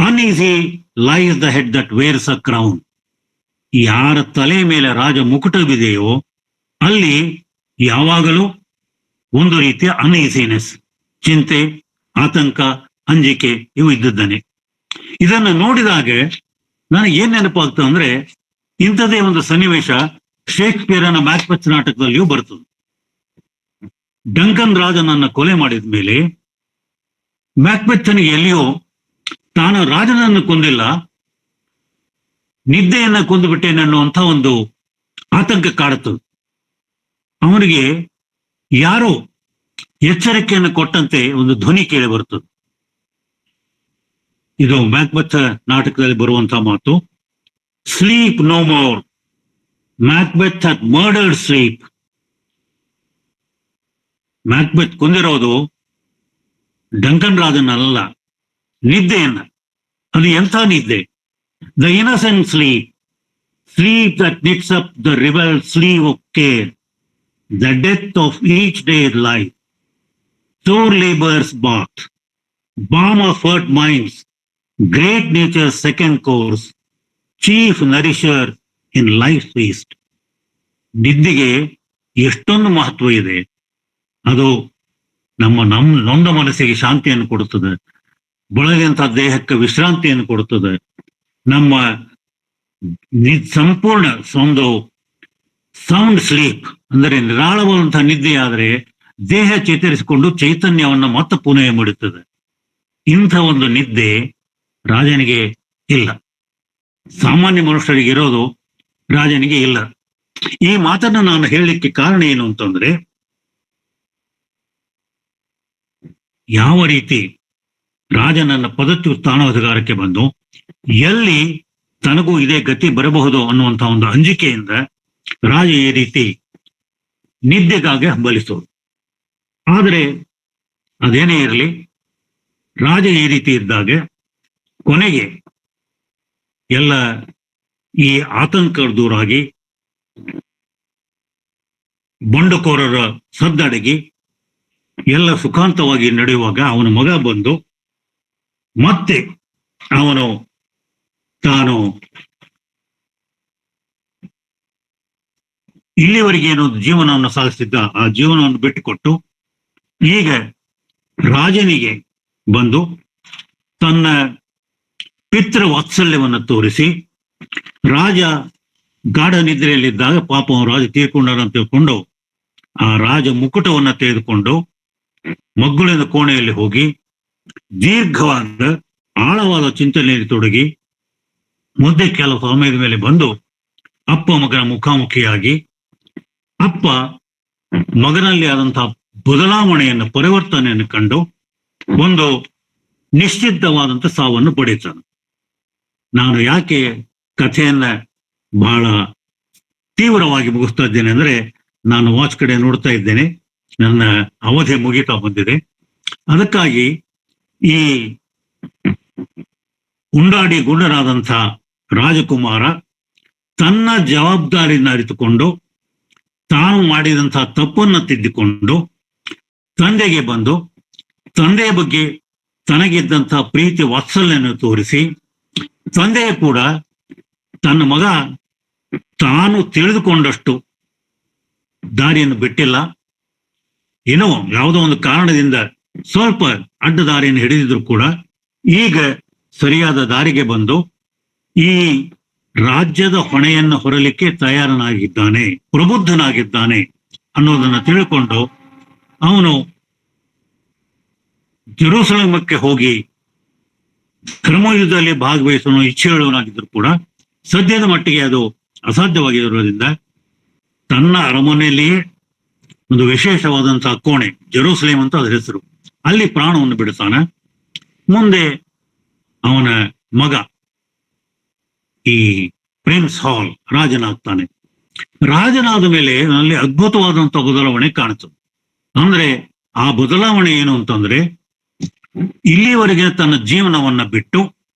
Uneasy lies the head that wares a crown. ಯಾರ ತಲೆ ಮೇಲೆ ರಾಜ ಮುಕುಟವಿದೆಯೋ ಅಲ್ಲಿ ಯಾವಾಗಲೂ ಒಂದು ರೀತಿಯ ಅನ್ಈಸಿನೆಸ್, ಚಿಂತೆ, ಆತಂಕ, ಅಂಜಿಕೆ ಇವು ಇದ್ದಿದ್ದಾನೆ. ಇದನ್ನು ನೋಡಿದಾಗ ನನಗೆ ಏನ್ ನೆನಪಾಗ್ತದೆ ಅಂದ್ರೆ, ಇಂಥದೇ ಒಂದು ಸನ್ನಿವೇಶ ಶೇಕ್ಸ್ಪಿಯರನ ಮ್ಯಾಕ್ಬೆತ್ ನಾಟಕದಲ್ಲಿಯೂ ಬರ್ತದೆ. ಡಂಕನ್ ರಾಜನನ್ನ ಕೊಲೆ ಮಾಡಿದ ಮೇಲೆ ಮ್ಯಾಕ್ಬೆತ್ನಿಗೆ ಎಲ್ಲಿಯೋ ತಾನು ರಾಜನನ್ನು ಕೊಂದಿಲ್ಲ, ನಿದ್ದೆಯನ್ನ ಕೊಂದುಬಿಟ್ಟೇನೆ ಅನ್ನುವಂಥ ಒಂದು ಆತಂಕ ಕಾಡುತ್ತದೆ. ಅವನಿಗೆ ಯಾರೋ ಎಚ್ಚರಿಕೆಯನ್ನು ಕೊಟ್ಟಂತೆ ಒಂದು ಧ್ವನಿ ಕೇಳಿ ಬರ್ತದೆ. ಇದು ಮ್ಯಾಕ್ಬೆತ್ ನಾಟಕದಲ್ಲಿ ಬರುವಂತಹ ಮಾತು. Sleep no more, Macbeth had murdered sleep. ಮ್ಯಾಕ್ಬೆತ್ ಕೊಂದಿರೋದು ಡಂಕನ್ ರಾಜನಲ್ಲ, ನಿದ್ದೆಯನ್ನ. ಅದು ಎಂಥ ನಿದ್ದೆ? The innocent sleep, sleep that knits up the ರಿಬಲ್ sleeve of care, the death of each day life, sore labor's bath, balm of hurt minds, great nature's second course, chief nourisher in life's feast. ನಿದ್ದೆಗೆ ಎಷ್ಟೊಂದು ಮಹತ್ವ ಇದೆ. ಅದು ನಮ್ಮ ನೊಂದ ಮನಸ್ಸಿಗೆ ಶಾಂತಿಯನ್ನು ಕೊಡುತ್ತದೆ, ಬಳಲಿದಂತಹ ದೇಹಕ್ಕೆ ವಿಶ್ರಾಂತಿಯನ್ನು ಕೊಡುತ್ತದೆ. ನಮ್ಮ ಸಂಪೂರ್ಣ ಒಂದು ಸೌಂಡ್ ಸ್ಲೀಪ್ ಅಂದರೆ ನಿರಾಳವಾದಂತಹ ನಿದ್ದೆಯಾದರೆ ದೇಹ ಚೇತರಿಸಿಕೊಂಡು ಚೈತನ್ಯವನ್ನು ಮತ್ತೆ ಪುನಃ ಮಾಡುತ್ತದೆ. ಇಂಥ ಒಂದು ನಿದ್ದೆ ರಾಜನಿಗೆ ಇಲ್ಲ, ಸಾಮಾನ್ಯ ಮನುಷ್ಯರಿಗೆ ಇರೋದು, ರಾಜನಿಗೆ ಇಲ್ಲ. ಈ ಮಾತನ್ನು ನಾನು ಹೇಳಲಿಕ್ಕೆ ಕಾರಣ ಏನು ಅಂತಂದ್ರೆ, ಯಾವ ರೀತಿ ರಾಜನನ್ನ ಪದಚ್ಯುತ್ಥಾನಾಧಿಕಾರಕ್ಕೆ ಬಂದು ಎಲ್ಲಿ ತನಗೂ ಇದೇ ಗತಿ ಬರಬಹುದು ಅನ್ನುವಂತಹ ಒಂದು ಅಂಜಿಕೆಯಿಂದ ರಾಜ ಈ ರೀತಿ ನಿದ್ದೆಗಾಗಿ ಹಂಬಲಿಸೋದು. ಆದರೆ ಅದೇನೇ ಇರಲಿ, ರಾಜ ಈ ರೀತಿ ಇದ್ದಾಗ ಕೊನೆಗೆ ಎಲ್ಲ ಈ ಆತಂಕ ದೂರಾಗಿ ಬಂಡುಕೋರರ ಸದ್ದಡಗಿ ಎಲ್ಲ ಸುಖಾಂತವಾಗಿ ನಡೆಯುವಾಗ ಅವನ ಮಗ ಬಂದು ಮತ್ತೆ ಅವನು ತಾನು ಇಲ್ಲಿವರೆಗೆ ಏನು ಜೀವನವನ್ನು ಸಾಗಿಸಿದ್ದ ಆ ಜೀವನವನ್ನು ಬಿಟ್ಟುಕೊಟ್ಟು ಈಗ ರಾಜನಿಗೆ ಬಂದು ತನ್ನ ಪಿತೃ ವಾತ್ಸಲ್ಯವನ್ನು ತೋರಿಸಿ, ರಾಜ ಗಾಢ ನಿದ್ರೆಯಲ್ಲಿದ್ದಾಗ ಪಾಪ ರಾಜ ತೀರ್ಕೊಂಡಾರ ಅಂತ ತಿಳ್ಕೊಂಡು ಆ ರಾಜ ಮುಕುಟವನ್ನ ತೆಗೆದುಕೊಂಡು ಮಗ್ಗುಳಿನ ಕೋಣೆಯಲ್ಲಿ ಹೋಗಿ ದೀರ್ಘವಾದ ಆಳವಾದ ಚಿಂತನೆಯಲ್ಲಿ ತೊಡಗಿ ಮುದ್ದೆ ಕೆಲವು ಸಮಯದ ಮೇಲೆ ಬಂದು ಅಪ್ಪ ಮಗನ ಮುಖಾಮುಖಿಯಾಗಿ ಅಪ್ಪ ಮಗನಲ್ಲಿ ಆದಂತಹ ಬದಲಾವಣೆಯನ್ನು, ಪರಿವರ್ತನೆಯನ್ನು ಕಂಡು ಒಂದು ನಿಶ್ಚಿತವಾದಂಥ ಸಾವನ್ನು ಪಡೀತಾನೆ. ನಾನು ಯಾಕೆ ಕಥೆಯನ್ನ ಬಹಳ ತೀವ್ರವಾಗಿ ಮುಗಿಸ್ತಾ ಇದ್ದೇನೆ ಅಂದ್ರೆ, ನಾನು ವಾಚ್ ಕಡೆ ನೋಡ್ತಾ ಇದ್ದೇನೆ, ನನ್ನ ಅವಧಿ ಮುಗಿತಾ ಬಂದಿದೆ. ಅದಕ್ಕಾಗಿ ಈ ಉಂಡಾಡಿ ಗುಂಡರಾದಂಥ ರಾಜಕುಮಾರ ತನ್ನ ಜವಾಬ್ದಾರಿಯನ್ನು ಅರಿತುಕೊಂಡು ತಾನು ಮಾಡಿದಂತಹ ತಪ್ಪನ್ನು ತಿದ್ದಿಕೊಂಡು ತಂದೆಗೆ ಬಂದು ತಂದೆಯ ಬಗ್ಗೆ ತನಗಿದ್ದಂತಹ ಪ್ರೀತಿ ವಾತ್ಸಲ್ಯವನ್ನು ತೋರಿಸಿ, ತಂದೆಯ ಕೂಡ ತನ್ನ ಮಗ ತಾನು ತಿಳಿದುಕೊಂಡಷ್ಟು ದಾರಿಯನ್ನು ಬಿಟ್ಟಿಲ್ಲ, ಏನೋ ಯಾವುದೋ ಒಂದು ಕಾರಣದಿಂದ ಸ್ವಲ್ಪ ಅಡ್ಡ ದಾರಿಯನ್ನು ಹಿಡಿದಿದ್ರು ಕೂಡ ಈಗ ಸರಿಯಾದ ದಾರಿಗೆ ಬಂದು ಈ ರಾಜ್ಯದ ಹೊಣೆಯನ್ನು ಹೊರಲಿಕ್ಕೆ ತಯಾರನಾಗಿದ್ದಾನೆ, ಪ್ರಬುದ್ಧನಾಗಿದ್ದಾನೆ ಅನ್ನೋದನ್ನ ತಿಳ್ಕೊಂಡು ಅವನು ಜೆರೂಸಲೇಮಕ್ಕೆ ಹೋಗಿ ಧರ್ಮಯುದ್ಧದಲ್ಲಿ ಭಾಗವಹಿಸಲು ಇಚ್ಛೆಯುಳ್ಳವನಾಗಿದ್ದರೂ ಕೂಡ ಸದ್ಯದ ಮಟ್ಟಿಗೆ ಅದು ಅಸಾಧ್ಯವಾಗಿರೋದ್ರಿಂದ ತನ್ನ ಅರಮನೆಯಲ್ಲಿಯೇ ಒಂದು ವಿಶೇಷವಾದಂತಹ ಕೋಣೆ, ಜೆರೂಸಲೇಮ್ ಅಂತ ಅದ್ರ ಹೆಸರು, ಅಲ್ಲಿ ಪ್ರಾಣವನ್ನು ಬಿಡುತ್ತಾನೆ. ಮುಂದೆ ಅವನ ಮಗ ಈ ಪ್ರಿನ್ಸ್ ಹಾಲ್ ರಾಜನಾಗ್ತಾನೆ. ರಾಜನಾದ ಮೇಲೆ ಅಲ್ಲಿ ಅದ್ಭುತವಾದಂತಹ ಬದಲಾವಣೆ ಕಾಣುತ್ತದೆ. ಅಂದ್ರೆ ಆ ಬದಲಾವಣೆ ಏನು ಅಂತಂದ್ರೆ, ಇಲ್ಲಿವರೆಗೆ ತನ್ನ ಜೀವನವನ್ನ ಬಿಟ್ಟು,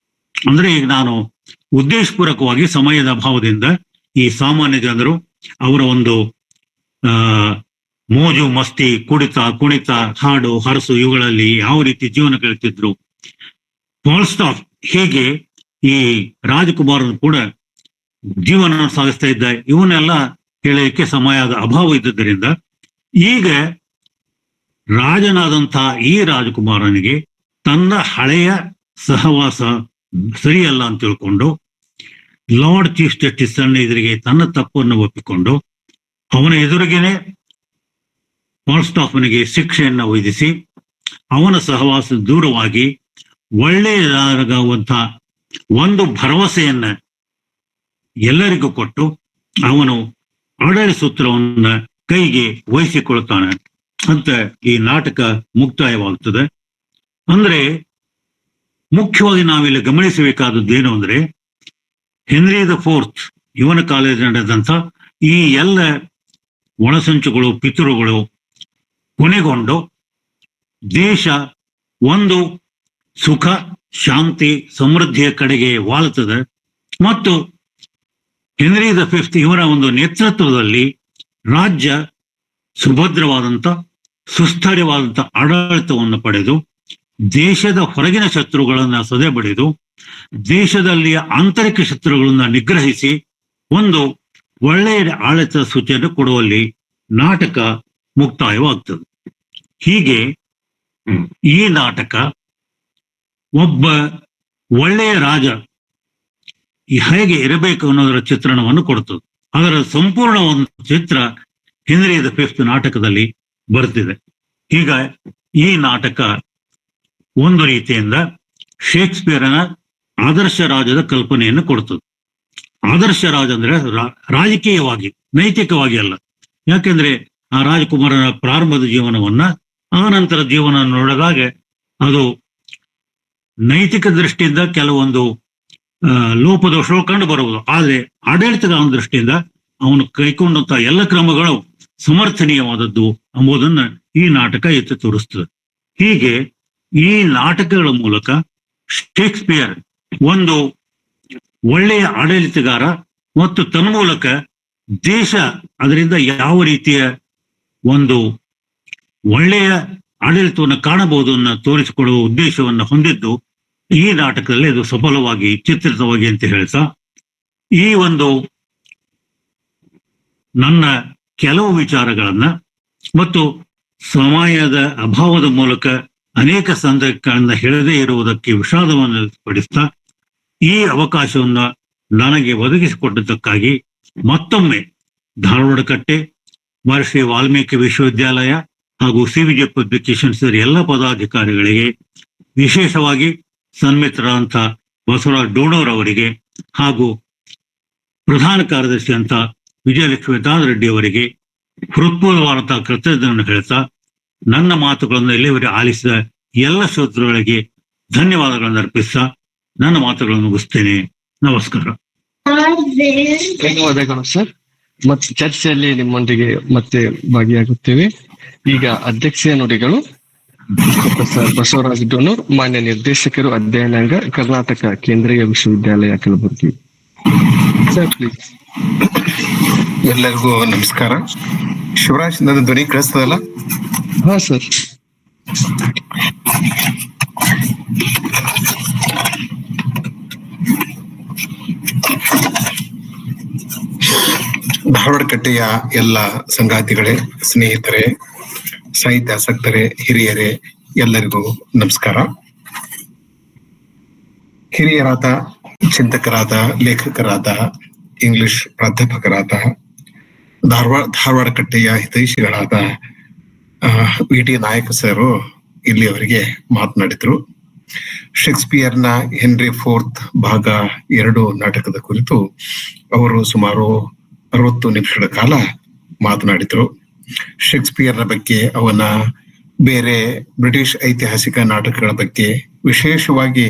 ಅಂದ್ರೆ ಈಗ ನಾನು ಉದ್ದೇಶಪೂರ್ವಕವಾಗಿ ಸಮಯದ ಅಭಾವದಿಂದ ಈ ಸಾಮಾನ್ಯ ಜನರು ಅವರ ಒಂದು ಮೋಜು ಮಸ್ತಿ, ಕುಣಿತ, ಹಾಡು ಹರಸು ಇವುಗಳಲ್ಲಿ ಯಾವ ರೀತಿ ಜೀವನ ಕಳೆಯುತ್ತಿದ್ರು, ಫಾಲ್ಸ್ಟಾಪ್ ಹೇಗೆ ಈ ರಾಜಕುಮಾರನು ಕೂಡ ಜೀವನ ಸಾಗಿಸ್ತಾ ಇದ್ದ, ಇವನ್ನೆಲ್ಲ ಹೇಳಲಿಕ್ಕೆ ಸಮಯದ ಅಭಾವ ಇದ್ದುದರಿಂದ ಈಗ ರಾಜನಾದಂತಹ ಈ ರಾಜಕುಮಾರನಿಗೆ ತನ್ನ ಹಳೆಯ ಸಹವಾಸ ಸರಿಯಲ್ಲ ಅಂತ ತಿಳ್ಕೊಂಡು ಲಾರ್ಡ್ ಚೀಫ್ ಜಸ್ಟಿಸ್ ಎದುರಿಗೆ ತನ್ನ ತಪ್ಪನ್ನು ಒಪ್ಪಿಕೊಂಡು ಅವನ ಎದುರಿಗೇನೆ ಫಾಲ್ಸ್ಟಾಫ್ನಿಗೆ ಶಿಕ್ಷೆಯನ್ನು ವಿಧಿಸಿ ಅವನ ಸಹವಾಸ ದೂರವಾಗಿ ಒಳ್ಳೆಯದಾಗುವಂತಹ ಒಂದು ಭರವಸೆಯನ್ನ ಎಲ್ಲರಿಗೂ ಕೊಟ್ಟು ಅವನು ಆಡಳಿತ ಸೂತ್ರವನ್ನ ಕೈಗೆ ವಹಿಸಿಕೊಳ್ತಾನೆ ಅಂತ ಈ ನಾಟಕ ಮುಕ್ತಾಯವಾಗುತ್ತದೆ. ಅಂದ್ರೆ ಮುಖ್ಯವಾಗಿ ನಾವಿಲ್ಲಿ ಗಮನಿಸಬೇಕಾದದ್ದು ಏನು ಅಂದ್ರೆ, ಹೆನ್ರಿ ದ ಫೋರ್ತ್ ಇವನ ಕಾಲದಲ್ಲಿ ನಡೆದಂತ ಈ ಎಲ್ಲ ಒಳಸಂಚುಗಳು, ಪಿತುರುಗಳು ಕೊನೆಗೊಂಡು ದೇಶ ಒಂದು ಸುಖ, ಶಾಂತಿ, ಸಮೃದ್ಧಿಯ ಕಡೆಗೆ ವಾಲುತ್ತದೆ. ಮತ್ತು ಹೆನ್ರಿ ದ ಫಿಫ್ತ್ ಇವರ ಒಂದು ನೇತೃತ್ವದಲ್ಲಿ ರಾಜ್ಯ ಸುಭದ್ರವಾದಂಥ, ಸುಸ್ಥಿರವಾದಂಥ ಆಡಳಿತವನ್ನು ಪಡೆದು ದೇಶದ ಹೊರಗಿನ ಶತ್ರುಗಳನ್ನ ಸದೆಬಡಿದು ದೇಶದಲ್ಲಿ ಆಂತರಿಕ ಶತ್ರುಗಳನ್ನ ನಿಗ್ರಹಿಸಿ ಒಂದು ಒಳ್ಳೆಯ ಆಡಳಿತ ಸೂಚನೆ ಕೊಡುವಲ್ಲಿ ನಾಟಕ ಮುಕ್ತಾಯವಾಗ್ತದೆ. ಹೀಗೆ ಈ ನಾಟಕ ಒಬ್ಬ ಒಳ್ಳೆಯ ರಾಜ ಹೇಗೆ ಇರಬೇಕು ಅನ್ನೋದರ ಚಿತ್ರಣವನ್ನು ಕೊಡ್ತದೆ. ಅದರ ಸಂಪೂರ್ಣ ಒಂದು ಚಿತ್ರ ಹೆನ್ರಿ ದ ಫಿಫ್ತ್ ನಾಟಕದಲ್ಲಿ ಬರ್ತಿದೆ. ಈಗ ಈ ನಾಟಕ ಒಂದು ರೀತಿಯಿಂದ ಶೇಕ್ಸ್ಪಿಯರನ ಆದರ್ಶ ರಾಜದ ಕಲ್ಪನೆಯನ್ನು ಕೊಡ್ತದೆ. ಆದರ್ಶ ರಾಜ ಅಂದ್ರೆ ರಾಜಕೀಯವಾಗಿ, ನೈತಿಕವಾಗಿ ಅಲ್ಲ. ಯಾಕೆಂದ್ರೆ ಆ ರಾಜಕುಮಾರನ ಪ್ರಾರಂಭದ ಜೀವನವನ್ನ ಆ ನಂತರ ಜೀವನ ನೋಡಿದಾಗ ಅದು ನೈತಿಕ ದೃಷ್ಟಿಯಿಂದ ಕೆಲವೊಂದು ಲೋಪದೋಷಗಳು ಕಂಡು ಬರುವುದು. ಆದ್ರೆ ಆಡಳಿತಗಾರನ ದೃಷ್ಟಿಯಿಂದ ಅವನು ಕೈಗೊಂಡಂತಹ ಎಲ್ಲ ಕ್ರಮಗಳು ಸಮರ್ಥನೀಯವಾದದ್ದು ಎಂಬುದನ್ನ ಈ ನಾಟಕ ಎತ್ತಿ ತೋರಿಸ್ತದೆ. ಹೀಗೆ ಈ ನಾಟಕಗಳ ಮೂಲಕ ಶೇಕ್ಸ್ಪಿಯರ್ ಒಂದು ಒಳ್ಳೆಯ ಆಡಳಿತಗಾರ ಮತ್ತು ತನ್ಮೂಲಕ ದೇಶ ಅದರಿಂದ ಯಾವ ರೀತಿಯ ಒಂದು ಒಳ್ಳೆಯ ಆಡಳಿತವನ್ನು ಕಾಣಬಹುದು ಅನ್ನ ತೋರಿಸಿಕೊಡುವ ಉದ್ದೇಶವನ್ನು ಹೊಂದಿದ್ದು ಈ ನಾಟಕದಲ್ಲಿ ಅದು ಸಫಲವಾಗಿ ಚಿತ್ರಿತವಾಗಿ ಅಂತ ಹೇಳ್ತಾ, ಈ ಒಂದು ನನ್ನ ಕೆಲವು ವಿಚಾರಗಳನ್ನ ಮತ್ತು ಸಮಯದ ಅಭಾವದ ಮೂಲಕ ಅನೇಕ ಸಂದರ್ಭಗಳನ್ನ ಹೇಳದೇ ಇರುವುದಕ್ಕೆ ವಿಷಾದವನ್ನು ಪಡಿಸ್ತಾ ಈ ಅವಕಾಶವನ್ನ ನನಗೆ ಒದಗಿಸಿಕೊಟ್ಟದಕ್ಕಾಗಿ ಮತ್ತೊಮ್ಮೆ ಧಾರವಾಡ ಕಟ್ಟೆ, ಮಹರ್ಷಿ ವಾಲ್ಮೀಕಿ ವಿಶ್ವವಿದ್ಯಾಲಯ ಹಾಗೂ CVJ ಪಬ್ಲಿಕೇಶನ್ಸ್ ಎಲ್ಲ ಪದಾಧಿಕಾರಿಗಳಿಗೆ, ವಿಶೇಷವಾಗಿ ಸನ್ಮಿತ್ರರಂತ ಬಸವರಾಜ್ ಡೋಣೂರ್ ಅವರಿಗೆ ಹಾಗೂ ಪ್ರಧಾನ ಕಾರ್ಯದರ್ಶಿ ಅಂತ ವಿಜಯಲಕ್ಷ್ಮಿ ರೆಡ್ಡಿ ಅವರಿಗೆ ಹೃತ್ಪೂರ್ವವಾದಂತಹ ಕೃತಜ್ಞತೆಯನ್ನು ಹೇಳ್ತಾ ನನ್ನ ಮಾತುಗಳನ್ನು ಇಲ್ಲಿವರೆಗೆ ಆಲಿಸಿದ ಎಲ್ಲ ಶ್ರೋತೃಗಳಿಗೆ ಧನ್ಯವಾದಗಳನ್ನು ಅರ್ಪಿಸ್ತಾ ನನ್ನ ಮಾತುಗಳನ್ನು ಮುಗಿಸ್ತೇನೆ. ನಮಸ್ಕಾರ. ಧನ್ಯವಾದಗಳು ಸರ್. ಮತ್ತೆ ಚರ್ಚೆಯಲ್ಲಿ ನಿಮ್ಮೊಂದಿಗೆ ಮತ್ತೆ ಭಾಗಿಯಾಗುತ್ತೇವೆ. ಈಗ ಅಧ್ಯಕ್ಷೀಯ ನುಡಿಗಳು ಪ್ರೊಫೆಸರ್ ಬಸವರಾಜ್ ಡೋಣೂರ್, ಮಾನ್ಯ ನಿರ್ದೇಶಕರು, ಅಧ್ಯಯನಾಂಗ, ಕರ್ನಾಟಕ ಕೇಂದ್ರೀಯ ವಿಶ್ವವಿದ್ಯಾಲಯ ಕಲಬುರಗಿ. Sir please. ಎಲ್ಲರಿಗೂ ನಮಸ್ಕಾರ. ಶಿವರಾಜ್, ನನ್ನ ಧ್ವನಿ ಕೇಳಿಸ್ತದಲ್ಲ? ಹಾ ಸರ್. ಧಾರವಾಡ ಕಟ್ಟೆಯ ಎಲ್ಲ ಸಂಗಾತಿಗಳೇ, ಸ್ನೇಹಿತರೆ, ಸಾಹಿತ್ಯಾಸಕ್ತರೇ, ಹಿರಿಯರೇ, ಎಲ್ಲರಿಗೂ ನಮಸ್ಕಾರ. ಹಿರಿಯರಾದ, ಚಿಂತಕರಾದ, ಲೇಖಕರಾದ, ಇಂಗ್ಲಿಷ್ ಪ್ರಾಧ್ಯಾಪಕರಾದ, ಧಾರವಾಡ ಕಟ್ಟೆಯ ಹಿತೈಷಿಗಳಾದ VT ನಾಯಕ ಸರು ಇಲ್ಲಿಯವರೆಗೆ ಮಾತನಾಡಿದ್ರು. ಶೇಕ್ಸ್ಪಿಯರ್ನ ಹೆನ್ರಿ ಫೋರ್ತ್ ಭಾಗ 2 ನಾಟಕದ ಕುರಿತು ಅವರು ಸುಮಾರು 60 ನಿಮಿಷಗಳ ಕಾಲ ಮಾತನಾಡಿದ್ರು. ಶೇಕ್ಸ್ಪಿಯರ್ನ ಬಗ್ಗೆ, ಅವನ ಬೇರೆ ಬ್ರಿಟಿಷ್ ಐತಿಹಾಸಿಕ ನಾಟಕಗಳ ಬಗ್ಗೆ, ವಿಶೇಷವಾಗಿ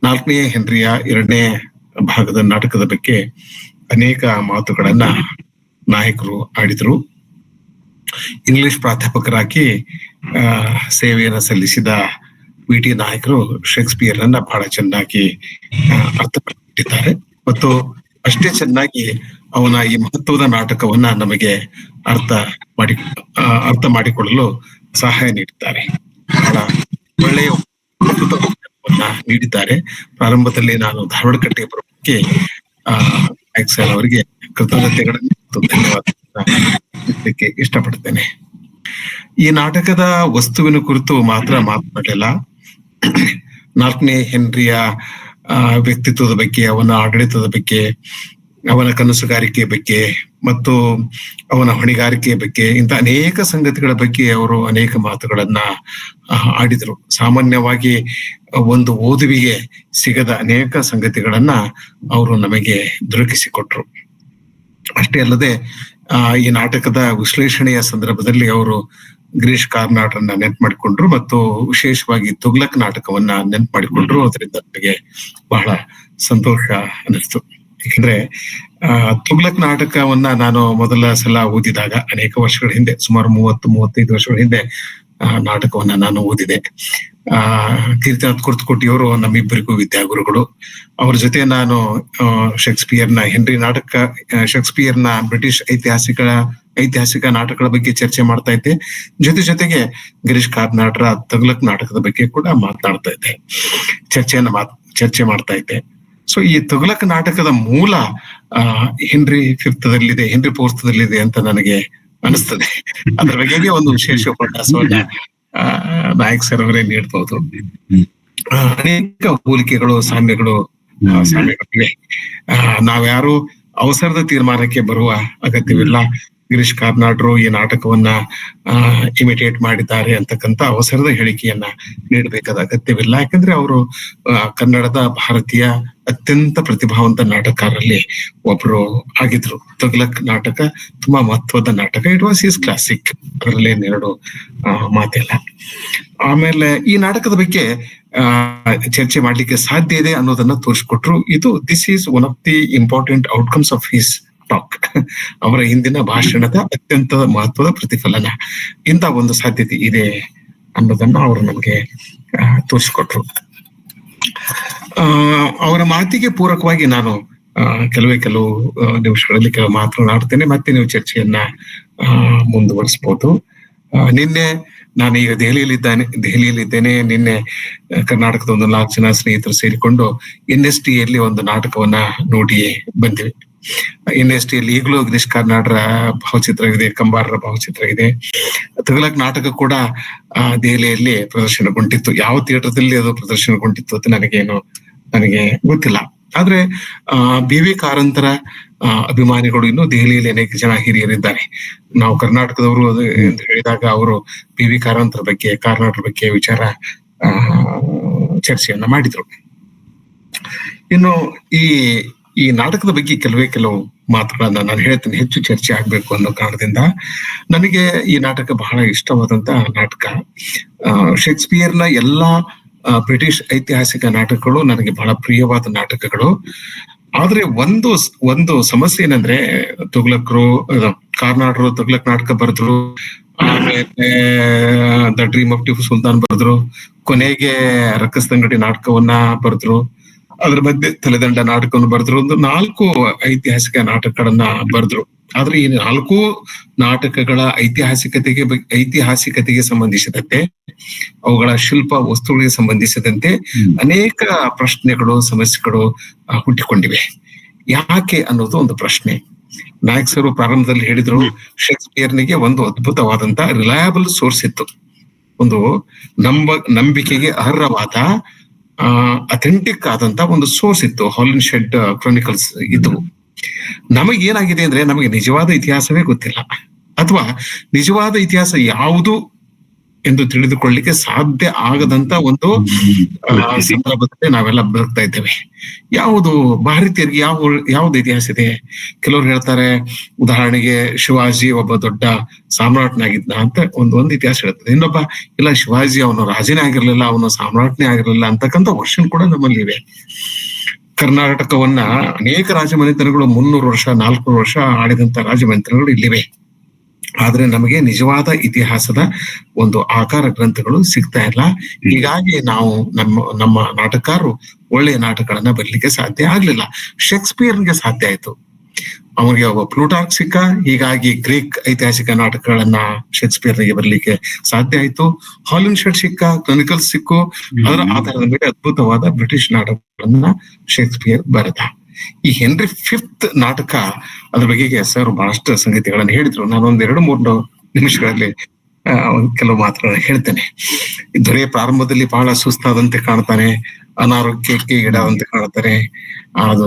ನಾಲ್ಕನೇ ಹೆನ್ರಿಯ 2ನೇ ಭಾಗದ ನಾಟಕದ ಬಗ್ಗೆ ಅನೇಕ ಮಾತುಗಳನ್ನ ನಾಯಕರು ಆಡಿದ್ರು. ಇಂಗ್ಲಿಷ್ ಪ್ರಾಧ್ಯಾಪಕರಾಗಿ ಸೇವೆಯನ್ನು ಸಲ್ಲಿಸಿದ ವಿ.ಟಿ. ನಾಯಕರು ಶೇಕ್ಸ್ಪಿಯರ್ ಅನ್ನ ಬಹಳ ಚೆನ್ನಾಗಿ ಅರ್ಥಪಡಿಸಿದ್ದಾರೆ ಮತ್ತು ಅಷ್ಟೇ ಚೆನ್ನಾಗಿ ಅವನ ಈ ಮಹತ್ವದ ನಾಟಕವನ್ನ ನಮಗೆ ಅರ್ಥ ಮಾಡಿಕೊಳ್ಳಲು ಸಹಾಯ ನೀಡಿದ್ದಾರೆ. ಬಹಳ ಒಳ್ಳೆಯ ನೀಡಿದ್ದಾರೆ. ಪ್ರಾರಂಭದಲ್ಲಿ ನಾನು ಧಾರವಾಡ ಕಟ್ಟೆಯ ಬಗ್ಗೆ ನಾಯಕ್ ಸರ್ ಅವರಿಗೆ ಕೃತಜ್ಞತೆಗಳನ್ನು ಮತ್ತು ಧನ್ಯವಾದ ಇಷ್ಟಪಡ್ತೇನೆ. ಈ ನಾಟಕದ ವಸ್ತುವಿನ ಕುರಿತು ಮಾತ್ರ ಮಾತನಾಡಲಿಲ್ಲ, 4ನೇ ಹೆನ್ರಿಯ ವ್ಯಕ್ತಿತ್ವದ ಬಗ್ಗೆ, ಅವನ ಆಡಳಿತದ ಬಗ್ಗೆ, ಅವನ ಕನಸುಗಾರಿಕೆ ಬಗ್ಗೆ ಮತ್ತು ಅವನ ಹೊಣೆಗಾರಿಕೆ ಬಗ್ಗೆ, ಇಂಥ ಅನೇಕ ಸಂಗತಿಗಳ ಬಗ್ಗೆ ಅವರು ಅನೇಕ ಮಾತುಗಳನ್ನ ಆಡಿದರು. ಸಾಮಾನ್ಯವಾಗಿ ಒಂದು ಓದುವಿಗೆ ಸಿಗದ ಅನೇಕ ಸಂಗತಿಗಳನ್ನ ಅವರು ನಮಗೆ ದೊರಕಿಸಿಕೊಟ್ರು. ಅಷ್ಟೇ ಅಲ್ಲದೆ ಈ ನಾಟಕದ ವಿಶ್ಲೇಷಣೆಯ ಸಂದರ್ಭದಲ್ಲಿ ಅವರು ಗಿರೀಶ್ ಕಾರ್ನಾಡ್ರನ್ನ ನೆನ್ಪು ಮಾಡಿಕೊಂಡ್ರು ಮತ್ತು ವಿಶೇಷವಾಗಿ ತುಗ್ಲಕ್ ನಾಟಕವನ್ನ ನೆನ್ಪು ಮಾಡಿಕೊಂಡ್ರು. ಅದರಿಂದ ನನಗೆ ಬಹಳ ಸಂತೋಷ ಅನ್ನಿಸ್ತು. ಯಾಕಂದ್ರೆ ತುಗ್ಲಕ್ ನಾಟಕವನ್ನ ನಾನು ಮೊದಲ ಸಲ ಓದಿದಾಗ ಅನೇಕ ವರ್ಷಗಳ ಹಿಂದೆ, ಸುಮಾರು 30-35 ವರ್ಷಗಳ ಹಿಂದೆ ನಾಟಕವನ್ನ ನಾನು ಓದಿದೆ. ಕೀರ್ತಿನಾಥ್ ಕುರ್ತಕೋಟಿಯವರು ನಮ್ಮಿಬ್ಬರಿಗೂ ವಿದ್ಯಾಗುರುಗಳು. ಅವ್ರ ಜೊತೆ ನಾನು ಶೇಕ್ಸ್ಪಿಯರ್ನ ಬ್ರಿಟಿಷ್ ಐತಿಹಾಸಿಕ ನಾಟಕಗಳ ಬಗ್ಗೆ ಚರ್ಚೆ ಮಾಡ್ತಾ ಇದ್ದೆ. ಜೊತೆಗೆ ಗಿರೀಶ್ ಕಾರ್ನಾಡ್ರ ತುಗ್ಲಕ್ ನಾಟಕದ ಬಗ್ಗೆ ಕೂಡ ಮಾತನಾಡ್ತಾ ಇದ್ದೆ, ಚರ್ಚೆ ಮಾಡ್ತಾ ಇದ್ದೆ. ಸೊ ಈ ತುಗ್ಲಕ್ ನಾಟಕದ ಮೂಲ ಹೆನ್ರಿ ಫೋರ್ತದಲ್ಲಿದೆ ಅಂತ ನನಗೆ ಅನಿಸ್ತದೆ. ಅದ್ರ ಬಗೆಗೆ ಒಂದು ವಿಶೇಷ ಉಪನ್ಯಾಸವನ್ನ ನಾಯಕ್ ಸರ್ ಅವರೇ ನೀಡಬಹುದು. ಅನೇಕ ಹೋಲಿಕೆಗಳು, ಸಾಮ್ಯಗಳಿವೆ. ನಾವ್ಯಾರು ಅವಸರದ ತೀರ್ಮಾನಕ್ಕೆ ಬರುವ ಅಗತ್ಯವಿಲ್ಲ. ಗಿರೀಶ್ ಕಾರ್ನಾಡ್ರು ಈ ನಾಟಕವನ್ನ ಇಮಿಟೇಟ್ ಮಾಡಿದ್ದಾರೆ ಅಂತಕ್ಕಂಥ ಅವಸರದ ಹೇಳಿಕೆಯನ್ನ ನೀಡಬೇಕಾದ ಅಗತ್ಯವಿಲ್ಲ. ಯಾಕಂದ್ರೆ ಅವರು ಕನ್ನಡದ ಭಾರತೀಯ ಅತ್ಯಂತ ಪ್ರತಿಭಾವಂತ ನಾಟಕರಲ್ಲಿ ಒಬ್ರು ಆಗಿದ್ರು. ತುಗ್ಲಕ್ ನಾಟಕ ತುಂಬಾ ಮಹತ್ವದ ನಾಟಕ. ಇಟ್ ವಾಸ್ ಈಸ್ ಕ್ಲಾಸಿಕ್, ಅದರಲ್ಲಿ ಎರಡು ಮಾತಿಲ್ಲ. ಆಮೇಲೆ ಈ ನಾಟಕದ ಬಗ್ಗೆ ಚರ್ಚೆ ಮಾಡ್ಲಿಕ್ಕೆ ಸಾಧ್ಯ ಇದೆ ಅನ್ನೋದನ್ನ ತೋರಿಸ್ಕೊಟ್ರು. This is one of the important outcomes of his talk. ಅವರ ಹಿಂದಿನ ಭಾಷಣದ ಅತ್ಯಂತ ಮಹತ್ವದ ಪ್ರತಿಫಲನ. ಇಂಥ ಒಂದು ಸಾಧ್ಯತೆ ಇದೆ ಅನ್ನೋದನ್ನ ಅವರು ನಮಗೆ ತೋರಿಸ್ಕೊಟ್ರು. ಅವರ ಮಾತಿಗೆ ಪೂರಕವಾಗಿ ನಾನು ಕೆಲವು ನಿಮಿಷಗಳಲ್ಲಿ ಕೆಲವು ಮಾತನಾಡ್ತೇನೆ, ಮತ್ತೆ ನೀವು ಚರ್ಚೆಯನ್ನ ಮುಂದುವರಿಸಬಹುದು. ನಿನ್ನೆ ನಾನು ಈಗ ದೆಹಲಿಯಲ್ಲಿದ್ದೇನೆ. ನಿನ್ನೆ ಕರ್ನಾಟಕದ ಒಂದು 4 ಜನ ಸ್ನೇಹಿತರು ಸೇರಿಕೊಂಡು NSTಯಲ್ಲಿ ಒಂದು ನಾಟಕವನ್ನ ನೋಡಿ ಬಂದಿವೆ. NSTಯಲ್ಲಿ ಈಗಲೂ ಗಿರೀಶ್ ಕಾರ್ನಾಡ್ರ ಭಾವಚಿತ್ರ ಇದೆ, ಕಂಬಾರರ ಭಾವಚಿತ್ರ ಇದೆ. ತುಗ್ಲಕ್ ನಾಟಕ ಕೂಡ ದೆಹಲಿಯಲ್ಲಿ ಪ್ರದರ್ಶನಗೊಂಡಿತ್ತು. ಯಾವ ಥಿಯೇಟರ್ದಲ್ಲಿ ಅದು ಪ್ರದರ್ಶನಗೊಂಡಿತ್ತು ಅಂತ ನನಗೆ ಗೊತ್ತಿಲ್ಲ. ಆದ್ರೆ BV ಕಾರಂತರ ಅಭಿಮಾನಿಗಳು ಇನ್ನೂ ದೆಹಲಿಯಲ್ಲಿ ಅನೇಕ ಜನ ಹಿರಿಯರಿದ್ದಾರೆ. ನಾವು ಕರ್ನಾಟಕದವರು ಎಂದು ಹೇಳಿದಾಗ ಅವರು BV ಕಾರಂತರ ಬಗ್ಗೆ, ಕಾರ್ನಾಡ್ರ ಬಗ್ಗೆ ವಿಚಾರ ಚರ್ಚೆಯನ್ನ ಮಾಡಿದ್ರು. ಇನ್ನು ಈ ನಾಟಕದ ಬಗ್ಗೆ ಕೆಲವು ಮಾತುಗಳನ್ನ ನಾನು ಹೇಳ್ತೇನೆ, ಹೆಚ್ಚು ಚರ್ಚೆ ಆಗ್ಬೇಕು ಅನ್ನೋ ಕಾರಣದಿಂದ. ನನಗೆ ಈ ನಾಟಕ ಬಹಳ ಇಷ್ಟವಾದಂತ ನಾಟಕ. ಶೇಕ್ಸ್ಪಿಯರ್ನ ಎಲ್ಲಾ ಬ್ರಿಟಿಷ್ ಐತಿಹಾಸಿಕ ನಾಟಕಗಳು ನನಗೆ ಬಹಳ ಪ್ರಿಯವಾದ ನಾಟಕಗಳು. ಆದ್ರೆ ಒಂದು ಸಮಸ್ಯೆ ಏನಂದ್ರೆ, ಕಾರ್ನಾಡ್ರು ತುಗ್ಲಕ್ ನಾಟಕ ಬರೆದ್ರು, ಆಮೇಲೆ the dream of Tipu Sultan ಬರೆದ್ರು, ಕೊನೆಗೆ ರಕ್ಕಸದಂಗಡಿ ನಾಟಕವನ್ನ ಬರೆದ್ರು, ಅದ್ರ ಮಧ್ಯೆ ತಲೆದಂಡ ನಾಟಕವನ್ನು ಬರೆದ್ರು. ಒಂದು 4 ಐತಿಹಾಸಿಕ ನಾಟಕಗಳನ್ನ ಬರೆದ್ರು. ಆದ್ರೆ ಈ 4 ನಾಟಕಗಳ ಐತಿಹಾಸಿಕತೆಗೆ ಸಂಬಂಧಿಸಿದಂತೆ, ಅವುಗಳ ಶಿಲ್ಪ ವಸ್ತುಗಳಿಗೆ ಸಂಬಂಧಿಸಿದಂತೆ ಅನೇಕ ಪ್ರಶ್ನೆಗಳು, ಸಮಸ್ಯೆಗಳು ಹುಟ್ಟಿಕೊಂಡಿವೆ. ಯಾಕೆ ಅನ್ನೋದು ಒಂದು ಪ್ರಶ್ನೆ. ನಾಯಕ್ ಸರ್ ಪ್ರಾರಂಭದಲ್ಲಿ ಹೇಳಿದ್ರು, ಶೇಕ್ಸ್ಪಿಯರ್ನಿಗೆ ಒಂದು ಅದ್ಭುತವಾದಂತ ರಿಲಯಬಲ್ ಸೋರ್ಸ್ ಇತ್ತು, ಒಂದು ನಂಬಿಕೆಗೆ ಅರ್ಹವಾದ ಅಥೆಂಟಿಕ್ ಆದಂತ ಒಂದು ಸೋರ್ಸ್ ಇತ್ತು. ಹಾಲಿನ್ಶೆಡ್ ಕ್ರಾನಿಕಲ್ಸ್ ಇದ್ವು. ನಮಗೇನಾಗಿದೆ ಅಂದ್ರೆ, ನಮಗೆ ನಿಜವಾದ ಇತಿಹಾಸವೇ ಗೊತ್ತಿಲ್ಲ, ಅಥವಾ ನಿಜವಾದ ಇತಿಹಾಸ ಯಾವುದು ಎಂದು ತಿಳಿದುಕೊಳ್ಳಿಕ್ಕೆ ಸಾಧ್ಯ ಆಗದಂತ ಒಂದು ಸಂದರ್ಭದಲ್ಲಿ ನಾವೆಲ್ಲ ಬದುಕ್ತಾ ಇದ್ದೇವೆ. ಯಾವುದು ಭಾರತೀಯರಿಗೆ ಯಾವ್ದು ಇತಿಹಾಸ ಇದೆ? ಕೆಲವರು ಹೇಳ್ತಾರೆ, ಉದಾಹರಣೆಗೆ ಶಿವಾಜಿ ಒಬ್ಬ ದೊಡ್ಡ ಸಾಮ್ರಾಟ್ನಾಗಿದ್ದ ಅಂತ ಒಂದು ಇತಿಹಾಸ ಹೇಳ್ತದೆ. ಇನ್ನೊಬ್ಬ ಇಲ್ಲ, ಶಿವಾಜಿ ಅವನು ರಾಜನೇ ಆಗಿರ್ಲಿಲ್ಲ, ಅವನು ಸಾಮ್ರಾಟ್ನೇ ಆಗಿರ್ಲಿಲ್ಲ ಅಂತಕ್ಕಂಥ ವರ್ಷನ್ ಕೂಡ ನಮ್ಮಲ್ಲಿ ಇವೆ. ಕರ್ನಾಟಕವನ್ನ ಅನೇಕ ರಾಜಮನೆತನಗಳು 300 ವರ್ಷ 400 ವರ್ಷ ಆಳಿದಂತ ರಾಜಮನೆತನಗಳು ಇಲ್ಲಿವೆ. ಆದ್ರೆ ನಮಗೆ ನಿಜವಾದ ಇತಿಹಾಸದ ಒಂದು ಆಕಾರ ಗ್ರಂಥಗಳು ಸಿಗ್ತಾ ಇಲ್ಲ. ಹೀಗಾಗಿ ನಾವು ನಮ್ಮ ನಾಟಕರು ಒಳ್ಳೆಯ ನಾಟಕಗಳನ್ನ ಬರಲಿಕ್ಕೆ ಸಾಧ್ಯ ಆಗ್ಲಿಲ್ಲ. ಶೇಕ್ಸ್ಪಿಯರ್ಗೆ ಸಾಧ್ಯ ಆಯ್ತು, ಅವನಿಗೆ ಒಬ್ಬ ಪ್ಲೂಟಾರ್ಕ್ ಸಿಕ್ಕ, ಹೀಗಾಗಿ ಗ್ರೀಕ್ ಐತಿಹಾಸಿಕ ನಾಟಕಗಳನ್ನ ಶೇಕ್ಸ್ಪಿಯರ್ಗೆ ಬರ್ಲಿಕ್ಕೆ ಸಾಧ್ಯ ಆಯ್ತು. ಹಾಲಿನ್ಶೆಟ್ ಸಿಕ್ಕ, ಕ್ರಾನಿಕಲ್ಸ್ ಸಿಕ್ಕು, ಅದರ ಆಧಾರದ ಮೇಲೆ ಅದ್ಭುತವಾದ ಬ್ರಿಟಿಷ್ ನಾಟಕಗಳನ್ನ ಶೇಕ್ಸ್ಪಿಯರ್ ಬರೆದ. ಈ ಹೆನ್ರಿ ಫಿಫ್ತ್ ನಾಟಕ, ಅದ್ರ ಬಗೆಗೆ ಸರ್ ಬಹಳಷ್ಟು ಸಂಗತಿಗಳನ್ನು ಹೇಳಿದ್ರು. ನಾನು 2-3 ನಿಮಿಷಗಳಲ್ಲಿ ಕೆಲವು ಮಾತುಗಳನ್ನ ಹೇಳ್ತೇನೆ. ದೊರೆ ಪ್ರಾರಂಭದಲ್ಲಿ ಬಹಳ ಸುಸ್ತಾದಂತೆ ಕಾಣ್ತಾನೆ, ಅನಾರೋಗ್ಯಕ್ಕೆ ಈಡಾದಂತೆ ಕಾಣ್ತಾರೆ. ಅದು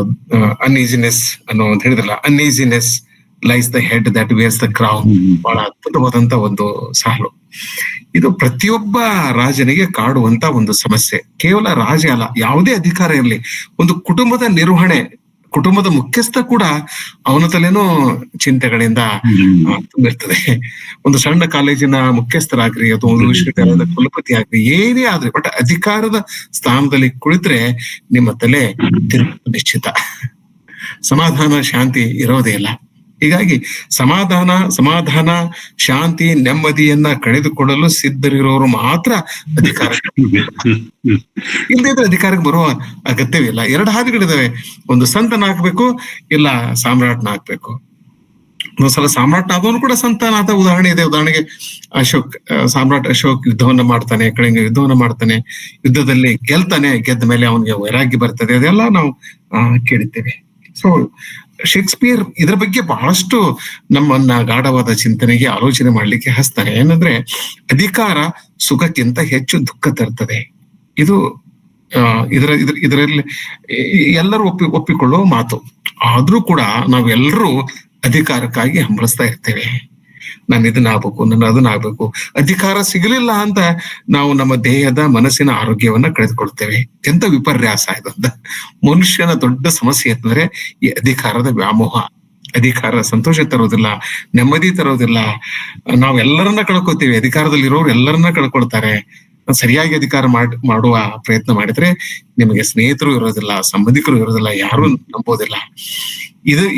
ಅನ್ಈಸಿನೆಸ್ ಅನ್ನೋ ಅಂತ ಹೇಳಿದ್ರಲ್ಲ, uneasiness lies the head that wares the crown, ಬಹಳ ಅದ್ಭುತವಾದಂತ ಒಂದು ಸಾಲು. ಇದು ಪ್ರತಿಯೊಬ್ಬ ರಾಜನಿಗೆ ಕಾಡುವಂತ ಒಂದು ಸಮಸ್ಯೆ. ಕೇವಲ ರಾಜ ಅಲ್ಲ, ಯಾವುದೇ ಅಧಿಕಾರ ಇರಲಿ, ಒಂದು ಕುಟುಂಬದ ನಿರ್ವಹಣೆ, ಕುಟುಂಬದ ಮುಖ್ಯಸ್ಥ ಕೂಡ ಅವನ ತಲೆನೂ ಚಿಂತೆಗಳಿಂದ ತುಂಬಿರ್ತದೆ. ಒಂದು ಸಣ್ಣ ಕಾಲೇಜಿನ ಮುಖ್ಯಸ್ಥರಾಗ್ರಿ ಅಥವಾ ಒಂದು ವಿಶ್ವವಿದ್ಯಾಲಯದ ಕುಲಪತಿ ಆಗ್ರಿ, ಏನೇ ಆದ್ರಿ, ಬಟ್ ಅಧಿಕಾರದ ಸ್ಥಾನದಲ್ಲಿ ಕುಳಿತರೆ ನಿಮ್ಮ ತಲೆ ನಿಶ್ಚಿತ. ಸಮಾಧಾನ ಶಾಂತಿ ಇರೋದೇ ಇಲ್ಲ. ಹೀಗಾಗಿ ಸಮಾಧಾನ ಶಾಂತಿ ನೆಮ್ಮದಿಯನ್ನ ಕಳೆದುಕೊಳ್ಳಲು ಸಿದ್ಧರಿರೋರು ಮಾತ್ರ ಅಧಿಕಾರ, ಇಲ್ಲದಿದ್ರೆ ಅಧಿಕಾರಕ್ಕೆ ಬರುವ ಅಗತ್ಯವಿಲ್ಲ. 2 ಹಾದಿಗಳಿದಾವೆ, ಒಂದು ಸಂತನಾಗ್ಬೇಕು, ಇಲ್ಲ ಸಾಮ್ರಾಟ್ನಾಗ್ಬೇಕು. ಒಂದ್ಸಲ ಸಾಮ್ರಾಟ್ನಾದವನು ಕೂಡ ಸಂತನಾದ ಉದಾಹರಣೆ ಇದೆ. ಉದಾಹರಣೆಗೆ ಸಾಮ್ರಾಟ್ ಅಶೋಕ್ ಯುದ್ಧವನ್ನ ಮಾಡ್ತಾನೆ, ಕಳಿಂಗ ಯುದ್ಧವನ್ನ ಮಾಡ್ತಾನೆ, ಯುದ್ಧದಲ್ಲಿ ಗೆಲ್ತಾನೆ, ಗೆದ್ದ ಮೇಲೆ ಅವನಿಗೆ ವೈರಾಗ್ಯ ಬರ್ತದೆ, ಅದೆಲ್ಲ ನಾವು ಕೇಳಿದ್ದೇವೆ. ಸೊ ಶೇಕ್ಸ್ಪಿಯರ್ ಇದ್ರ ಬಗ್ಗೆ ಬಹಳಷ್ಟು ನಮ್ಮನ್ನ ಗಾಢವಾದ ಚಿಂತನೆಗೆ, ಆಲೋಚನೆ ಮಾಡ್ಲಿಕ್ಕೆ ಹಚ್ತಾನೆ. ಏನಂದ್ರೆ, ಅಧಿಕಾರ ಸುಖಕ್ಕಿಂತ ಹೆಚ್ಚು ದುಃಖ ತರ್ತದೆ. ಇದು ಇದರಲ್ಲಿ ಎಲ್ಲರೂ ಒಪ್ಪಿಕೊಳ್ಳುವ ಮಾತು. ಆದ್ರೂ ಕೂಡ ನಾವೆಲ್ಲರೂ ಅಧಿಕಾರಕ್ಕಾಗಿ ಹಂಬಲಿಸ್ತಾ ಇರ್ತೇವೆ. ನಾನು ಇದನ್ನ ಆಗ್ಬೇಕು, ನನ್ನ ಅದನ್ನ ಆಗ್ಬೇಕು. ಅಧಿಕಾರ ಸಿಗಲಿಲ್ಲ ಅಂತ ನಾವು ನಮ್ಮ ದೇಹದ ಮನಸ್ಸಿನ ಆರೋಗ್ಯವನ್ನ ಕಳೆದುಕೊಳ್ತೇವೆ. ಎಂತ ವಿಪರ್ಯಾಸ ಇದು ಅಂತ. ಮನುಷ್ಯನ ದೊಡ್ಡ ಸಮಸ್ಯೆ ಅಂತಂದ್ರೆ ಈ ಅಧಿಕಾರದ ವ್ಯಾಮೋಹ. ಅಧಿಕಾರ ಸಂತೋಷ ತರೋದಿಲ್ಲ, ನೆಮ್ಮದಿ ತರೋದಿಲ್ಲ. ನಾವೆಲ್ಲರನ್ನ ಕಳ್ಕೊತೀವಿ. ಅಧಿಕಾರದಲ್ಲಿರೋರು ಎಲ್ಲರನ್ನ ಕಳ್ಕೊಳ್ತಾರೆ. ಸರಿಯಾಗಿ ಅಧಿಕಾರ ಮಾಡುವ ಪ್ರಯತ್ನ ಮಾಡಿದ್ರೆ ನಿಮಗೆ ಸ್ನೇಹಿತರು ಇರೋದಿಲ್ಲ, ಸಂಬಂಧಿಕರು ಇರೋದಿಲ್ಲ, ಯಾರು ನಂಬೋದಿಲ್ಲ.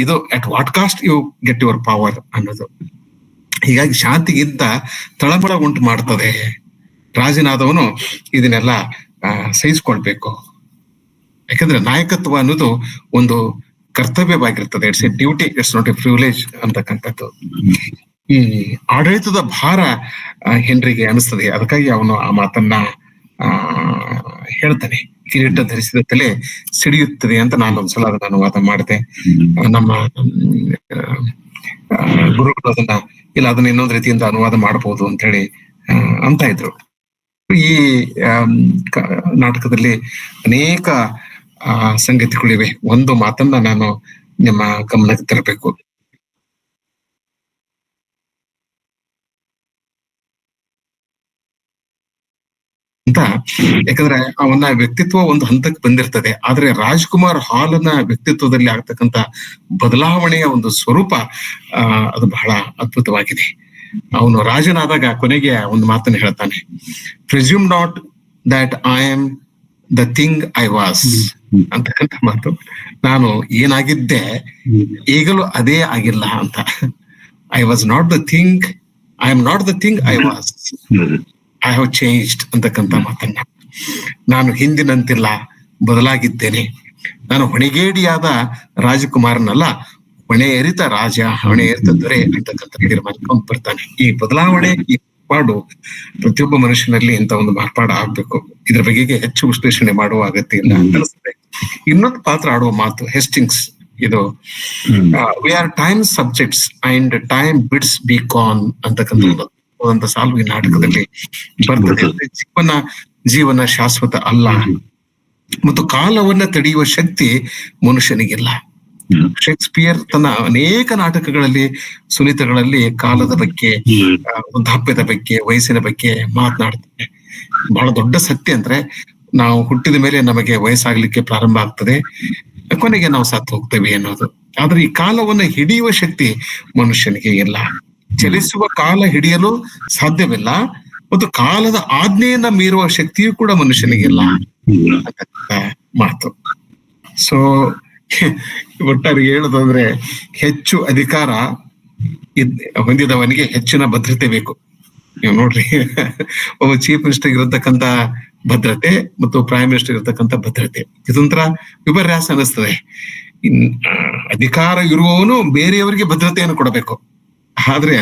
ಇದು at what cost you get your power ಅನ್ನೋದು. ಹೀಗಾಗಿ ಶಾಂತಿಗಿಂತ ತಳಮಳ ಉಂಟು ಮಾಡ್ತದೆ. ರಾಜನಾದವನು ಇದನ್ನೆಲ್ಲ ಸಹಿಸ್ಕೊಳ್ಬೇಕು. ಯಾಕಂದ್ರೆ ನಾಯಕತ್ವ ಅನ್ನೋದು ಒಂದು ಕರ್ತವ್ಯವಾಗಿರ್ತದೆ. It's a duty, it's not a privilege ಅಂತಕ್ಕಂಥದ್ದು. ಈ ಆಡಳಿತದ ಭಾರ ಹೆನ್ರಿಗೆ ಅನಿಸ್ತದೆ. ಅದಕ್ಕಾಗಿ ಅವನು ಆ ಮಾತನ್ನ ಹೇಳ್ತಾನೆ, ಕಿರೀಟ ಧರಿಸಿದ ತಲೆ ಸಿಡಿಯುತ್ತದೆ ಅಂತ. ನಾನು ಒಂದ್ಸಲ ಅದನ್ನ ಅನುವಾದ ಮಾಡಿದೆ. ನಮ್ಮ ಗುರುಗಳು ಅದನ್ನ ಇಲ್ಲ, ಅದನ್ನ ಇನ್ನೊಂದು ರೀತಿಯಿಂದ ಅನುವಾದ ಮಾಡಬಹುದು ಅಂತ ಹೇಳಿ ಅಂತ ಇದ್ರು. ಈ ನಾಟಕದಲ್ಲಿ ಅನೇಕ ಸಂಗತಿಗಳಿವೆ. ಒಂದು ಮಾತನ್ನ ನಾನು ನಿಮ್ಮ ಗಮನಕ್ಕೆ ತರಬೇಕು. ಅಂತ, ಯಾಕಂದ್ರೆ ಅವನ ವ್ಯಕ್ತಿತ್ವ ಒಂದು ಹಂತಕ್ಕೆ ಬಂದಿರ್ತದೆ. ಆದ್ರೆ ರಾಜ್ಕುಮಾರ್ ಹಾಲನ ವ್ಯಕ್ತಿತ್ವದಲ್ಲಿ ಆಗ್ತಕ್ಕಂಥ ಬದಲಾವಣೆಯ ಒಂದು ಸ್ವರೂಪ ಅದು ಬಹಳ ಅದ್ಭುತವಾಗಿದೆ. ಅವನು ರಾಜನಾದಾಗ ಕೊನೆಗೆ ಒಂದು ಮಾತನ್ನು ಹೇಳ್ತಾನೆ, presume not that I am the thing I was ಅಂತಕ್ಕಂಥ ಮಾತು. ನಾನು ಏನಾಗಿದ್ದೆ ಈಗಲೂ ಅದೇ ಆಗಿಲ್ಲ ಅಂತ. I was not the thing, I am not the thing I was, I have changed ಅಂತಕ್ಕಂಥ ಮಾತನ್ನ. ನಾನು ಹಿಂದಿನಂತಿಲ್ಲ, ಬದಲಾಗಿದ್ದೇನೆ. ನಾನು ಹೊಣೆಗೇಡಿಯಾದ ರಾಜಕುಮಾರನಲ್ಲ, ಹೊಣೆ ಎರಿತ ರಾಜ, ಹೊಣೆ ಎರಿತ ದೊರೆ ಅಂತಕ್ಕಂಥ ತೀರ್ಮಾನಕ್ಕೆ ಬರ್ತಾನೆ. ಈ ಬದಲಾವಣೆ, ಈ ಮಾರ್ಪಾಡು ಪ್ರತಿಯೊಬ್ಬ ಮನುಷ್ಯನಲ್ಲಿ ಇಂಥ ಒಂದು ಮಾರ್ಪಾಡು ಆಗ್ಬೇಕು. ಇದ್ರ ಬಗೆಗೆ ಹೆಚ್ಚು ವಿಶ್ಲೇಷಣೆ ಮಾಡುವ ಅಗತ್ಯ ಇಲ್ಲ ಅಂತ ಅನಿಸ್ತದೆ. ಇನ್ನೊಂದು ಪಾತ್ರ ಆಡುವ ಮಾತು ಹೇಸ್ಟಿಂಗ್ಸ್. ಇದು we are time subjects and time bids be gone ಅಂತಕ್ಕಂಥ ಸಾಲು ಈ ನಾಟಕದಲ್ಲಿ ಬರ್ತದೆ. ಜೀವನ ಶಾಶ್ವತ ಅಲ್ಲ ಮತ್ತು ಕಾಲವನ್ನ ತಡೆಯುವ ಶಕ್ತಿ ಮನುಷ್ಯನಿಗಿಲ್ಲ. ಶೇಕ್ಸ್ಪಿಯರ್ ತನ್ನ ಅನೇಕ ನಾಟಕಗಳಲ್ಲಿ, ಸುನಿತಗಳಲ್ಲಿ ಕಾಲದ ಬಗ್ಗೆ, ವೃದ್ಧಾಪ್ಯದ ಬಗ್ಗೆ, ವಯಸ್ಸಿನ ಬಗ್ಗೆ ಮಾತನಾಡ್ತಾರೆ. ಬಹಳ ದೊಡ್ಡ ಸತ್ಯ ಅಂದ್ರೆ ನಾವು ಹುಟ್ಟಿದ ಮೇಲೆ ನಮಗೆ ವಯಸ್ಸಾಗ್ಲಿಕ್ಕೆ ಪ್ರಾರಂಭ ಆಗ್ತದೆ, ಕೊನೆಗೆ ನಾವು ಸತ್ತು ಹೋಗ್ತೇವೆ ಅನ್ನೋದು. ಆದ್ರೆ ಈ ಕಾಲವನ್ನ ಹಿಡಿಯುವ ಶಕ್ತಿ ಮನುಷ್ಯನಿಗೆ ಇಲ್ಲ. ಚಲಿಸುವ ಕಾಲ ಹಿಡಿಯಲು ಸಾಧ್ಯವಿಲ್ಲ, ಮತ್ತು ಕಾಲದ ಆಜ್ಞೆಯನ್ನ ಮೀರುವ ಶಕ್ತಿಯೂ ಕೂಡ ಮನುಷ್ಯನಿಗಿಲ್ಲ ಅಂತ ಮಾತು. ಸೊ ಒಟ್ಟಾರೆ ಹೇಳೋದಂದ್ರೆ, ಹೆಚ್ಚು ಅಧಿಕಾರ ಹೊಂದಿದವನಿಗೆ ಹೆಚ್ಚಿನ ಭದ್ರತೆ ಬೇಕು. ನೀವು ನೋಡ್ರಿ, ಒಬ್ಬ ಚೀಫ್ ಮಿನಿಸ್ಟರ್ ಇರತಕ್ಕಂತ ಭದ್ರತೆ ಮತ್ತು ಪ್ರೈಮ್ ಮಿನಿಸ್ಟರ್ ಇರತಕ್ಕಂತ ಭದ್ರತೆ, ಇದೊಂಥರ ವಿಪರ್ಯಾಸ ಅನಿಸ್ತದೆ. ಅಧಿಕಾರ ಇರುವವನು ಬೇರೆಯವರಿಗೆ ಭದ್ರತೆಯನ್ನು ಕೊಡಬೇಕು, ಆದ್ರೆ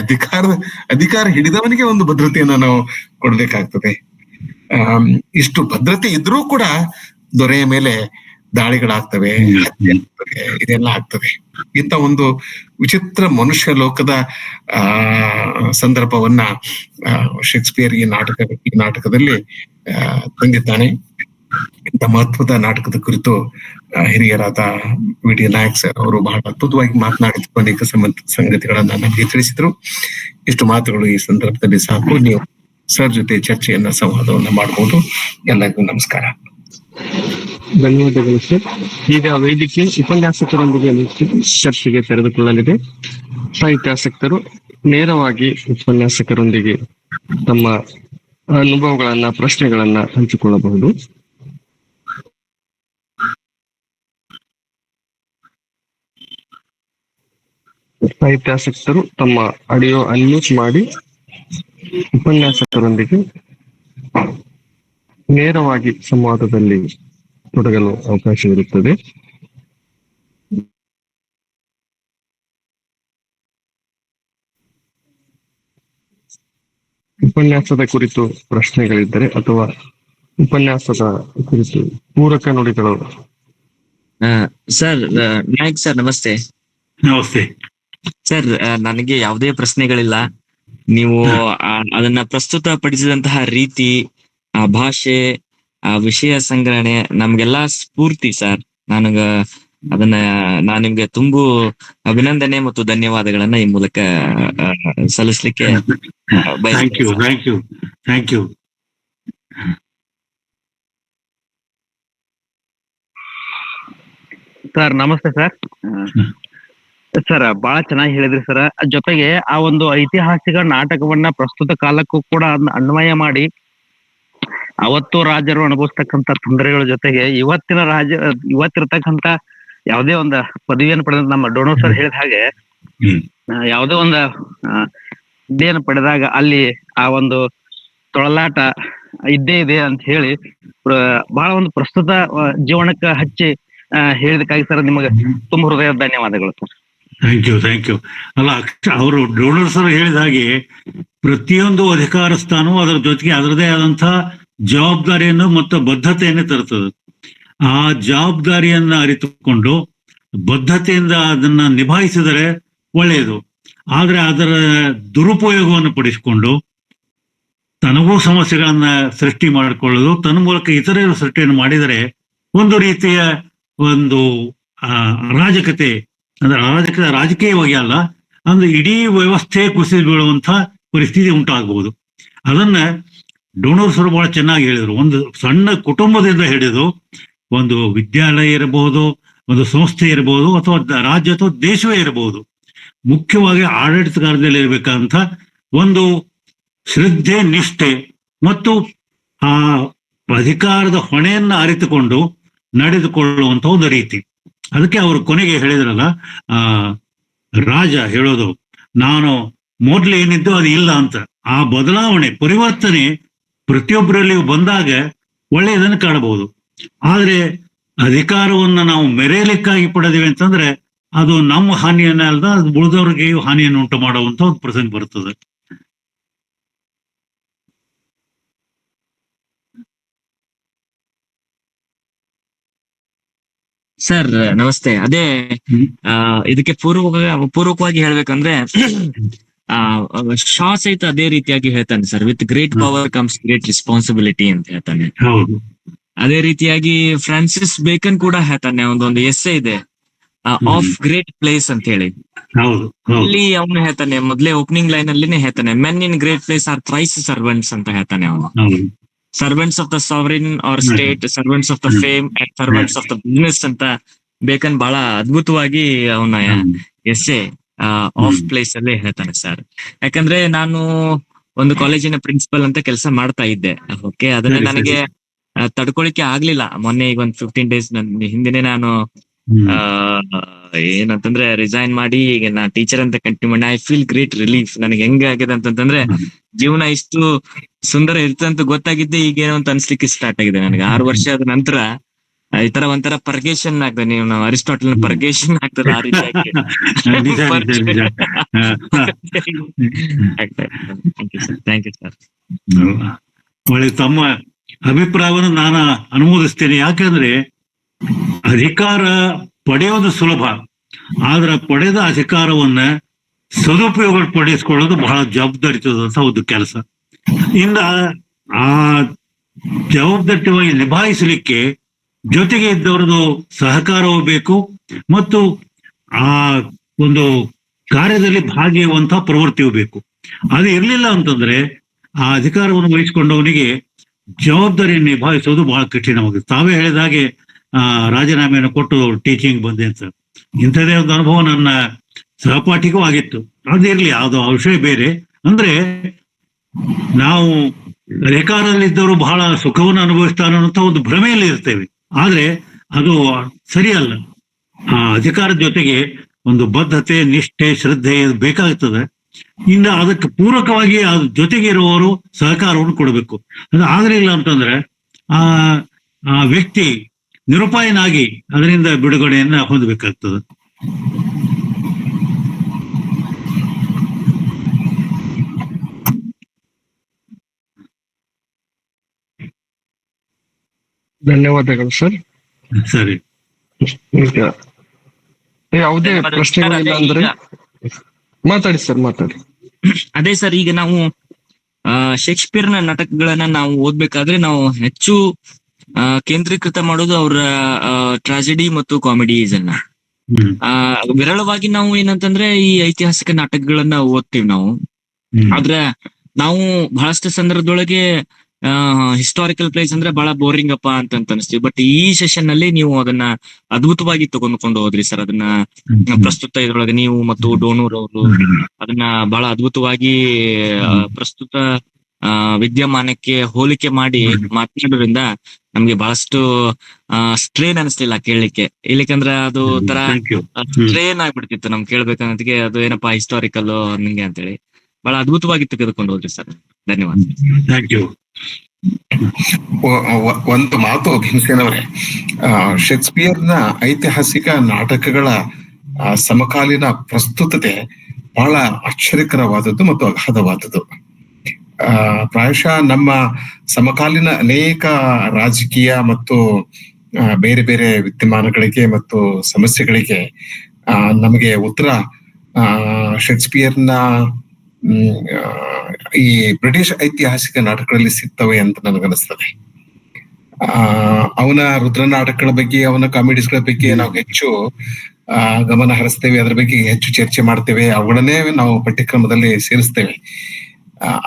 ಅಧಿಕಾರ ಹಿಡಿದವನಿಗೆ ಒಂದು ಭದ್ರತೆಯನ್ನ ನಾವು ಕೊಡ್ಬೇಕಾಗ್ತದೆ. ಇಷ್ಟು ಭದ್ರತೆ ಇದ್ರೂ ಕೂಡ ದೊರೆಯ ಮೇಲೆ ದಾಳಿಗಳಾಗ್ತವೆ, ಹತ್ಯೆ ಆಗ್ತವೆ, ಇದೆಲ್ಲ ಆಗ್ತದೆ. ಇಂಥ ಒಂದು ವಿಚಿತ್ರ ಮನುಷ್ಯ ಲೋಕದ ಸಂದರ್ಭವನ್ನ ಶೇಕ್ಸ್ಪಿಯರ್ ಈ ನಾಟಕದಲ್ಲಿ ತಂದಿದ್ದಾನೆ. ಇಂಥ ಮಹತ್ವದ ನಾಟಕದ ಕುರಿತು ಹಿರಿಯರಾದ ವಿ.ಡಿ. ನಾಯಕ್ ಸರ್ ಅವರು ಬಹಳ ಅದ್ಭುತವಾಗಿ ಮಾತನಾಡಿದ್ರು, ಅನೇಕ ಸಂಗತಿಗಳನ್ನ ನಮಗೆ ತಿಳಿಸಿದ್ರು. ಇಷ್ಟು ಮಾತುಗಳು ಈ ಸಂದರ್ಭದಲ್ಲಿ ಸಾಕು. ನೀವು ಸರ್ ಜೊತೆ ಚರ್ಚೆಯನ್ನ, ಸಂವಾದವನ್ನ ಮಾಡಬಹುದು. ಎಲ್ಲರಿಗೂ ನಮಸ್ಕಾರ. ಧನ್ಯವಾದಗಳು ಸರ್. ಈಗ ವೇದಿಕೆ ಉಪನ್ಯಾಸಕರೊಂದಿಗೆ ಚರ್ಚೆಗೆ ತೆರೆದುಕೊಳ್ಳಲಿದೆ. ಸಾಹಿತ್ಯಾಸಕ್ತರು ನೇರವಾಗಿ ಉಪನ್ಯಾಸಕರೊಂದಿಗೆ ತಮ್ಮ ಅನುಭವಗಳನ್ನ, ಪ್ರಶ್ನೆಗಳನ್ನ ಹಂಚಿಕೊಳ್ಳಬಹುದು. ಸಾಹಿತ್ಯಾಸಕ್ತರು ತಮ್ಮ ಆಡಿಯೋ ಅನ್ಮ್ಯೂಟ್ ಮಾಡಿ ಉಪನ್ಯಾಸಕರೊಂದಿಗೆ ನೇರವಾಗಿ ಸಂವಾದದಲ್ಲಿ ತೊಡಗಲು ಅವಕಾಶವಿರುತ್ತದೆ. ಉಪನ್ಯಾಸದ ಕುರಿತು ಪ್ರಶ್ನೆಗಳಿದ್ದರೆ ಅಥವಾ ಉಪನ್ಯಾಸದ ಕುರಿತು ಪೂರಕ ನುಡಿಗಳು. ಸರ್, ನಾಯಕ್ ಸರ್ ನಮಸ್ತೆ. ನಮಸ್ತೆ ಸರ್, ನನಗೆ ಯಾವುದೇ ಪ್ರಶ್ನೆಗಳಿಲ್ಲ. ನೀವು ಅದನ್ನ ಪ್ರಸ್ತುತ ಪಡಿಸಿದಂತಹ ರೀತಿ, ಆ ಭಾಷೆ, ಆ ವಿಷಯ ಸಂಗ್ರಹಣೆ ನಮ್ಗೆಲ್ಲಾ ಸ್ಫೂರ್ತಿ ಸರ್. ನಾನು ನಿಮ್ಗೆ ತುಂಬು ಅಭಿನಂದನೆ ಮತ್ತು ಧನ್ಯವಾದಗಳನ್ನ ಈ ಮೂಲಕ ಸಲ್ಲಿಸ್ಲಿಕ್ಕೆ ಥ್ಯಾಂಕ್ ಯು. ಸರ್ ನಮಸ್ತೆ ಸರ್. ಸರ್ ಬಹಳ ಚೆನ್ನಾಗಿ ಹೇಳಿದ್ರಿ ಸರ್. ಜೊತೆಗೆ ಆ ಒಂದು ಐತಿಹಾಸಿಕ ನಾಟಕವನ್ನ ಪ್ರಸ್ತುತ ಕಾಲಕ್ಕೂ ಕೂಡ ಅನ್ವಯ ಮಾಡಿ ಅವತ್ತು ರಾಜರು ಅನುಭವಿಸ್ತಕ್ಕಂಥ ತೊಂದರೆಗಳ ಜೊತೆಗೆ ಇವತ್ತಿರ್ತಕ್ಕಂಥ ಯಾವುದೇ ಒಂದು ಪದವಿಯನ್ನು ಪಡೆದ ನಮ್ಮ ಡೋನರ್ ಸರ್ ಹೇಳಿದ ಹಾಗೆ ಯಾವುದೇ ಒಂದು ಹುದ್ದೆಯನ್ನು ಪಡೆದಾಗ ಅಲ್ಲಿ ಆ ಒಂದು ತೊಳಲಾಟ ಇದ್ದೇ ಇದೆ ಅಂತ ಹೇಳಿ ಬಹಳ ಒಂದು ಪ್ರಸ್ತುತ ಜೀವನಕ್ಕೆ ಹಚ್ಚಿ ಹೇಳಿದಕ್ಕಾಗಿ ಸರ್ ನಿಮಗೆ ತುಂಬ ಹೃದಯದ ಧನ್ಯವಾದಗಳು ಸರ್. Thank you. ಅಲ್ಲ, ಅವರು ಡೋನರ್ ಸರ್ ಹೇಳಿದ ಹಾಗೆ ಪ್ರತಿಯೊಂದು ಅಧಿಕಾರ ಸ್ಥಾನವೂ ಅದರ ಜೊತೆಗೆ ಅದರದೇ ಆದಂತಹ ಜವಾಬ್ದಾರಿಯನ್ನು ಮತ್ತು ಬದ್ಧತೆಯನ್ನು ತರುತ್ತದೆ. ಆ ಜವಾಬ್ದಾರಿಯನ್ನ ಅರಿತುಕೊಂಡು ಬದ್ಧತೆಯಿಂದ ಅದನ್ನ ನಿಭಾಯಿಸಿದರೆ ಒಳ್ಳೆಯದು. ಆದ್ರೆ ಅದರ ದುರುಪಯೋಗವನ್ನು ಪಡಿಸಿಕೊಂಡು ತನಗೂ ಸಮಸ್ಯೆಗಳನ್ನ ಸೃಷ್ಟಿ ಮಾಡಿಕೊಳ್ಳೋದು, ತನ್ನ ಮೂಲಕ ಇತರರು ಸೃಷ್ಟಿಯನ್ನು ಮಾಡಿದರೆ ಒಂದು ರೀತಿಯ ಒಂದು ಅರಾಜಕತೆ, ಅಂದ್ರೆ ರಾಜಕೀಯವಾಗಿ ಅಲ್ಲ, ಅಂದ್ರೆ ಇಡೀ ವ್ಯವಸ್ಥೆ ಕುಸಿದು ಬೀಳುವಂತ ಪರಿಸ್ಥಿತಿ ಉಂಟಾಗಬಹುದು. ಅದನ್ನ ಡೋನರ್ ಸರ್ ಬಹಳ ಚೆನ್ನಾಗಿ ಹೇಳಿದ್ರು. ಒಂದು ಸಣ್ಣ ಕುಟುಂಬದಿಂದ ಹಿಡಿದು ಒಂದು ವಿದ್ಯಾಲಯ ಇರಬಹುದು, ಒಂದು ಸಂಸ್ಥೆ ಇರಬಹುದು, ಅಥವಾ ರಾಜ್ಯ ಅಥವಾ ದೇಶವೇ ಇರಬಹುದು, ಮುಖ್ಯವಾಗಿ ಆಡಳಿತಗಾರದಲ್ಲಿ ಇರಬೇಕಂತ ಒಂದು ಶ್ರದ್ಧೆ, ನಿಷ್ಠೆ ಮತ್ತು ಆ ಅಧಿಕಾರದ ಹೊಣೆಯನ್ನ ಅರಿತುಕೊಂಡು ನಡೆದುಕೊಳ್ಳುವಂತ ಒಂದು ರೀತಿ. ಅದಕ್ಕೆ ಅವರು ಕೊನೆಗೆ ಹೇಳಿದ್ರಲ್ಲ, ರಾಜ ಹೇಳೋದು, ನಾನು ಮೊದ್ಲು ಏನಿದ್ದು ಅದು ಇಲ್ಲ ಅಂತ. ಆ ಬದಲಾವಣೆ, ಪರಿವರ್ತನೆ ಪ್ರತಿಯೊಬ್ಬರಲ್ಲಿಯೂ ಬಂದಾಗ ಒಳ್ಳೆಯದನ್ನು ಕಾಣಬಹುದು. ಆದ್ರೆ ಅಧಿಕಾರವನ್ನ ನಾವು ಮೆರೆಯಲಿಕ್ಕಾಗಿ ಪಡೆದಿವೆ ಅಂತಂದ್ರೆ ಅದು ನಮ್ಮ ಹಾನಿಯನ್ನ ಅಲ್ಲದ, ಅದು ಉಳಿದವ್ರಿಗೆ ಹಾನಿಯನ್ನು ಉಂಟು ಮಾಡುವಂತ ಒಂದು ಪ್ರಸಂಗ ಬರ್ತದೆ. ಸರ್ ನಮಸ್ತೆ. ಅದೇ ಇದಕ್ಕೆ ಪೂರ್ವಕವಾಗಿ ಹೇಳ್ಬೇಕಂದ್ರೆ ಶಾ ಸಹಿತ ಅದೇ ರೀತಿಯಾಗಿ ಹೇಳ್ತಾನೆ sir, with great power comes great responsibility ಅಂತ ಹೇಳ್ತಾನೆ. ಅದೇ ರೀತಿಯಾಗಿ ಫ್ರಾನ್ಸಿಸ್ ಬೇಕನ್ ಕೂಡ ಹೇಳ್ತಾನೆ, ಒಂದೊಂದು ಎಸ್ಸೆ ಇದೆ, ಆಫ್ ಗ್ರೇಟ್ ಪ್ಲೇಸ್ ಅಂತ ಹೇಳಿ. ಹೌದು ಹೌದು ಅಲ್ಲಿ ಅವನು ಹೇಳ್ತಾನೆ, ಮೊದ್ಲೇ ಓಪನಿಂಗ್ ಲೈನ್ ಅಲ್ಲಿನೇ ಹೇಳ್ತಾನೆ, men in great place are thrice servants ಅಂತ ಹೇಳ್ತಾನೆ ಅವನು. ಹೌದು servants of the sovereign or state, servants of the fame and servants of the business ಅಂತ ಬೇಕನ್ ಬಹಳ ಅದ್ಭುತವಾಗಿ ಅವನ ಎಸ್ಸೆ ಆಫ್ ಪ್ಲೇಸ್ ಅಲ್ಲೇ ಹೇಳ್ತಾನೆ ಸರ್. ಯಾಕಂದ್ರೆ ನಾನು ಒಂದು ಕಾಲೇಜಿನ ಪ್ರಿನ್ಸಿಪಲ್ ಅಂತ ಕೆಲಸ ಮಾಡ್ತಾ ಇದ್ದೆ. ಓಕೆ, ಅದನ್ನ ಸರಿ, ನನಗೆ ತಡ್ಕೊಳಿಕ್ಕೆ ಆಗ್ಲಿಲ್ಲ. ಮೊನ್ನೆ ಈಗ ಒಂದು 15 days ಹಿಂದಿನೇ ನಾನು ಏನಂತಂದ್ರೆ ರಿಸೈನ್ ಮಾಡಿ ಈಗ ನಾ ಟೀಚರ್ ಅಂತ ಕಂಟಿನ್ಯೂ ಮಾಡಿ. I feel great relief. ನನಗೆ ಹೆಂಗ ಆಗಿದೆ ಅಂತಂದ್ರೆ ಜೀವನ ಇಷ್ಟು ಸುಂದರ ಇರ್ತದೆ ಅಂತ ಗೊತ್ತಾಗಿದ್ದೆ ಈಗೇನೋ ಅಂತ ಅನ್ಸ್ಲಿಕ್ಕೆ ಸ್ಟಾರ್ಟ್ ಆಗಿದೆ ನನಗೆ. 6 ವರ್ಷ ಆದ ನಂತರ ಈ ತರ ಒಂಥರ ಪರ್ಗೇಶನ್ ಆಗ್ತದೆ. ನೀವು ನಾವು ಅರಿಸ್ಟಾಟಲ್ ಪರ್ಗೇಶನ್ ಆಗ್ತದೆ ಆ ರೀತಿಯಾಗಿ. ನಿಜ ನಿಜ ನಿಜ. Thank you sir. ಒಳ್ಳೆ ತಮ್ಮ ಅಭಿಪ್ರಾಯವನ್ನು ನಾನು ಅನುಮೋದಿಸ್ತೇನೆ. ಯಾಕಂದ್ರೆ ಅಧಿಕಾರ ಪಡೆಯೋದು ಸುಲಭ, ಆದ್ರೆ ಪಡೆದ ಅಧಿಕಾರವನ್ನ ಸದುಪಯೋಗ ಪಡಿಸ್ಕೊಳ್ಳೋದು ಬಹಳ ಜವಾಬ್ದಾರಿತದಂತ ಒಂದು ಕೆಲಸ. ಇನ್ನ ಆ ಜವಾಬ್ದಾರಿತವಾಗಿ ನಿಭಾಯಿಸಲಿಕ್ಕೆ ಜೊತೆಗೆ ಇದ್ದವರದು ಸಹಕಾರವೂ ಬೇಕು ಮತ್ತು ಆ ಒಂದು ಕಾರ್ಯದಲ್ಲಿ ಭಾಗಿಯಾಗುವಂತಹ ಪ್ರವೃತ್ತಿಯೂ ಬೇಕು. ಅದು ಇರ್ಲಿಲ್ಲ ಅಂತಂದ್ರೆ ಆ ಅಧಿಕಾರವನ್ನು ವಹಿಸಿಕೊಂಡವನಿಗೆ ಜವಾಬ್ದಾರಿ ನಿಭಾಯಿಸೋದು ಬಹಳ ಕಠಿಣವಾಗುತ್ತೆ. ತಾವೇ ಹೇಳಿದ ಹಾಗೆ ರಾಜೀನಾಮೆಯನ್ನು ಕೊಟ್ಟು ಟೀಚಿಂಗ್ ಬಂದೆ ಅಂತ. ಇಂಥದೇ ಒಂದು ಅನುಭವ ನನ್ನ ಸಹಪಾಠಿಗೂ ಆಗಿತ್ತು. ಅದಿರ್ಲಿ, ಅದು ವಿಷಯ ಬೇರೆ. ಅಂದ್ರೆ ನಾವು ಅಧಿಕಾರದಲ್ಲಿದ್ದವರು ಬಹಳ ಸುಖವನ್ನು ಅನುಭವಿಸ್ತಾರೆ ಅನ್ನೋಂಥ ಒಂದು ಭ್ರಮೆಯಲ್ಲಿ ಇರ್ತೇವೆ. ಆದ್ರೆ ಅದು ಸರಿಯಲ್ಲ. ಆ ಅಧಿಕಾರದ ಜೊತೆಗೆ ಒಂದು ಬದ್ಧತೆ, ನಿಷ್ಠೆ, ಶ್ರದ್ಧೆ ಬೇಕಾಗ್ತದೆ. ಇನ್ನು ಅದಕ್ಕೆ ಪೂರಕವಾಗಿ ಅದ್ರ ಜೊತೆಗೆ ಇರುವವರು ಸಹಕಾರವನ್ನು ಕೊಡಬೇಕು. ಅದು ಆಗಲಿಲ್ಲ ಅಂತಂದ್ರೆ ಆ ವ್ಯಕ್ತಿ ನಿರುಪಾಯನಾಗಿ ಅದರಿಂದ ಬಿಡುಗಡೆಯನ್ನ ಹೊಂದಬೇಕಾಗ್ತದೆ. ಧನ್ಯವಾದಗಳು ಸರ್. ಸರಿ, ಈಗ ಯಾವುದೇ ಪ್ರಶ್ನೆಗಳಿಲ್ಲ ಅಂದ್ರೆ ಮಾತಾಡಿ ಸರ್, ಮಾತಾಡಿ. ಅದೇ ಸರ್, ಈಗ ನಾವು ಶೇಕ್ಸ್ಪಿಯರ್ನ ನಾಟಕಗಳನ್ನ ನಾವು ಓದ್ಬೇಕಾದ್ರೆ ನಾವು ಹೆಚ್ಚು ಕೇಂದ್ರೀಕೃತ ಮಾಡೋದು ಅವರ ಟ್ರಾಜಿಡಿ ಮತ್ತು ಕಾಮಿಡೀಸ್ ಅನ್ನ. ವಿರಳವಾಗಿ ನಾವು ಏನಂತಂದ್ರೆ ಈ ಐತಿಹಾಸಿಕ ನಾಟಕಗಳನ್ನ ಓದ್ತೀವಿ ನಾವು. ಆದ್ರೆ ನಾವು ಬಹಳಷ್ಟು ಸಂದರ್ಭದೊಳಗೆ ಹಿಸ್ಟಾರಿಕಲ್ ಪ್ಲೇಸ್ ಅಂದ್ರೆ ಬಹಳ ಬೋರಿಂಗ್ ಅಪ್ಪ ಅಂತ ಅನಿಸ್ತೀವಿ. ಬಟ್ ಈ ಸೆಷನ್ ನಲ್ಲಿ ನೀವು ಅದನ್ನ ಅದ್ಭುತವಾಗಿ ತಗೊಂಡ್ಕೊಂಡು ಹೋದ್ರಿ ಸರ್. ಅದನ್ನ ಪ್ರಸ್ತುತ ಇದ್ರೊಳಗೆ ನೀವು ಮತ್ತು ಡೋನೂರ್ ಅವರು ಅದನ್ನ ಬಹಳ ಅದ್ಭುತವಾಗಿ ಪ್ರಸ್ತುತ ವಿದ್ಯಮಾನಕ್ಕೆ ಹೋಲಿಕೆ ಮಾಡಿ ಮಾತನಾಡೋದ್ರಿಂದ ನಮ್ಗೆ ಬಹಳಷ್ಟು ಸ್ಟ್ರೇನ್ ಅನಿಸ್ಲಿಲ್ಲ ಕೇಳಲಿಕ್ಕೆ. ಇಲ್ಲಿಕಂದ್ರೆ ಅದು ತರ ಸ್ಟ್ರೇನ್ ಆಗ್ಬಿಡ್ತಿತ್ತು ನಮ್ ಕೇಳ್ಬೇಕನ್ನೋದಕ್ಕೆ. ಅದು ಏನಪ್ಪಾ ಹಿಸ್ಟಾರಿಕಲ್ ಹಂಗೆ ಅಂತೇಳಿ ಬಹಳ ಅದ್ಭುತವಾಗಿ ತೆಗೆದುಕೊಂಡು ಹೋದ್ರಿ ಸರ್. ಧನ್ಯವಾದ. Thank you. ಒಂದು ಮಾತು ಭೀಮಸೇನವರೇ, ಶೇಕ್ಸ್ಪಿಯರ್ನ ಐತಿಹಾಸಿಕ ನಾಟಕಗಳ ಸಮಕಾಲೀನ ಪ್ರಸ್ತುತತೆ ಬಹಳ ಆಶ್ಚರ್ಯಕರವಾದದ್ದು ಮತ್ತು ಅಗಾಧವಾದದ್ದು. ಪ್ರಾಯಶಃ ನಮ್ಮ ಸಮಕಾಲೀನ ಅನೇಕ ರಾಜಕೀಯ ಮತ್ತು ಬೇರೆ ಬೇರೆ ವಿದ್ಯಮಾನಗಳಿಗೆ ಮತ್ತು ಸಮಸ್ಯೆಗಳಿಗೆ ನಮಗೆ ಉತ್ತರ ಶೇಕ್ಸ್ಪಿಯರ್ನ ಈ ಬ್ರಿಟಿಷ್ ಐತಿಹಾಸಿಕ ನಾಟಕಗಳಲ್ಲಿ ಸಿಗ್ತವೆ ಅಂತ ನನಗನ್ನಿಸ್ತದೆ. ಅವನ ರುದ್ರ ನಾಟಕಗಳ ಬಗ್ಗೆ, ಅವನ ಕಾಮಿಡೀಸ್ಗಳ ಬಗ್ಗೆ ನಾವು ಹೆಚ್ಚು ಗಮನ ಹರಿಸ್ತೇವೆ, ಅದರ ಬಗ್ಗೆ ಹೆಚ್ಚು ಚರ್ಚೆ ಮಾಡ್ತೇವೆ, ಅವುಗಳನ್ನೇ ನಾವು ಪಠ್ಯಕ್ರಮದಲ್ಲಿ ಸೇರಿಸ್ತೇವೆ.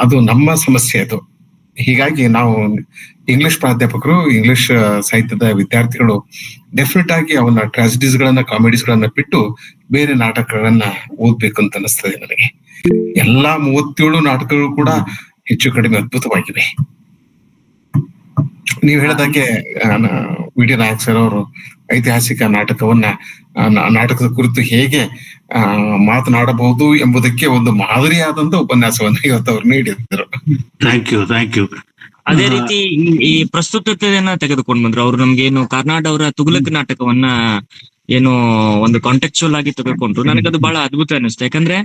ಅದು ನಮ್ಮ ಸಮಸ್ಯೆ ಅದು. ಹೀಗಾಗಿ ನಾವು ಇಂಗ್ಲಿಷ್ ಪ್ರಾಧ್ಯಾಪಕರು, ಇಂಗ್ಲಿಷ್ ಸಾಹಿತ್ಯದ ವಿದ್ಯಾರ್ಥಿಗಳು ಡೆಫಿನೆಟ್ ಆಗಿ ಅವನ ಟ್ರಾಜಿಡೀಸ್ ಗಳನ್ನ, ಕಾಮಿಡೀಸ್ ಗಳನ್ನ ಬಿಟ್ಟು ಬೇರೆ ನಾಟಕಗಳನ್ನ ಓದ್ಬೇಕು ಅಂತ ಅನಿಸ್ತದೆ ನನಗೆ. ಎಲ್ಲಾ 37 ನಾಟಕಗಳು ಕೂಡ ಹೆಚ್ಚು ಕಡಿಮೆ ಅದ್ಭುತವಾಗಿವೆ. ನೀವು ಹೇಳಿದಾಗೆ ವಿ.ಡಿ. ನಾಯಕ್ ಸರ್ ಅವರು ಐತಿಹಾಸಿಕ ನಾಟಕದ ಕುರಿತು ಹೇಗೆ ಮಾತನಾಡಬಹುದು ಎಂಬುದಕ್ಕೆ ಒಂದು ಮಾದರಿಯಾದಂತ ಉಪನ್ಯಾಸವನ್ನು ಇವತ್ತು ಅವ್ರು ನೀಡಿದ್ರು. Thank you, thank you. ಅದೇ ರೀತಿ ಈ ಪ್ರಸ್ತುತತೆಯನ್ನ ತೆಗೆದುಕೊಂಡು ಬಂದ್ರು ಅವರು. ನಮ್ಗೆ ಏನು ಕಾರ್ನಾಡ್ ಅವರ ತುಘಲಕ್ ನಾಟಕವನ್ನ ಏನು ಒಂದು ಕಾಂಟೆಕ್ಚುಯಲ್ ಆಗಿ ತೆಗೆದುಕೊಂಡ್ರು. ನನಗದು ಬಹಳ ಅದ್ಭುತ ಅನಿಸ್ತು. ಯಾಕಂದ್ರೆ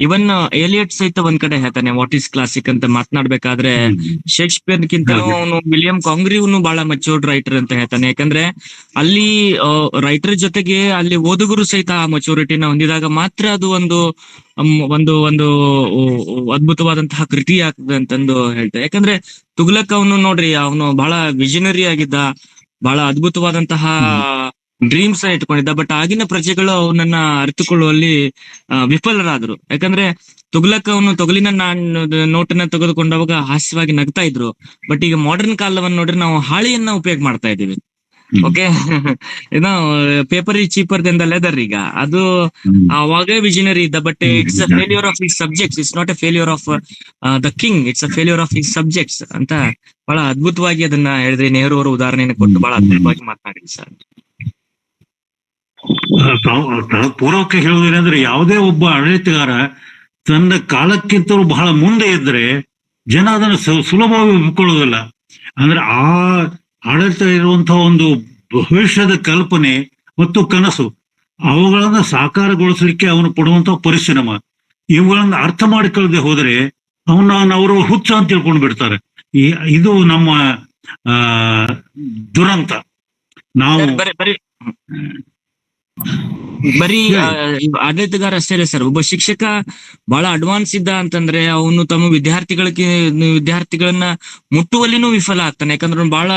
ಇವನ್ ಏಲಿಯಟ್ ಸಹಿತ ಒಂದ್ ಕಡೆ ಹೇಳ್ತಾನೆ ವಾಟ್ ಈಸ್ ಕ್ಲಾಸಿಕ್ ಅಂತ ಮಾತನಾಡ್ಬೇಕಾದ್ರೆ, ಶೇಕ್ಸ್ಪಿಯರ್ಗಿಂತ ಅವನು ವಿಲಿಯಂ ಕಾಂಗ್ರಿವ್ನು ಬಹಳ ಮೆಚೂರ್ಡ್ ರೈಟರ್ ಅಂತ ಹೇಳ್ತಾನೆ. ಯಾಕಂದ್ರೆ ಅಲ್ಲಿ ರೈಟರ್ ಜೊತೆಗೆ ಅಲ್ಲಿ ಓದುಗರು ಸಹಿತ ಆ ಮೆಚೂರಿಟಿನ ಹೊಂದಿದಾಗ ಮಾತ್ರ ಅದು ಒಂದು ಒಂದು ಒಂದು ಅದ್ಭುತವಾದಂತಹ ಕೃತಿ ಆಗ್ತದೆ ಅಂತಂದು ಹೇಳ್ತಾರೆ. ಯಾಕಂದ್ರೆ ತುಘಲಕ್ ಅವನು ನೋಡ್ರಿ, ಅವನು ಬಹಳ ವಿಷನರಿ ಆಗಿದ್ದ, ಬಹಳ ಅದ್ಭುತವಾದಂತಹ ಡ್ರೀಮ್ಸ್ ಇಟ್ಕೊಂಡಿದ್ದ. ಬಟ್ ಆಗಿನ ಪ್ರಜೆಗಳು ಅವನನ್ನ ಅರಿತುಕೊಳ್ಳುವಲ್ಲಿ ವಿಫಲರಾದ್ರು. ಯಾಕಂದ್ರೆ ತುಗ್ಲಕ್ ಅವನು ತೊಗಲಿನ ನೋಟನ್ನ ತೆಗೆದುಕೊಂಡವಾಗ ಹಾಸ್ಯವಾಗಿ ನಗ್ತಾ ಇದ್ರು. ಬಟ್ ಈಗ ಮಾಡರ್ನ್ ಕಾಲವನ್ನ ನೋಡ್ರಿ ನಾವು ಹಾಳೆಯನ್ನ ಉಪಯೋಗ ಮಾಡ್ತಾ ಇದೀವಿ. ಓಕೆ ಏನೋ paper is cheaper than the leather. ಈಗ ಅದು ಅವಾಗೇ ವಿಷನರಿ ಇದ್ದ. But it's a failure of his subjects, it's not a failure of the king, it's a failure of his subjects ಅಂತ ಬಹಳ ಅದ್ಭುತವಾಗಿ ಅದನ್ನ ಹೇಳಿದ್ರಿ. ನೆಹರು ಅವರು ಉದಾಹರಣೆಯನ್ನು ಕೊಟ್ಟು ಬಹಳ ಅದ್ಭುತವಾಗಿ ಮಾತನಾಡಿದ್ರಿ ಸರ್. ಪೂರ್ವಕ್ಕೆ ಹೇಳುವುದೇನೆಂದ್ರೆ, ಯಾವುದೇ ಒಬ್ಬ ಆಡಳಿತಗಾರ ತನ್ನ ಕಾಲಕ್ಕಿಂತಲೂ ಬಹಳ ಮುಂದೆ ಇದ್ರೆ ಜನ ಅದನ್ನು ಸುಲಭವಾಗಿ ಒಪ್ಕೊಳ್ಳೋದಿಲ್ಲ. ಅಂದ್ರೆ ಆ ಆಡಳಿತ ಇರುವಂತಹ ಒಂದು ಭವಿಷ್ಯದ ಕಲ್ಪನೆ ಮತ್ತು ಕನಸು, ಅವುಗಳನ್ನ ಸಾಕಾರಗೊಳಿಸಲಿಕ್ಕೆ ಅವನು ಪಡುವಂತಹ ಪರಿಶ್ರಮ, ಇವುಗಳನ್ನ ಅರ್ಥ ಮಾಡಿಕೊಳ್ಳದೆ ಹೋದರೆ ಅವರು ಹುಚ್ಚ ಅಂತ ತಿಳ್ಕೊಂಡು ಬಿಡ್ತಾರೆ. ಇದು ನಮ್ಮ ದುರಂತ. ನಾವು ಬರೀ ಆಡಳಿತಗಾರ ಅಷ್ಟೇ ಇಲ್ಲ ಸರ್, ಒಬ್ಬ ಶಿಕ್ಷಕ ಬಹಳ ಅಡ್ವಾನ್ಸ್ ಇದ್ದ ಅಂತಂದ್ರೆ ಅವನು ತಮ್ಮ ವಿದ್ಯಾರ್ಥಿಗಳನ್ನ ಮುಟ್ಟುವಲ್ಲಿನೂ ವಿಫಲ ಆಗ್ತಾನೆ. ಯಾಕಂದ್ರೆ ಬಹಳ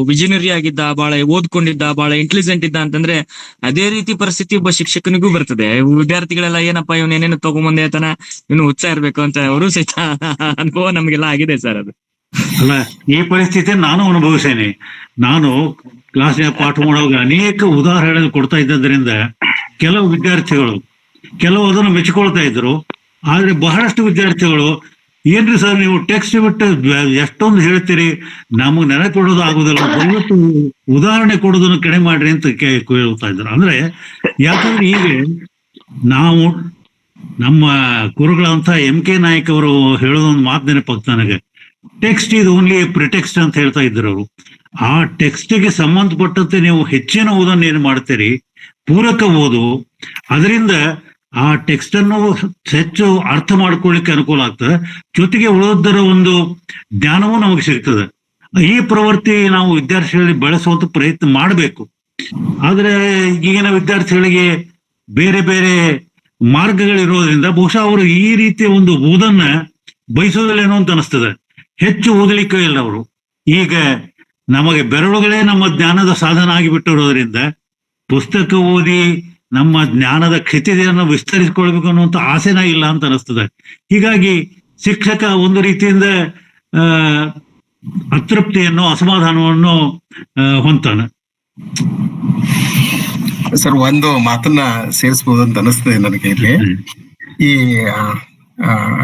ವಿಜನರಿ ಆಗಿದ್ದ, ಬಹಳ ಓದ್ಕೊಂಡಿದ್ದ, ಬಹಳ ಇಂಟೆಲಿಜೆಂಟ್ ಇದ್ದ ಅಂತಂದ್ರೆ ಅದೇ ರೀತಿ ಪರಿಸ್ಥಿತಿ ಒಬ್ಬ ಶಿಕ್ಷಕನಿಗೂ ಬರ್ತದೆ. ವಿದ್ಯಾರ್ಥಿಗಳೆಲ್ಲ ಏನಪ್ಪಾ ಇವನ್ ಏನೇನು ತಗೊಂಬಂದೆ ಆತನ, ಇನ್ನು ಹುಚ್ಚ ಇರ್ಬೇಕು ಅಂತ ಅವರು ಸಹಿತ ಅನುಭವ ನಮ್ಗೆಲ್ಲ ಆಗಿದೆ ಸರ್. ಅದು ಅಲ್ಲ, ಈ ಪರಿಸ್ಥಿತಿ ನಾನು ಅನುಭವಿಸೇನೆ. ನಾನು ಕ್ಲಾಸ್ನಾಗ ಪಾಠ ಮಾಡುವಾಗ ಅನೇಕ ಉದಾಹರಣೆ ಕೊಡ್ತಾ ಇದ್ದರಿಂದ ಕೆಲವು ವಿದ್ಯಾರ್ಥಿಗಳು ಅದನ್ನು ಮೆಚ್ಚಿಕೊಳ್ತಾ ಇದ್ರು. ಆದ್ರೆ ಬಹಳಷ್ಟು ವಿದ್ಯಾರ್ಥಿಗಳು, ಏನ್ರಿ ಸರ್ ನೀವು ಟೆಕ್ಸ್ಟ್ ಬಿಟ್ಟು ಎಷ್ಟೊಂದು ಹೇಳ್ತೀರಿ, ನಮಗ್ ನೆನಪಿಡೋದು ಆಗುದಿಲ್ಲ, ದಯವಿಟ್ಟು ಉದಾಹರಣೆ ಕೊಡೋದನ್ನು ಕಡಿಮೆ ಮಾಡ್ರಿ ಅಂತ ಕೇಳ್ತಾ ಇದ್ರು. ಅಂದ್ರೆ ಯಾಕಂದ್ರೆ ಈಗ ನಾವು ನಮ್ಮ ಗುರುಗಳಂತ MK ನಾಯಕ್ ಅವರು ಹೇಳೋದೊಂದು ಮಾತು ನೆನಪಾಗ್ತಾ ನನಗೆ. ಟೆಕ್ಸ್ಟ್ ಇದು ಓನ್ಲಿ ಪ್ರಿಟೆಕ್ಸ್ಟ್ ಅಂತ ಹೇಳ್ತಾ ಇದ್ರು ಅವರು. ಆ ಟೆಕ್ಸ್ಟ್ಗೆ ಸಂಬಂಧಪಟ್ಟಂತೆ ನೀವು ಹೆಚ್ಚಿನ ಓದನ್ನು ಏನ್ ಮಾಡ್ತೀರಿ, ಪೂರಕ ಓದು, ಅದರಿಂದ ಆ ಟೆಕ್ಸ್ಟ್ ಅನ್ನು ಹೆಚ್ಚು ಅರ್ಥ ಮಾಡ್ಕೊಳ್ಳಿಕ್ಕೆ ಅನುಕೂಲ ಆಗ್ತದೆ. ಜೊತೆಗೆ ಉಳಿದರ ಒಂದು ಜ್ಞಾನವೂ ನಮಗೆ ಸಿಗ್ತದೆ. ಈ ಪ್ರವೃತ್ತಿ ನಾವು ವಿದ್ಯಾರ್ಥಿಗಳಿಗೆ ಬೆಳೆಸುವಂತ ಪ್ರಯತ್ನ ಮಾಡಬೇಕು. ಆದ್ರೆ ಈಗಿನ ವಿದ್ಯಾರ್ಥಿಗಳಿಗೆ ಬೇರೆ ಬೇರೆ ಮಾರ್ಗಗಳಿರೋದ್ರಿಂದ ಬಹುಶಃ ಅವರು ಈ ರೀತಿಯ ಒಂದು ಓದನ್ನ ಬಯಸೋದಿಲ್ಲೇನೋ ಅಂತ ಅನಿಸ್ತದೆ. ಹೆಚ್ಚು ಓದಲಿಕ್ಕೆ ಇಲ್ಲ ಅವರು. ಈಗ ನಮಗೆ ಬೆರಳುಗಳೇ ನಮ್ಮ ಜ್ಞಾನದ ಸಾಧನ ಆಗಿಬಿಟ್ಟಿರೋದ್ರಿಂದ ಪುಸ್ತಕ ಓದಿ ನಮ್ಮ ಜ್ಞಾನದ ಕ್ಷಿತಿಯನ್ನು ವಿಸ್ತರಿಸಿಕೊಳ್ಬೇಕು ಅನ್ನುವಂಥ ಆಸೆನ ಇಲ್ಲ ಅಂತ ಅನಿಸ್ತದೆ. ಹೀಗಾಗಿ ಶಿಕ್ಷಕ ಒಂದು ರೀತಿಯಿಂದ ಅತೃಪ್ತಿಯನ್ನು, ಅಸಮಾಧಾನವನ್ನು ಹೊಂತಾನೆ. ಸರ್, ಒಂದು ಮಾತನ್ನ ಸೇರಿಸಬಹುದು ಅಂತ ಅನಿಸ್ತದೆ ನನಗೆ ಇಲ್ಲಿ. ಈ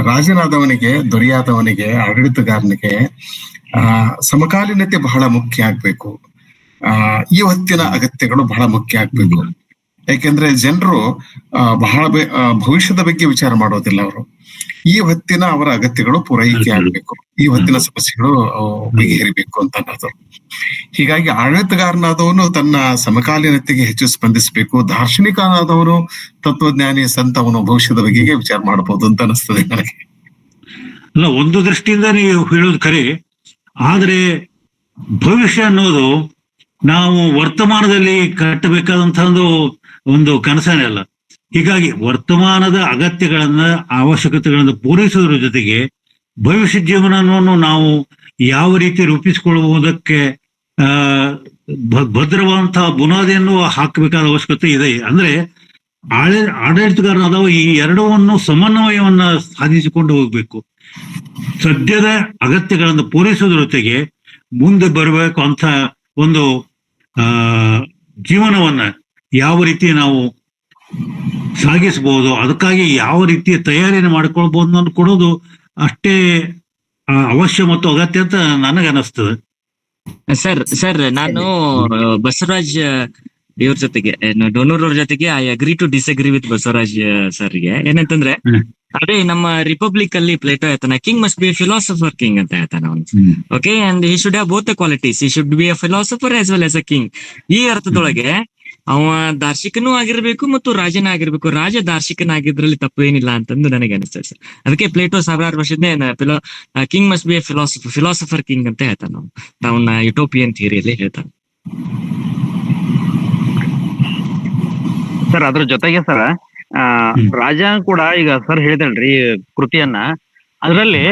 ರಾಜನಾದವನಿಗೆ, ದೊರೆಯಾದವನಿಗೆ, ಆಡಳಿತಗಾರನಿಗೆ ಸಮಕಾಲೀನತೆ ಬಹಳ ಮುಖ್ಯ ಆಗ್ಬೇಕು. ಈ ಹೊತ್ತಿನ ಅಗತ್ಯಗಳು ಬಹಳ ಮುಖ್ಯ ಆಗ್ಬೇಕು. ಯಾಕೆಂದ್ರೆ ಜನರು ಬಹಳ ಭವಿಷ್ಯದ ಬಗ್ಗೆ ವಿಚಾರ ಮಾಡೋದಿಲ್ಲ. ಅವರು ಈ ಹೊತ್ತಿನ ಅವರ ಅಗತ್ಯಗಳು ಪೂರೈಕೆ ಆಗ್ಬೇಕು, ಈ ಹೊತ್ತಿನ ಸಮಸ್ಯೆಗಳು ಬಗೆಹರಿಬೇಕು ಅಂತ ಅನ್ನೋದು. ಹೀಗಾಗಿ ಆಡಳಿತಗಾರನಾದವನು ತನ್ನ ಸಮಕಾಲೀನತೆಗೆ ಹೆಚ್ಚು ಸ್ಪಂದಿಸಬೇಕು. ದಾರ್ಶನಿಕನಾದವನು, ತತ್ವಜ್ಞಾನಿ, ಸಂತವನು ಭವಿಷ್ಯದ ಬಗೆಗೆ ವಿಚಾರ ಮಾಡಬಹುದು ಅಂತ ಅನಿಸ್ತದೆ ನನಗೆ. ಅಲ್ಲ, ಒಂದು ದೃಷ್ಟಿಯಿಂದ ನೀವು ಹೇಳೋದು ಖರೆ. ಆದ್ರೆ ಭವಿಷ್ಯ ಅನ್ನೋದು ನಾವು ವರ್ತಮಾನದಲ್ಲಿ ಕಟ್ಟಬೇಕಾದಂತಹ ಒಂದು ಕನಸನೇ ಅಲ್ಲ. ಹೀಗಾಗಿ ವರ್ತಮಾನದ ಅಗತ್ಯಗಳನ್ನ, ಅವಶ್ಯಕತೆಗಳನ್ನ ಪೂರೈಸೋದ್ರ ಜೊತೆಗೆ ಭವಿಷ್ಯ ಜೀವನವನ್ನು ನಾವು ಯಾವ ರೀತಿ ರೂಪಿಸಿಕೊಳ್ಳುವುದಕ್ಕೆ ಭದ್ರವಾದಂತಹ ಬುನಾದಿಯನ್ನು ಹಾಕಬೇಕಾದ ಅವಶ್ಯಕತೆ ಇದೆ. ಅಂದ್ರೆ ಆಡಳಿತಗಾರನಾದವ ಈ ಎರಡವನ್ನು ಸಮನ್ವಯವನ್ನ ಸಾಧಿಸಿಕೊಂಡು ಹೋಗ್ಬೇಕು. ಸದ್ಯದ ಅಗತ್ಯಗಳನ್ನು ಪೂರೈಸೋದ್ರ ಜೊತೆಗೆ ಮುಂದೆ ಬರಬೇಕು ಅಂತ ಒಂದು ಜೀವನವನ್ನ ಯಾವ ರೀತಿ ನಾವು ಸಾಗಿಸಬಹುದು, ಅದಕ್ಕಾಗಿ ಯಾವ ರೀತಿಯ ತಯಾರಿಯನ್ನು ಮಾಡ್ಕೊಳ್ಬಹುದು ಅನ್ನೋದು ಕೊಡೋದು ಅಷ್ಟೇ ಅವಶ್ಯ ಮತ್ತು ಅಗತ್ಯ ಅಂತ ನನಗನ್ನಿಸ್ತದೆ. ಸರ್ ನಾನು ಬಸವರಾಜ್ ಇವ್ರ ಜೊತೆಗೆ, ಡೋನೂರ್ ಅವ್ರ ಜೊತೆಗೆ I agree to disagree with Basavaraj ಸರ್ಗೆ. ಏನಂತಂದ್ರೆ, ಅದೇ ನಮ್ಮ ರಿಪಬ್ಲಿಕ್ ಅಲ್ಲಿ ಪ್ಲೇಟೋ ಹೇಳ್ತಾನೆ, king must be a philosopher king ಅಂತ ಹೇಳ್ತಾನೆ ಅವನು. Okay, and he should have both the qualities, he should be a philosopher as well as a king. ಈ ಅರ್ಥದೊಳಗೆ ಅವ ದಾರ್ಶನಿಕನೂ ಆಗಿರ್ಬೇಕು ಮತ್ತು ರಾಜನ ಆಗಿರ್ಬೇಕು. ರಾಜ ದಾರ್ಶನಿಕನಾಗಿದ್ರಲ್ಲಿ ತಪ್ಪು ಏನಿಲ್ಲ ಅಂತಂದು ನನಗೆ ಅನಿಸ್ತದೆ ಸರ್. ಅದಕ್ಕೆ ಪ್ಲೇಟೋ ಸಾವಿರಾರು ವರ್ಷದ king must be a philosopher king ಅಂತ ಹೇಳ್ತಾನೆ ನಾವು, ಅವನ ಯುಟೋಪಿಯನ್ ಥಿಯರಿಯಲ್ಲಿ ಹೇಳ್ತಾನೆ. ಸರ್, ಅದ್ರ ಜೊತೆಗೆ ಸರ್ ರಾಜ ಕೂಡ ಈಗ ಸರ್ ಹೇಳಿದಲ್ರಿ ಕೃತಿಯನ್ನ, ಅದರಲ್ಲಿ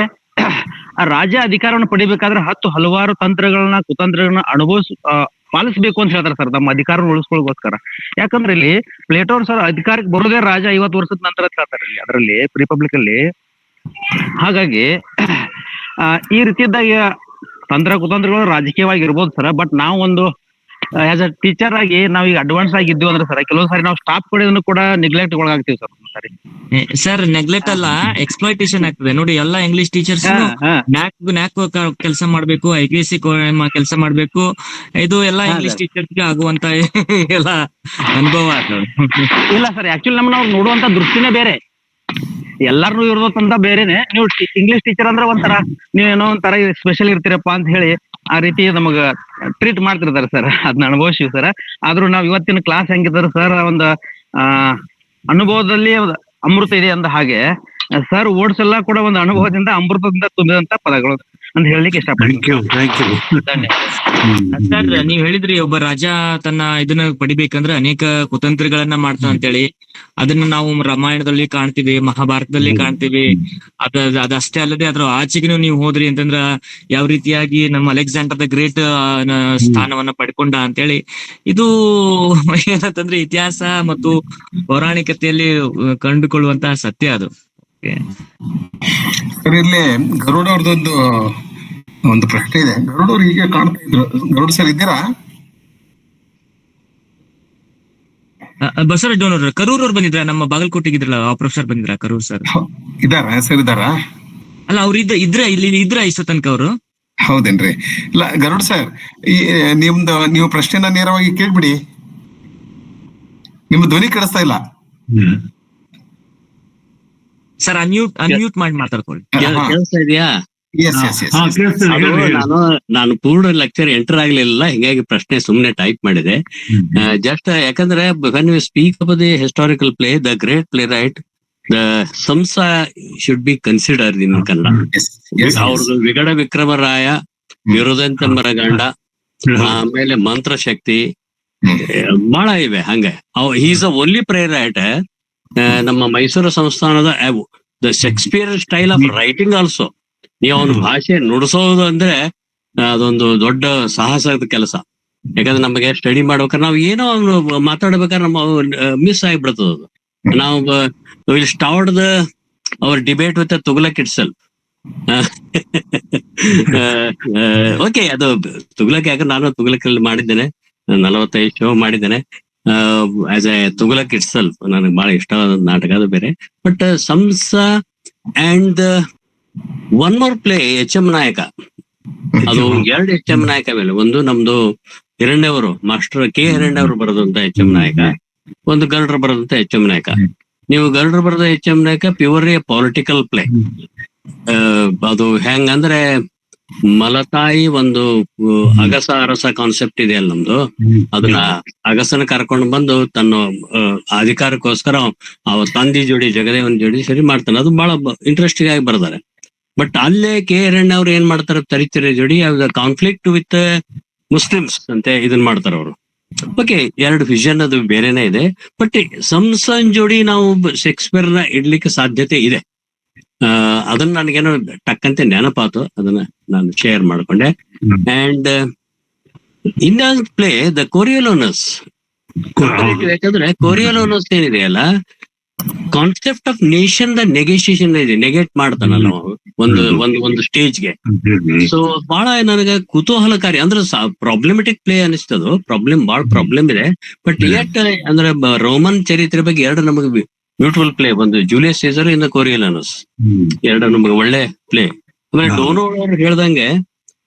ಆ ರಾಜ ಅಧಿಕಾರವನ್ನು ಪಡಿಬೇಕಾದ್ರೆ ಹಲವಾರು ತಂತ್ರಗಳನ್ನ, ಕುತಂತ್ರಗಳನ್ನ ಪಾಲಿಸಬೇಕು ಅಂತ ಹೇಳ್ತಾರೆ ಸರ್, ನಮ್ಮ ಅಧಿಕಾರ ಉಳಿಸ್ಕೊಳ್ಳೋಗೋಸ್ಕರ. ಯಾಕಂದ್ರೆ ಇಲ್ಲಿ ಪ್ಲೇಟೋ ಸರ್ ಅಧಿಕಾರಕ್ಕೆ ಬರೋದೇ ರಾಜ 50 ವರ್ಷದ ನಂತರ ಅಂತ ಹೇಳ್ತಾರೆ ಇಲ್ಲಿ ಅದರಲ್ಲಿ ರಿಪಬ್ಲಿಕ್ ಅಲ್ಲಿ. ಹಾಗಾಗಿ ಈ ರೀತಿಯಾದಾಗ ಕುತಂತ್ರಗಳು ರಾಜಕೀಯವಾಗಿರ್ಬೋದು ಸರ್. ಬಟ್ ನಾವು ಒಂದು ಆಸ್ ಅ ಟೀಚರ್ ಆಗಿ ನಾವ್ ಈಗ ಅಡ್ವಾನ್ಸ್ ಆಗಿದ್ದೀವಿ ಅಂದ್ರೆ ಸರ್, ಕೆಲವೊಂದ್ ಸಾರಿ ನಾವು ಸ್ಟಾಪ್ ಕೊಡೋದನ್ನು ಕೂಡ ನೆಗ್ಲೆಕ್ಟ್ ಒಳಗಾಗ್ತೀವಿ ಸರ್. ಸರಿ ಸರ್, ನೆಗ್ಲೆಕ್ಟ್ ಅಲ್ಲ, ಎಕ್ಸ್ಪ್ಲಾಯ್ಟೇಷನ್ ಆಗ್ತದೆ ನೋಡಿ. ಎಲ್ಲಾ ಇಂಗ್ಲಿಷ್ ಟೀಚರ್ಸ್ ನ್ಯಾಕ್ ಕೆಲಸ ಮಾಡ್ಬೇಕು, IPSC ಕೆಲಸ ಮಾಡ್ಬೇಕು, ಇದು ಎಲ್ಲಾ ಇಂಗ್ಲಿಷ್ ಟೀಚರ್ಸ್ಗೆ ಆಗುವಂತ ಎಲ್ಲ ಅನುಭವ. ಇಲ್ಲ ಸರ್, ಆಕ್ಚುಲಿ ನಮ್ಮನ್ನ ಅವ್ರು ನೋಡುವಂತ ದೃಷ್ಟಿನೇ ಬೇರೆ. ಎಲ್ಲಾರು ಇರೋದಂತ ಬೇರೆನೆ. ನೀವು ಇಂಗ್ಲಿಷ್ ಟೀಚರ್ ಅಂದ್ರೆ ಒಂಥರ ನೀವೇನೋ ಒಂಥರ ಸ್ಪೆಷಲ್ ಇರ್ತೀರಪ್ಪ ಅಂತ ಹೇಳಿ ಆ ರೀತಿ ನಮಗ ಟ್ರೀಟ್ ಮಾಡ್ತಿರ್ತಾರೆ ಸರ್. ಅದನ್ನ ಅನುಭವಿಸಿವಿ ಸರ್. ಆದ್ರೂ ನಾವ್ ಇವತ್ತಿನ ಕ್ಲಾಸ್ ಹೆಂಗಿದ್ದಾರೆ ಸರ್, ಒಂದು ಅನುಭವದಲ್ಲಿ ಅಮೃತ ಇದೆ ಅಂದ ಹಾಗೆ ಸರ್ ವರ್ಡ್ಸ್ ಎಲ್ಲ ಕೂಡ ಒಂದು ಅನುಭವದಿಂದ ಅಮೃತದಿಂದ ತುಂಬಿದಂತ ಪದಗಳು ಅಂತ ಹೇಳಲಿಕ್ಕೆ ಇಷ್ಟಪಡ್ತೀನಿ. ಸರ್, ನೀವ್ ಹೇಳಿದ್ರಿ ಒಬ್ಬ ರಾಜ ತನ್ನ ಇದನ್ನ ಪಡಿಬೇಕಂದ್ರೆ ಅನೇಕ ಕುತಂತ್ರಗಳನ್ನ ಮಾಡ್ತಾನ ಅಂತೇಳಿ. ಅದನ್ನ ನಾವು ರಾಮಾಯಣದಲ್ಲಿ ಕಾಣ್ತೀವಿ, ಮಹಾಭಾರತದಲ್ಲಿ ಕಾಣ್ತೀವಿ. ಅದಷ್ಟೇ ಅಲ್ಲದೆ ಅದ್ರ ಆಚೆಗೂ ನೀವು ಹೋದ್ರಿ ಅಂತಂದ್ರ ಯಾವ ರೀತಿಯಾಗಿ ನಮ್ಮ ಅಲೆಕ್ಸಾಂಡರ್ ದ ಗ್ರೇಟ್ ಸ್ಥಾನವನ್ನ ಪಡ್ಕೊಂಡ ಅಂತೇಳಿ. ಇದು ಏನಂತಂದ್ರೆ ಇತಿಹಾಸ ಮತ್ತು ಪೌರಾಣಿಕತೆಯಲ್ಲಿ ಕಂಡುಕೊಳ್ಳುವಂತಹ ಸತ್ಯ ಅದು. ಸರ್, ಇಲ್ಲಿ ಗರುಡ ಅವ್ರದ್ದು ಒಂದು ಪ್ರಶ್ನೆ ಇದೆ. ಗರುಡ ಅವ್ರು ಹೀಗೆ ಕಾಣ್ತಾ ಇದ್ರು. ಗರುಡ ಸರ್ ಇದ್ದೀರಾ? ಬಸವರಾಜ್ ಡೋನರ್ ಕರೂರ್ ಅವ್ರು ಬಂದಿದ್ರ, ನಮ್ಮ ಬಾಗಲಕೋಟೆಗೆ ಇದ್ರಲ್ಲ ಪ್ರೊಫೆಸರ್ ಬಂದಿದ್ರ ಕರೂರ್ ಸರ್? ಇದಾರ ಸರ್? ಇದಾರಾ? ಅಲ್ಲ, ಅವ್ರು ಇದ್ರ ಇಷ್ಟ ತನಕ ಅವರು. ಹೌದೇನ್ರಿ? ಇಲ್ಲ ಗರುಡ ಸರ್, ಈ ನೀವು ಪ್ರಶ್ನೆನ ನೇರವಾಗಿ ಕೇಳ್ಬಿಡಿ. ನಿಮ್ಮ ಧ್ವನಿ ಕೇಳಿಸ್ತಾ ಇಲ್ಲ ಸರ್. ಅನ್ಮ್ಯೂಟ್ ಮಾಡಿ ಮಾತಾಡ್ಕೊಳ್ಳಿ. ಕೇಳಿಸ್ತಾ ಇದೆಯಾ? ನಾನು ಪೂರ್ಣ ಲೆಕ್ಚರ್ ಎಂಟರ್ ಆಗ್ಲಿಲ್ಲ, ಹಿಂಗಾಗಿ ಪ್ರಶ್ನೆ ಸುಮ್ನೆ ಟೈಪ್ ಮಾಡಿದೆ. ಜಸ್ಟ್ ಯಾಕಂದ್ರೆ when we speak about the historical play, the great playwright, the Samsa should be considered in Kannada. ಅವ್ರದ್ದು ವಿಗಡ ವಿಕ್ರಮರಾಯ, ವಿರುದಂತ ಮರಗಂಡ, ಆಮೇಲೆ ಮಂತ್ರಶಕ್ತಿ, ಬಹಳ ಇವೆ. ಹಂಗೆ ಈಸ್ ಅ ಓನ್ಲಿ ಪ್ಲೇರೈಟ್ ನಮ್ಮ ಮೈಸೂರು ಸಂಸ್ಥಾನದ the Shakespeare style of writing also. ನೀವು ಅವನ ಭಾಷೆ ನುಡಿಸೋದು ಅಂದ್ರೆ ಅದೊಂದು ದೊಡ್ಡ ಸಾಹಸದ ಕೆಲಸ. ಯಾಕಂದ್ರೆ ನಮಗೆ ಸ್ಟಡಿ ಮಾಡ್ಬೇಕಾದ್ರೆ ನಾವು ಏನೋ ಮಾತಾಡ್ಬೇಕಾದ್ರೆ ನಮ್ಮ ಮಿಸ್ ಆಗಿಬಿಡ್ತದ ಅದು. ನಾವು will start our debate with Tughlaq itself. Okay, ಅದು ತುಗ್ಲಕ್. ಯಾಕಂದ್ರೆ ನಾನು ತುಗ್ಲಕಲ್ಲಿ ಮಾಡಿದ್ದೇನೆ, 45 ಶೋ ಮಾಡಿದ್ದೇನೆ as a Tughlaq itself. ನನಗೆ ಬಹಳ ಇಷ್ಟವಾದ ನಾಟಕ, ಅದು ಬೇರೆ. But Samsa and one more play HM Nayaka, ಅದು 2 HM ನಾಯಕ ಮೇಲೆ. ಒಂದು ನಮ್ದು ಹಿರಣ್ಯವರು, ಮಾಸ್ಟರ್ K ಹಿರಣ್ಯವರು ಬರೆದಂತ HM ನಾಯಕ, ಒಂದು ಗರುಡ್ರು ಬರೆದಂತ HM ನಾಯಕ. ನೀವು ಗರುಡ್ರು ಬರೆದ HM ನಾಯಕ ಪ್ಯೂರ್ ಪೊಲಿಟಿಕಲ್ ಪ್ಲೇ. ಅದು ಹೆಂಗಂದ್ರೆ ಮಲತಾಯಿ ಒಂದು ಅಗಸ ಅರಸ ಕಾನ್ಸೆಪ್ಟ್ ಇದೆ ಅಲ್ಲ ನಮ್ದು, ಅದನ್ನ ಅಗಸನ ಕರ್ಕೊಂಡು ಬಂದು ತನ್ನ ಅಧಿಕಾರಕ್ಕೋಸ್ಕರ ಅವ ತಂದಿ ಜೋಡಿ ಜಗದೇವನ್ ಜೋಡಿ ಸರಿ ಮಾಡ್ತಾನೆ. ಅದು ಬಹಳ ಇಂಟ್ರೆಸ್ಟಿಂಗ್ ಆಗಿ ಬರ್ತಾರೆ. ಬಟ್ ಅಲ್ಲೇ K ಹಿರಣ್ಯ ಅವ್ರು ಏನ್ ಮಾಡ್ತಾರೆ, ತರಿತಿರ ಜೋಡಿ ಕಾನ್ಫ್ಲಿಕ್ಟ್ ವಿತ್ ಮುಸ್ಲಿಮ್ಸ್ ಅಂತೆ ಇದನ್ ಮಾಡ್ತಾರೆ ಅವರು. ಓಕೆ, 2 ವಿಷನ್ ಅದು ಬೇರೆನೆ ಇದೆ. ಬಟ್ ಸಂಸನ್ ಜೋಡಿ ನಾವು ಶೇಕ್ಸ್ಪಿಯರ್ ನ ಇಡ್ಲಿಕ್ಕೆ ಸಾಧ್ಯತೆ ಇದೆ. ಅದನ್ನ ನನಗೇನೋ ಟಕ್ಕಂತೆ ನೆನಪಾತು, ಅದನ್ನ ನಾನು ಶೇರ್ ಮಾಡ್ಕೊಂಡೆ. ಅಂಡ್ ಇನ್ನೊಂದು ಪ್ಲೇ ದ ಕೊರಿಯೋಲೋನಸ್. ಯಾಕಂದ್ರೆ ಕೊರಿಯೋಲೋನಸ್ ಏನಿದೆಯಲ್ಲ, concept of nation the negotiation ಇದೆ, ನೆಗೆಟ್ ಮಾಡ್ತಾನಲ್ಲ ಒಂದು ಸ್ಟೇಜ್ಗೆ. ಸೊ ಬಹಳ ನನಗೆ ಕುತೂಹಲಕಾರಿ, ಅಂದ್ರೆ ಪ್ರಾಬ್ಲಮೆಟಿಕ್ ಪ್ಲೇ ಅನಿಸ್ತದು. ಬಹಳ ಪ್ರಾಬ್ಲಮ್ ಇದೆ. ಬಟ್ ಯಟ್ ಅಂದ್ರೆ ರೋಮನ್ ಚರಿತ್ರೆ ಬಗ್ಗೆ 2 ನಮಗೆ ಬ್ಯೂಟಿಫುಲ್ ಪ್ಲೇ, ಒಂದು ಜೂಲಿಯಸ್ ಸೀಸರ್, ಇನ್ನು ಕೊರಿಯೋಲೋನಸ್, 2 ನಮಗೆ ಒಳ್ಳೆ ಪ್ಲೇ. ಆಮೇಲೆ ಡೋನೋರ್ ಅವ್ರು ಹೇಳ್ದಂಗೆ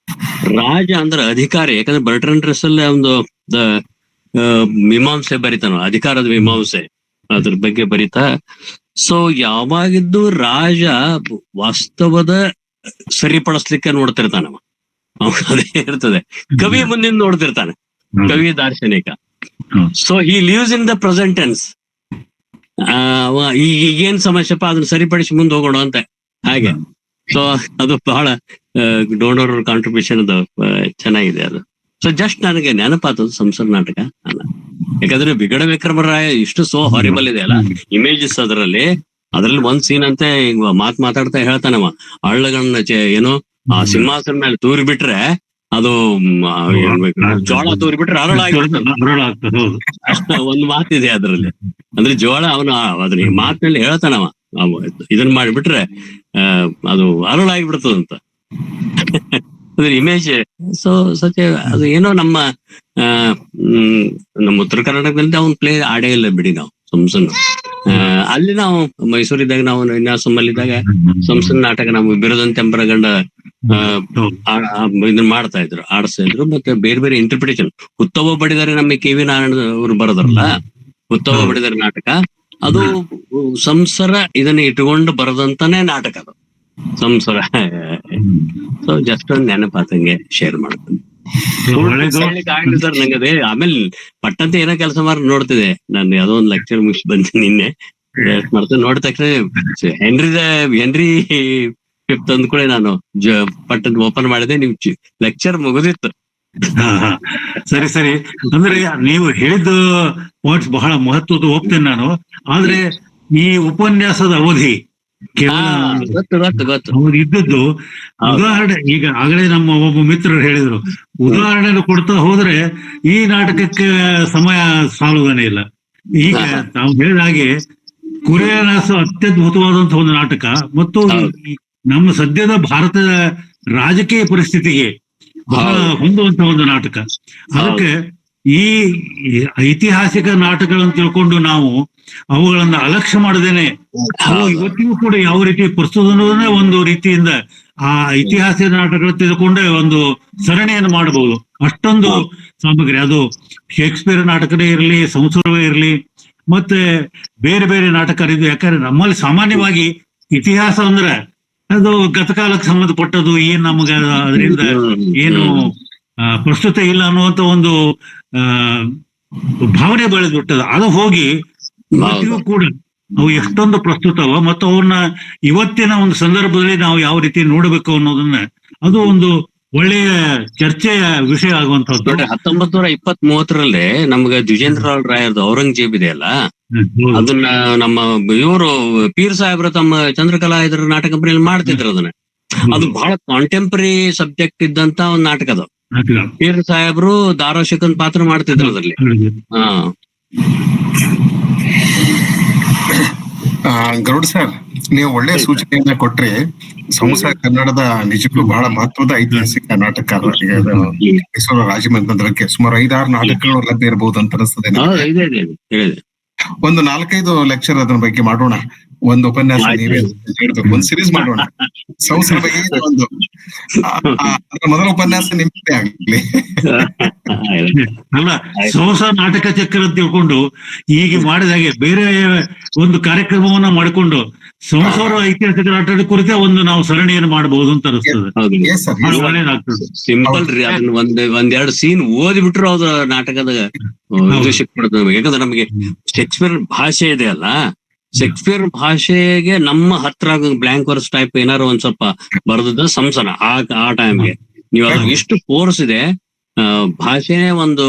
ರಾಜ ಅಂದ್ರೆ ಅಧಿಕಾರಿ. ಯಾಕಂದ್ರೆ ಬರ್ಟ್ರಾಂಡ್ ರಸಲ್ ಒಂದು ಮೀಮಾಂಸೆ ಬರಿತಾನ, ಅಧಿಕಾರದ ಮೀಮಾಂಸೆ, ಅದ್ರ ಬಗ್ಗೆ ಬರಿತಾ. ಸೊ ಯಾವಾಗಿದ್ದು ರಾಜ ವಾಸ್ತವದ ಸರಿಪಡಿಸ್ಲಿಕ್ಕೆ ನೋಡ್ತಿರ್ತಾನ, ಅದೇ ಇರ್ತದೆ. ಕವಿ ಮುಂದಿನ ನೋಡ್ತಿರ್ತಾನೆ, ಕವಿ ದಾರ್ಶನಿಕ. So he lives in the present tense. ಈಗೇನ್ ಸಮಸ್ಯೆಪ್ಪ ಅದನ್ನ ಸರಿಪಡಿಸಿ ಮುಂದೆ ಹೋಗೋಣ ಅಂತ ಹಾಗೆ. ಸೊ ಅದು ಬಹಳ ಡೋನರ್ ಕಾಂಟ್ರಿಬ್ಯೂಷನ್ ಅದು ಚೆನ್ನಾಗಿದೆ ಅದು. ಸೊ ಜಸ್ಟ್ ನನಗೆ ನೆನಪಾತದು ಸಂಸರ್ ನಾಟಕ. ಯಾಕಂದ್ರೆ ವಿಗಡ ವಿಕ್ರಮರಾಯ ಇಷ್ಟು ಸೋ ಹಾರಿಬಲ್ ಇದೆ ಅಲ್ಲ ಇಮೇಜಸ್ ಅದ್ರಲ್ಲಿ ಒಂದ್ ಸೀನ್ ಅಂತೆ ಮಾತಾಡ್ತಾ ಹೇಳ್ತಾನವ, ಹಳ್ಳಗಳನ್ನ ಏನೋ ಆ ಸಿಂಹಾಸನ ಮೇಲೆ ತೂರಿ ಬಿಟ್ರೆ ಅದು ಹೇಳ್ಬೇಕು, ಜೋಳ ತೋರಿಬಿಟ್ರೆ ಅರಳಾಗಿ ಅರಳಾಗ್ತದೆ. ಹೌದು. ಒಂದು ಮಾತಿದೆ ಅದ್ರಲ್ಲಿ. ಅಂದ್ರೆ ಜೋಳ ಅವನು ಅದ್ರ ಮಾತಿನಲ್ಲಿ ಹೇಳ್ತಾನವ, ಇದನ್ನ ಮಾಡಿಬಿಟ್ರೆ ಅದು ಅರಳಾಗಿ ಬಿಡ್ತದಂತ. ಅದ್ರ ಇಮೇಜ್. ಸೊ ಸತ್ಯ ಅದು ಏನೋ ನಮ್ಮ ಉತ್ತರ ಕರ್ನಾಟಕದಲ್ಲಿ ಅವ್ನ್ ಪ್ಲೇ ಆಡೇ ಇಲ್ಲ ಬಿಡಿ ನಾವು ಸಂಸನ್. ಅಲ್ಲಿ ನಾವು ಮೈಸೂರಿದ್ದಾಗ ನಾವು ವಿನ್ಯಾಸಮಲ್ಲಿದ್ದಾಗ ಸಂಸನ್ ನಾಟಕ ನಾವು ಬಿರುದಂತೆ ತೆಂಪರಗಂಡ ಇದನ್ನ ಮಾಡ್ತಾ ಇದ್ರು, ಆಡಿಸ್ತಾ ಇದ್ರು. ಮತ್ತೆ ಬೇರೆ ಬೇರೆ ಇಂಟರ್ಪ್ರಿಟೇಷನ್. ಹುತ್ತವ ಬಡಿದರೆ ನಮ್ಮ KV ನಾರಾಯಣ ಅವರು ಬರೋದ್ರಲ್ಲ, ಹುತ್ತವ ಬಡಿದರೆ ನಾಟಕ ಅದು ಸಂಸಾರ ಇದನ್ನ ಇಟ್ಕೊಂಡು ಬರದಂತಾನೆ ನಾಟಕ ಅದು ಸಂಸಾರ. ಸೊ ಜಸ್ಟ್ ಒಂದು ನೆನಪಾತಂಗೆ ಶೇರ್ ಮಾಡ್ತೀನಿ ಸರ್. ನಂಗೆ ಅದೇ ಆಮೇಲೆ ಪಟ್ಟಂತ ಏನೋ ಕೆಲಸ ಮಾಡಿ ನೋಡ್ತಿದೆ ನಾನು. ಯಾವುದೋ ಒಂದು ಲೆಕ್ಚರ್ ಮುಗಿಸಿ ಬಂತೀನಿ ನಿನ್ನೆ, ಮಾಡ್ತೀನಿ. ನೋಡಿದ ತಕ್ಷಣ ಹೆನ್ರಿ ಫಿಫ್ತ್ ಅಂದ್ ಕೂಡ ನಾನು ಪಟ್ಟದ ಓಪನ್ ಮಾಡಿದೆ, ನಿಮ್ ಲೆಕ್ಚರ್ ಮುಗಿದಿತ್ತು. ಸರಿ ಸರಿ. ಅಂದ್ರೆ ನೀವು ಹೇಳಿದ ಪಾಯಿಂಟ್ಸ್ ಬಹಳ ಮಹತ್ವದ ಹೋಗ್ತೇನೆ ನಾನು. ಆದ್ರೆ ಈ ಉಪನ್ಯಾಸದ ಅವಧಿ ಅವ್ರು ಇದ್ದದ್ದು ಉದಾಹರಣೆ, ಈಗ ಆಗಲೇ ನಮ್ಮ ಒಬ್ಬ ಮಿತ್ರರು ಹೇಳಿದ್ರು, ಉದಾಹರಣೆ ಕೊಡ್ತಾ ಹೋದ್ರೆ ಈ ನಾಟಕಕ್ಕೆ ಸಮಯ ಸಾಲುವುದನೇ ಇಲ್ಲ. ಈಗ ತಾವು ಹೇಳಿದ ಹಾಗೆ ಕುರಿಯನಾಸ ಅತ್ಯದ್ಭುತವಾದಂತಹ ಒಂದು ನಾಟಕ ಮತ್ತು ನಮ್ಮ ಸದ್ಯದ ಭಾರತದ ರಾಜಕೀಯ ಪರಿಸ್ಥಿತಿಗೆ ಬಹಳ ಹೊಂದುವಂತಹ ಒಂದು ನಾಟಕ. ಅದಕ್ಕೆ ಈ ಐತಿಹಾಸಿಕ ನಾಟಕಗಳನ್ನು ತಿಳ್ಕೊಂಡು ನಾವು ಅವುಗಳನ್ನ ಅಲಕ್ಷ್ಯ ಮಾಡದೇನೆ ಇವತ್ತಿಗೂ ಕೂಡ ಯಾವ ರೀತಿ ಪ್ರಸ್ತುತ ಅನ್ನೋದನ್ನೇ ಒಂದು ರೀತಿಯಿಂದ ಆ ಐತಿಹಾಸಿಕ ನಾಟಕಗಳು ತಿಳ್ಕೊಂಡೆ ಒಂದು ಸರಣಿಯನ್ನು ಮಾಡಬಹುದು. ಅಷ್ಟೊಂದು ಸಾಮಗ್ರಿ, ಅದು ಶೇಕ್ಸ್ಪಿಯರ್ ನಾಟಕನೇ ಇರಲಿ, ಸಂಸ್ಕೃತವೇ ಇರಲಿ, ಮತ್ತೆ ಬೇರೆ ಬೇರೆ ನಾಟಕ ಇದು. ಯಾಕಂದ್ರೆ ನಮ್ಮಲ್ಲಿ ಸಾಮಾನ್ಯವಾಗಿ ಇತಿಹಾಸ ಅಂದ್ರೆ ಅದು ಗತಕಾಲಕ್ಕೆ ಸಂಬಂಧಪಟ್ಟದ್ದು, ಏನ್ ನಮ್ಗೆ ಅದರಿಂದ ಏನು ಪ್ರಸ್ತುತ ಇಲ್ಲ ಅನ್ನುವಂತ ಒಂದು ಭಾವನೆ ಬೆಳೆದ್ಬಿಟ್ಟದ. ಅದು ಹೋಗಿ ಇವತ್ತಿಗೂ ಕೂಡ ಅವು ಎಷ್ಟೊಂದು ಪ್ರಸ್ತುತವ ಮತ್ತು ಅವ್ರನ್ನ ಇವತ್ತಿನ ಒಂದು ಸಂದರ್ಭದಲ್ಲಿ ನಾವು ಯಾವ ರೀತಿ ನೋಡ್ಬೇಕು ಅನ್ನೋದನ್ನ ಅದು ಒಂದು ಒಳ್ಳೆಯ ಚರ್ಚೆಯ ವಿಷಯ ಆಗುವಂತಹದ್ದು. 1920-30 ನಮ್ಗೆ ದ್ವಿಜೇಂದ್ರ ರಾಯರ್ದು ಔರಂಗಜೇಬ್ ಇದೆಯಲ್ಲ, ಅದನ್ನ ನಮ್ಮ ಇವರು ಪೀರ್ ಸಾಹೇಬ್ರ ತಮ್ಮ ಚಂದ್ರಕಲಾ ಇದ್ರ ನಾಟಕ ಕಂಪನಿಯಲ್ಲಿ ಮಾಡ್ತಿದ್ರು ಅದನ್ನ. ಅದು ಬಹಳ ಕಾಂಟೆಂಪರರಿ ಸಬ್ಜೆಕ್ಟ್ ಇದ್ದಂತ ಒಂದು ನಾಟಕ ಅದು. ಪೀರ್ ಸಾಹೇಬ್ರು ದಾರೋಶಕನ್ ಪಾತ್ರ ಮಾಡ್ತಿದ್ರು ಅದ್ರಲ್ಲಿ. ಗರುಡ್ ಸರ್, ನೀವು ಒಳ್ಳೆ ಸೂಚನೆಯನ್ನ ಕೊಟ್ರಿ. ಸಂಸಾರ ಕನ್ನಡದ ನಿಜಕ್ಕೂ ಬಹಳ ಮಹತ್ವದ ಐತಿಹಾಸಿಕ ನಾಟಕ. ಮೈಸೂರು ರಾಜಮನೆತನಕ್ಕೆ ಸುಮಾರು 5-6 ನಾಟಕಗಳು ಲಭ್ಯ ಇರಬಹುದು ಅಂತ ಅನಿಸ್ತದೆ. ಒಂದು 4-5 ಲೆಕ್ಚರ್ ಅದ್ರ ಬಗ್ಗೆ ಮಾಡೋಣ. ಒಂದು ಉಪನ್ಯಾಸ ನೀವೇ ಹೇಳ್ಬೇಕು, ಒಂದು ಸಿರೀಸ್ ಮಾಡೋಣ ಸಂಸಾರ ಬಗ್ಗೆ. ಒಂದು ಮೊದಲ ಉಪನ್ಯಾಸ ನಿಮ್ಮದೇ ಆಗ್ಲಿ. ಅಲ್ಲ, ಸಂಸಾರ ನಾಟಕ ಚಕ್ರ ಅಂತ ತಿಳ್ಕೊಂಡು ಈಗ ಮಾಡಿದ ಹಾಗೆ ಬೇರೆ ಒಂದು ಕಾರ್ಯಕ್ರಮವನ್ನ ಮಾಡಿಕೊಂಡು ಸಂಸಾರ ಐತಿಹಾಸಿಕ ನಾಟಕದ ಕುರಿತ ಒಂದು ನಾವು ಸರಣಿಯನ್ನು ಮಾಡಬಹುದು ಅಂತ ಅನಿಸ್ತದೆ. ಒಳ್ಳೇದಾಗ್ತದೆ. ಸಿಂಪಲ್ ರೀ. ಅದನ್ನ ಒಂದೆರಡು ಸೀನ್ ಓದಿಬಿಟ್ರು ಅವ್ರ ನಾಟಕದ ಇದು ಸಿಕ್ಬಿಡ್ತದೆ. ಯಾಕಂದ್ರೆ ನಮಗೆ ಶೇಕ್ಸ್ಪಿಯರ್ ಭಾಷೆ ಇದೆ ಅಲ್ಲ, ಶೇಕ್ಸ್ಪಿಯರ್ ಭಾಷೆಗೆ ನಮ್ಮ ಹತ್ರ ಬ್ಲಾಂಕ್ ವರ್ಸ್ ಟೈಪ್ ಏನಾರು ಒಂದ್ ಸ್ವಲ್ಪ ಬರೆದ ಸಂಸನ ಆ ಟೈಮ್ಗೆ ನೀವು ಅದು ಇಷ್ಟು ಫೋರ್ಸ್ ಇದೆ. ಭಾಷೆನೇ ಒಂದು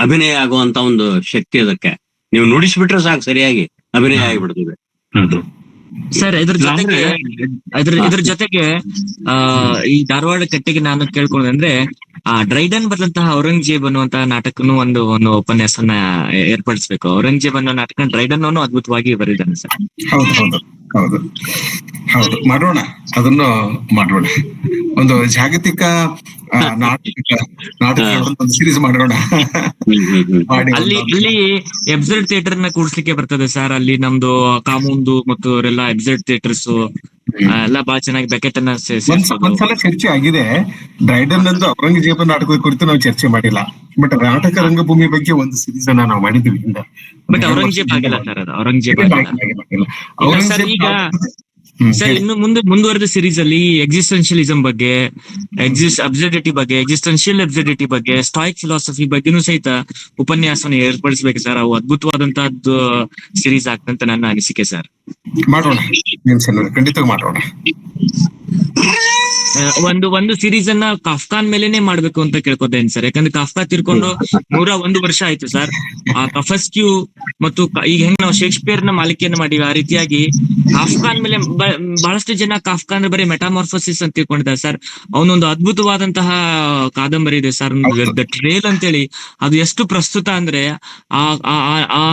ಅಭಿನಯ ಆಗುವಂತ ಒಂದು ಶಕ್ತಿ ಅದಕ್ಕೆ. ನೀವು ನುಡಿಸ್ಬಿಟ್ರೆ ಸಾಕು, ಸರಿಯಾಗಿ ಅಭಿನಯ ಆಗಿಬಿಡ್ತದೆ. ಸರ್, ಇದ್ರ ಜೊತೆಗೆ ಈ ಧಾರವಾಡ ಕಟ್ಟೆಗೆ ನಾನು ಕೇಳ್ಕೊಳ್ಳೋದಂದ್ರೆ ಡ್ರೈಡನ್ ಬರೆದಂತಹ ಔರಂಗಜೇಬ್ ಅನ್ನುವಂತಹ ನಾಟಕನು ಒಂದು ಉಪನ್ಯಾಸನ ಏರ್ಪಡಿಸ್ಬೇಕು. ಔರಂಗಜೇಬ್ ಅನ್ನೋ ನಾಟಕ ಡ್ರೈಡನ್ ಅವನು ಅದ್ಭುತವಾಗಿ ಬರೆದಿದ್ದಾನೆ ಸರ್. ಹೌದು, ಮಾಡೋಣ, ಅದನ್ನು ಮಾಡೋಣ. ಒಂದು ಜಾಗತಿಕ ನಾಟಕ ಒಂದು ಸೀರೀಸ್ ಮಾಡೋಣ. ಅಲ್ಲಿ ಎಬ್ಸರ್ಡ್ ಥಿಯೇಟರ್ ನ ಕೂಡ್ಸ್ಲಿಕ್ಕೆ ಬರ್ತದೆ ಸರ್. ಅಲ್ಲಿ ನಮ್ದು ಕಾಮುಂದು ಮತ್ತು ಅವರೆಲ್ಲ ಎಬ್ಸರ್ಡ್ ಥಿಯೇಟರ್ಸ್ ಎಲ್ಲ ಬಹಳ ಚೆನ್ನಾಗಿ ಬೆಕೆಟ್ ಅನ್ನ ಒಂದ್ಸಲ ಚರ್ಚೆ ಆಗಿದೆ. ಡ್ರೈಡನ್ ಅಂದು ಔರಂಗಜೇಬ ನಾಟಕದ ಕುರಿತು ನಾವು ಚರ್ಚೆ ಮಾಡಿಲ್ಲ, ಬಟ್ ನಾಟಕ ರಂಗಭೂಮಿ ಬಗ್ಗೆ ಒಂದು ಸೀರೀಸ್ ಅನ್ನ ನಾವು ಮಾಡಿದ್ವಿ. ಬಟ್ ಔರಂಗಜೇಬ್ ಆಗಿಲ್ಲ ಸರ್, ಅದು ಔರಂಗಜೇಬ್ ಈಗ ಸರ್. ಇನ್ನು ಮುಂದುವರೆದ ಸೀರೀಸ್ ಅಲ್ಲಿ ಎಕ್ಸಿಸ್ಟೆನ್ಷಿಯಲಿಸಂ ಬಗ್ಗೆ, ಅಬ್ಸರ್ಡಿಟಿ ಬಗ್ಗೆ, ಎಕ್ಸಿಸ್ಟೆನ್ಷಿಯಲ್ ಅಬ್ಸರ್ಡಿಟಿ ಬಗ್ಗೆ, ಸ್ಟಾಯಿಕ್ ಫಿಲಾಸಫಿ ಬಗ್ಗೆನೂ ಸಹಿತ ಉಪನ್ಯಾಸವನ್ನು ಏರ್ಪಡಿಸ್ಬೇಕು ಸರ್. ಅವು ಅದ್ಭುತವಾದಂತಹದ್ದು ಸೀರೀಸ್ ಆಗ್ತಂತ ನನ್ನ ಅನಿಸಿಕೆ ಸರ್. ಮಾಡೋಣ, ಖಂಡಿತ ಮಾಡೋಣ. ಒಂದು ಸೀರೀಸ್ ಅನ್ನ ಕಾಫ್ಕಾನ್ ಮೇಲೆನೆ ಮಾಡ್ಬೇಕು ಅಂತ ಕೇಳ್ಕೊತೇನೆ ಸರ್. ಯಾಕಂದ್ರೆ ಕಾಫ್ಕಾ ತೀರ್ಕೊಂಡು 101 ವರ್ಷ ಆಯ್ತು ಸರ್. ಆ ಕಫಸ್ಕ್ಯೂ ಮತ್ತು ಈಗ ಹೆಂಗ್ ನಾವು ಶೇಕ್ಸ್ಪಿಯರ್ ನ ಮಾಲಿಕೆಯನ್ನು ಮಾಡಿವಿ, ಆ ರೀತಿಯಾಗಿ ಕಾಫ್ಕಾನ್ ಮೇಲೆ ಬಹಳಷ್ಟು ಜನ ಕಾಫ್ಕಾ ಅಂದ್ರೆ ಬರೀ ಮೆಟಾಮಾರ್ಫೋಸಿಸ್ ಅಂತ ತಿಳ್ಕೊಂಡಿದ್ದಾರೆ ಸರ್. ಅವನೊಂದು ಅದ್ಭುತವಾದಂತಹ ಕಾದಂಬರಿ ಇದೆ ಸರ್, ದ ಟ್ರೇಲ್ ಅಂತೇಳಿ. ಅದು ಎಷ್ಟು ಪ್ರಸ್ತುತ ಅಂದ್ರೆ ಆ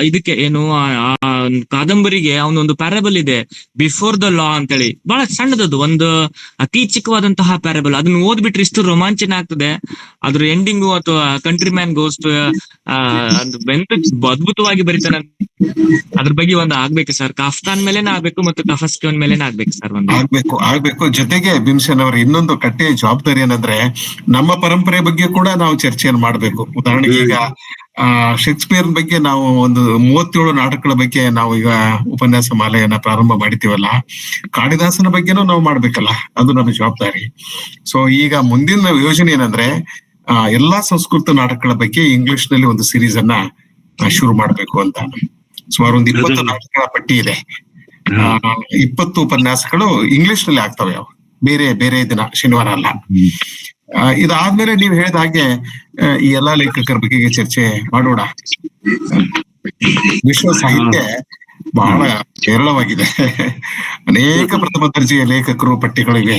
ಇದಕ್ಕೆ ಏನು ಆ ಕಾದಂಬರಿಗೆ ಅವನೊಂದು ಪ್ಯಾರಬಲ್ ಇದೆ, ಬಿಫೋರ್ ದ ಲಾ ಅಂತೇಳಿ. ಬಹಳ ಸಣ್ಣದದು, ಒಂದು ಅತಿ ಚಿಕ್ಕವಾದಂತಹ ಪ್ಯಾರಬಲ್. ಅದನ್ನ ಓದ್ಬಿಟ್ರೆ ಇಷ್ಟು ರೋಮಾಂಚನ ಆಗ್ತದೆ. ಅದ್ರ ಎಂಡಿಂಗು ಅಥವಾ ಕಂಟ್ರಿ ಮ್ಯಾನ್ ಗೋಸ್ಟ್ ಅದ್ಭುತವಾಗಿ ಬರೀತಾನೆ. ಅದ್ರ ಬಗ್ಗೆ ಒಂದು ಆಗ್ಬೇಕು ಸರ್, ಕಾಫ್ಕಾನ್ ಮೇಲೆನೇ ಆಗ್ಬೇಕು ಮತ್ತು ಕಫಸ್ಕಿಯವನ್ ಮೇಲೆನೇ ಆಗ್ಬೇಕು ಸರ್. ಒಂದು ಆಗ್ಬೇಕು. ಜೊತೆಗೆ ಭೀಮಸೇನ್ ಅವರ ಇನ್ನೊಂದು ಕಟ್ಟೆಯ ಜವಾಬ್ದಾರಿ ಏನಂದ್ರೆ ನಮ್ಮ ಪರಂಪರೆ ಬಗ್ಗೆ ಕೂಡ ನಾವು ಚರ್ಚೆಯನ್ನು ಮಾಡ್ಬೇಕು. ಉದಾಹರಣೆಗೆ ಈಗ ಶೇಕ್ಸ್ಪಿಯರ್ ಬಗ್ಗೆ ನಾವು ಒಂದು 37 ನಾಟಕಗಳ ಬಗ್ಗೆ ನಾವು ಈಗ ಉಪನ್ಯಾಸ ಮಾಲೆಯನ್ನ ಪ್ರಾರಂಭ ಮಾಡಿತೀವಲ್ಲ, ಕಾಳಿದಾಸನ ಬಗ್ಗೆನೂ ನಾವು ಮಾಡ್ಬೇಕಲ್ಲ, ಅದು ನಮ್ಮ ಜವಾಬ್ದಾರಿ. ಸೊ ಈಗ ಮುಂದಿನ ಯೋಜನೆ ಏನಂದ್ರೆ ಎಲ್ಲಾ ಸಂಸ್ಕೃತ ನಾಟಕಗಳ ಬಗ್ಗೆ ಇಂಗ್ಲಿಷ್ ನಲ್ಲಿ ಒಂದು ಸಿರೀಸ್ ಅನ್ನ ಶುರು ಮಾಡ್ಬೇಕು ಅಂತ. ಸುಮಾರು ಒಂದು 20 ನಾಟಕಗಳ ಪಟ್ಟಿ ಇದೆ. 20 ಉಪನ್ಯಾಸಗಳು ಇಂಗ್ಲಿಷ್ ನಲ್ಲಿ ಆಗ್ತವೆ, ಬೇರೆ ದಿನ ಶನಿವಾರ ಅಲ್ಲ. ಇದಾದ್ಮೇಲೆ ನೀವು ಹೇಳಿದ ಹಾಗೆ ಈ ಎಲ್ಲಾ ಲೇಖಕರ ಬಗ್ಗೆ ಚರ್ಚೆ ಮಾಡೋಣ. ವಿಶ್ವ ಸಾಹಿತ್ಯ ಬಹಳ ಹೇರಳವಾಗಿದೆ, ಅನೇಕ ಪ್ರಥಮ ದರ್ಜೆಯ ಲೇಖಕರು ಪಟ್ಟಿಗಳಿವೆ.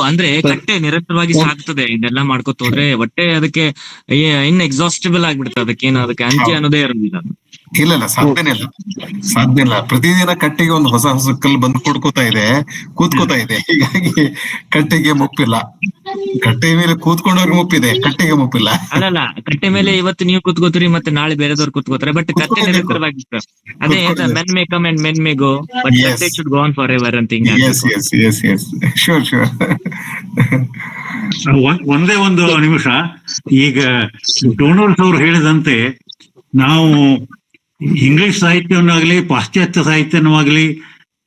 ಅಂದ್ರೆ ಕಟ್ಟೆ ನಿರಂತರವಾಗಿ ಸಾಗ್ತದೆ. ಇದೆಲ್ಲ ಮಾಡ್ಕೊತ ಹೋದ್ರೆ ಹೊಟ್ಟೆ ಅದಕ್ಕೆ ಎಕ್ಸಾಸ್ಟಿಬಲ್ ಆಗ್ಬಿಡುತ್ತೆ. ಅದಕ್ಕೆ ಅಂತ್ಯ ಅನ್ನೋದೇ ಇರೋದಿಲ್ಲ. ಇಲ್ಲ, ಸಾಧ್ಯನೇ ಇಲ್ಲ. ಪ್ರತಿದಿನ ಕಟ್ಟೆಗೆ ಒಂದು ಹೊಸ ಕಲ್ಲು ಬಂದು ಕೂತ್ಕೋತಾ ಇದೆ. ಹೀಗಾಗಿ ಕಟ್ಟೆಗೆ ಮುಪ್ಪಿಲ್ಲ. ಕಟ್ಟೆ ಮೇಲೆ ಕೂತ್ಕೊಂಡವ್ರಿಗೆ ಮುಪ್ಪಿದೆ, ಕಟ್ಟೆಗೆ ಮುಪ್ಪಿಲ್ಲ. ಅಲ್ಲಲ್ಲ, ಕಟ್ಟೆ ಮೇಲೆ ಇವತ್ತು ನೀವು ಕೂತ್ಕೋತೀರಿ, ಮತ್ತೆ ನಾಳೆ ಬೇರೆದವ್ರು ಕೂತ್ಕೋತಾರೆ. ಬಟ್ ಕಟ್ಟೆ ನಿರಂತರವಾಗಿತ್ತು. ಅದೇ men may come and men may go, but ಕಟ್ಟೆ should go on forever ಅಂತ. ಶೂರ್. ಒಂದೇ ಒಂದು ನಿಮಿಷ. ಈಗ ಡೋನಾಲ್ಡ್ಸ್ ಅವರು ಹೇಳಿದಂತೆ ನಾವು ಇಂಗ್ಲಿಷ್ ಸಾಹಿತ್ಯವನ್ನಾಗ್ಲಿ ಪಾಶ್ಚಾತ್ಯ ಸಾಹಿತ್ಯವನ್ನಾಗ್ಲಿ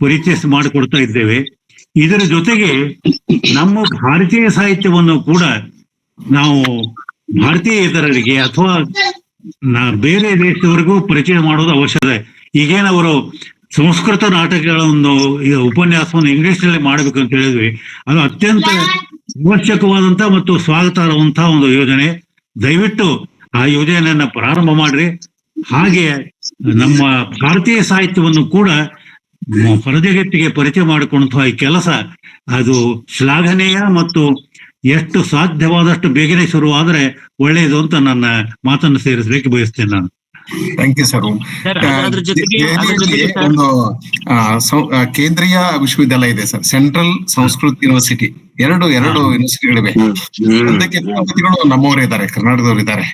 ಪರಿಚಯ ಮಾಡಿಕೊಡ್ತಾ ಇದ್ದೇವೆ. ಇದರ ಜೊತೆಗೆ ನಮ್ಮ ಭಾರತೀಯ ಸಾಹಿತ್ಯವನ್ನು ಕೂಡ ನಾವು ಭಾರತೀಯೇತರರಿಗೆ ಅಥವಾ ಬೇರೆ ದೇಶದವರೆಗೂ ಪರಿಚಯ ಮಾಡೋದು ಅವಶ್ಯಕ. ಈಗೇನವರು ಸಂಸ್ಕೃತ ನಾಟಕಗಳ ಒಂದು ಉಪನ್ಯಾಸವನ್ನು ಇಂಗ್ಲಿಷ್ ನಲ್ಲಿ ಮಾಡ್ಬೇಕು ಅಂತ ಹೇಳಿದ್ವಿ. ಅದು ಅತ್ಯಂತ ಅವಶ್ಯಕವಾದಂತ ಮತ್ತು ಸ್ವಾಗತಾರ್ಹವಂತಹ ಒಂದು ಯೋಜನೆ. ದಯವಿಟ್ಟು ಆ ಯೋಜನೆಯನ್ನ ಪ್ರಾರಂಭ ಮಾಡ್ರಿ. ಹಾಗೆ ನಮ್ಮ ಭಾರತೀಯ ಸಾಹಿತ್ಯವನ್ನು ಕೂಡ ಹೊರಜಗತ್ತಿಗೆ ಪರಿಚಯ ಮಾಡಿಕೊಳ್ಳುವಂತಹ ಈ ಕೆಲಸ ಅದು ಶ್ಲಾಘನೀಯ ಮತ್ತು ಎಷ್ಟು ಸಾಧ್ಯವಾದಷ್ಟು ಬೇಗನೆ ಶುರುವಾದ್ರೆ ಒಳ್ಳೆಯದು ಅಂತ ನನ್ನ ಮಾತನ್ನು ಸೇರಿಸಲಿಕ್ಕೆ ಬಯಸ್ತೇನೆ ನಾನು. Thank you sir. ಒಂದು ಕೇಂದ್ರೀಯ ವಿಶ್ವವಿದ್ಯಾಲಯ ಇದೆ ಸರ್, ಸೆಂಟ್ರಲ್ ಸಂಸ್ಕೃತ್ ಯೂನಿವರ್ಸಿಟಿ. ಎರಡು ಯೂನಿವರ್ಸಿಟಿಗಳಿವೆ. ಅದಕ್ಕೆ ಕುಲಪತಿಗಳು ನಮ್ಮವರೇ ಇದ್ದಾರೆ, ಕರ್ನಾಟಕದವರು ಇದ್ದಾರೆ.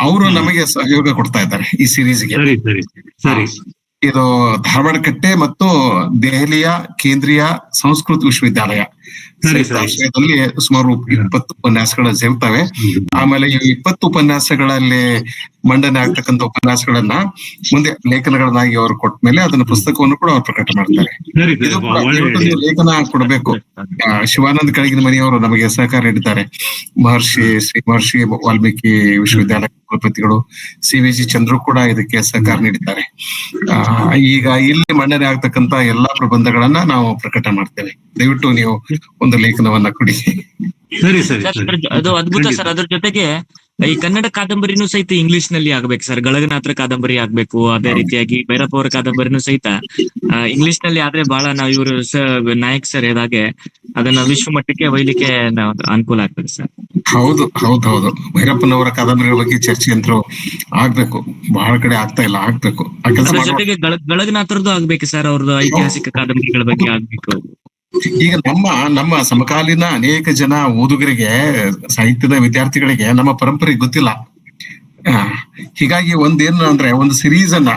ಅವರು ನಮಗೆ ಸಹಯೋಗ ಕೊಡ್ತಾ ಇದ್ದಾರೆ ಈ ಸಿರೀಸ್ಗೆ. ಸರಿ. ಇದು ಧಾರವಾಡ ಕಟ್ಟೆ ಮತ್ತು ದೆಹಲಿಯ ಕೇಂದ್ರೀಯ ಸಂಸ್ಕೃತ ವಿಶ್ವವಿದ್ಯಾಲಯ ಆಶ್ರಯದಲ್ಲಿ ಸುಮಾರು 20 ಉಪನ್ಯಾಸಗಳು ಸೇರ್ತವೆ. ಆಮೇಲೆ ಈ 20 ಉಪನ್ಯಾಸಗಳಲ್ಲಿ ಮಂಡನೆ ಆಗ್ತಕ್ಕಂಥ ಉಪನ್ಯಾಸಗಳನ್ನ ಮುಂದೆ ಲೇಖನಗಳನ್ನಾಗಿ ಅವರು ಕೊಟ್ಟ ಮೇಲೆ ಅದನ್ನ ಪುಸ್ತಕವನ್ನು ಕೂಡ ಅವ್ರು ಪ್ರಕಟ ಮಾಡ್ತಾರೆ. ಲೇಖನ ಕೊಡಬೇಕು. ಶಿವಾನಂದ ಕಳಗಿನ ಮನೆಯವರು ನಮಗೆ ಸಹಕಾರ ನೀಡಿದ್ದಾರೆ. ಶ್ರೀ ಮಹರ್ಷಿ ವಾಲ್ಮೀಕಿ ವಿಶ್ವವಿದ್ಯಾಲಯ ಕುಲಪತಿಗಳು CVG ಚಂದ್ರು ಕೂಡ ಇದಕ್ಕೆ ಸಹಕಾರ ನೀಡಿದ್ದಾರೆ. ಈಗ ಇಲ್ಲಿ ಮಂಡನೆ ಆಗ್ತಕ್ಕಂತ ಎಲ್ಲಾ ಪ್ರಬಂಧಗಳನ್ನ ನಾವು ಪ್ರಕಟ ಮಾಡ್ತೇವೆ. ದಯವಿಟ್ಟು ನೀವು ಒಂದು ಲೇಖನವನ್ನ ಕೊಡಿ. ಸರಿ. ಅದು ಅದ್ಭುತ ಸರ್. ಅದ್ರ ಜೊತೆಗೆ ಈ ಕನ್ನಡ ಕಾದಂಬರಿನೂ ಸಹಿತ ಇಂಗ್ಲಿಷ್ ನಲ್ಲಿ ಆಗ್ಬೇಕು ಸರ್. ಗಳಗನಾಥರ ಕಾದಂಬರಿ ಆಗ್ಬೇಕು. ಅದೇ ರೀತಿಯಾಗಿ ಭೈರಪ್ಪ ಅವರ ಕಾದಂಬರಿನೂ ಸಹಿತ ಇಂಗ್ಲಿಷ್ ನಲ್ಲಿ ಆದ್ರೆ ಬಹಳ ನಾವು ಇವರು ನಾಯಕ್ ಸರ್ ಹೇಳಿದಾಗೆ ಅದನ್ನ ವಿಶ್ವ ಮಟ್ಟಕ್ಕೆ ಒಯ್ಲಿಕ್ಕೆ ಅನುಕೂಲ ಆಗ್ತದೆ ಸರ್. ಹೌದು. ಭೈರಪ್ಪನವರ ಕಾದಂಬರಿಗಳ ಬಗ್ಗೆ ಚರ್ಚೆ ಅಂತೂ ಆಗ್ಬೇಕು. ಬಹಳ ಕಡೆ ಆಗ್ತಾ ಇಲ್ಲ, ಆಗ್ಬೇಕು. ಅದ್ರ ಜೊತೆಗೆ ಗಳಗನಾಥರದ್ದು ಆಗ್ಬೇಕು ಸರ್. ಅವ್ರದ್ದು ಐತಿಹಾಸಿಕ ಕಾದಂಬರಿಗಳ ಬಗ್ಗೆ ಆಗ್ಬೇಕು. ಈಗ ನಮ್ಮ ಸಮಕಾಲೀನ ಅನೇಕ ಜನ ಓದುಗರಿಗೆ, ಸಾಹಿತ್ಯದ ವಿದ್ಯಾರ್ಥಿಗಳಿಗೆ ನಮ್ಮ ಪರಂಪರೆ ಗೊತ್ತಿಲ್ಲ. ಹೀಗಾಗಿ ಒಂದೇನು ಅಂದ್ರೆ ಒಂದು ಸಿರೀಸ್ ಅನ್ನ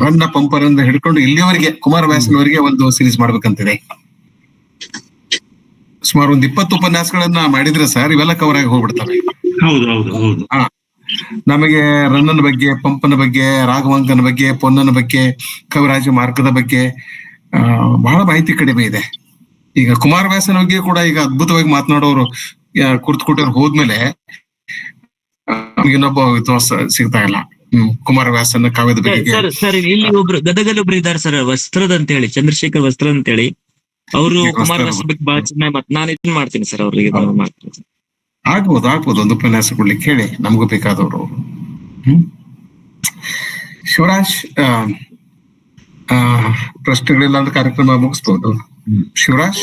ರನ್ನ ಪಂಪರಿಂದ ಹಿಡ್ಕೊಂಡು ಇಲ್ಲಿಯವರೆಗೆ ಕುಮಾರವ್ಯಾಸನವರಿಗೆ ಒಂದು ಸಿರೀಸ್ ಮಾಡ್ಬೇಕಂತಿದೆ. ಸುಮಾರು ಒಂದು 20 ಉಪನ್ಯಾಸಗಳನ್ನ ಮಾಡಿದ್ರೆ ಸರ್ ಇವೆಲ್ಲ ಕವರ್ ಆಗಿ ಹೋಗ್ಬಿಡ್ತವೆ. ಹೌದು. ನಮಗೆ ರನ್ನನ ಬಗ್ಗೆ, ಪಂಪನ ಬಗ್ಗೆ, ರಾಘವಾಂಕನ ಬಗ್ಗೆ, ಪೊನ್ನನ ಬಗ್ಗೆ, ಕವಿರಾಜ ಮಾರ್ಗದ ಬಗ್ಗೆ ಬಹಳ ಮಾಹಿತಿ ಕಡಿಮೆ ಇದೆ. ಈಗ ಕುಮಾರವ್ಯಾಸನ ಬಗ್ಗೆ ಕೂಡ ಈಗ ಅದ್ಭುತವಾಗಿ ಮಾತನಾಡೋರು ಕುರ್ತ್ಕೊಟ್ಟವ್ರು ಹೋದ್ಮೇಲೆ ಇನ್ನೊಬ್ಬ ವಿದ್ವಾಂಸ ಸಿಗ್ತಾ ಇಲ್ಲ ಕುಮಾರವ್ಯಾಸನ ಕಾವ್ಯದ ಬಗ್ಗೆ. ಸರ್ ಇಲ್ಲಿ ಗದಗಲ್ಲಿ ಒಬ್ರು ಇದ್ದಾರೆ ಸರ್, ವಸ್ತ್ರದ ಅಂತ ಹೇಳಿ, ಚಂದ್ರಶೇಖರ್ ವಸ್ತ್ರದ ಅಂತ ಹೇಳಿ. ಅವರು ಕುಮಾರವ್ಯಾಸ ಬಗ್ಗೆ ಬಹಳ ಚೆನ್ನಾಗಿ ನಾನು ಇದನ್ನ ಮಾಡ್ತೀನಿ ಸರ್ ಅವ್ರಿಗೆ. ಆಗ್ಬೋದು ಒಂದು ಉಪನ್ಯಾಸ ಕೊಡ್ಲಿಕ್ಕೆ ಹೇಳಿ, ನಮಗೂ ಬೇಕಾದವರು. ಶಿವರಾಜ್, ಪ್ರಶ್ನೆಗಳಿಲ್ಲ ಅಂದ್ರೆ ಕಾರ್ಯಕ್ರಮ ಮುಗಿಸ್ಬೋದು. ಶಿವರಾಜ್,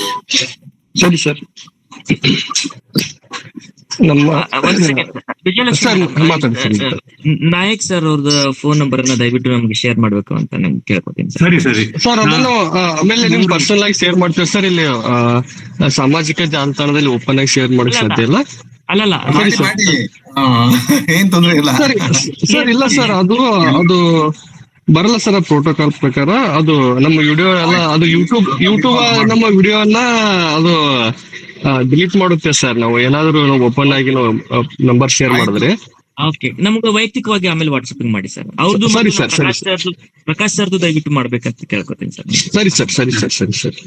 ಸರಿ ಸರ್. ನಮ್ಮ ಒಂದ್ ಸೆಕೆಂಡ್ ಸರ್ ಮಾತಾಡಿ ಸರ್. ನಾಯಕ್ ಸರ್ ಅವ್ರದ್ದು ಫೋನ್ ನಂಬರ್ ಅನ್ನ ದಯವಿಟ್ಟು ನಮ್ಗೆ ಶೇರ್ ಮಾಡ್ಬೇಕು ಅಂತ ನಿಮ್ಗೆ ಕೇಳ್ಕೊತೀನಿ ಸರ್. ಸರಿ ಸರ್ ಅದನ್ನು ಆಮೇಲೆ ನಿಮ್ ಪರ್ಸನಲ್ ಆಗಿ ಶೇರ್ ಮಾಡ್ತೀವಿ ಸರ್. ಇಲ್ಲಿ ಸಾಮಾಜಿಕ ಜಾಲತಾಣದಲ್ಲಿ ಓಪನ್ ಆಗಿ ಶೇರ್ ಮಾಡಕ್ ಸಾಧ್ಯ ಇಲ್ಲ. ಅಲ್ಲಲ್ಲ ಮಾಡಿ ಏನ್ ತೊಂದ್ರೆ ಇಲ್ಲ ಸರ್. ಇಲ್ಲ ಸರ್, ಅದು ಬರಲ್ಲ ಸರ್ ಪ್ರೋಟೋಕಾಲ್ ಪ್ರಕಾರ. ಅದು ನಮ್ಮ ವಿಡಿಯೋ ಎಲ್ಲ ಅದು ಯೂಟ್ಯೂಬ್ ನಮ್ಮ ವಿಡಿಯೋನ ಅದು ಡಿಲೀಟ್ ಮಾಡುತ್ತೆ ಸರ್. ನಾವು ಏನಾದ್ರು ಓಪನ್ ಆಗಿ ನಾವು ನಂಬರ್ ಶೇರ್ ಮಾಡಿದ್ರೆ. ಓಕೆ, ನಮ್ಗೆ ವೈಯಕ್ತಿಕವಾಗಿ ಆಮೇಲೆ ವಾಟ್ಸ್ಆಪ್ ಮಾಡಿ ಸರ್. ಅವ್ರದ್ದು ಸರಿ ಸರ್, ಸರಿ ಪ್ರಕಾಶ್ ಸರ್ದು ದಯವಿಟ್ಟು ಮಾಡ್ಬೇಕಂತ ಕೇಳ್ಕೊತೀನಿ ಸರ್. ಸರಿ.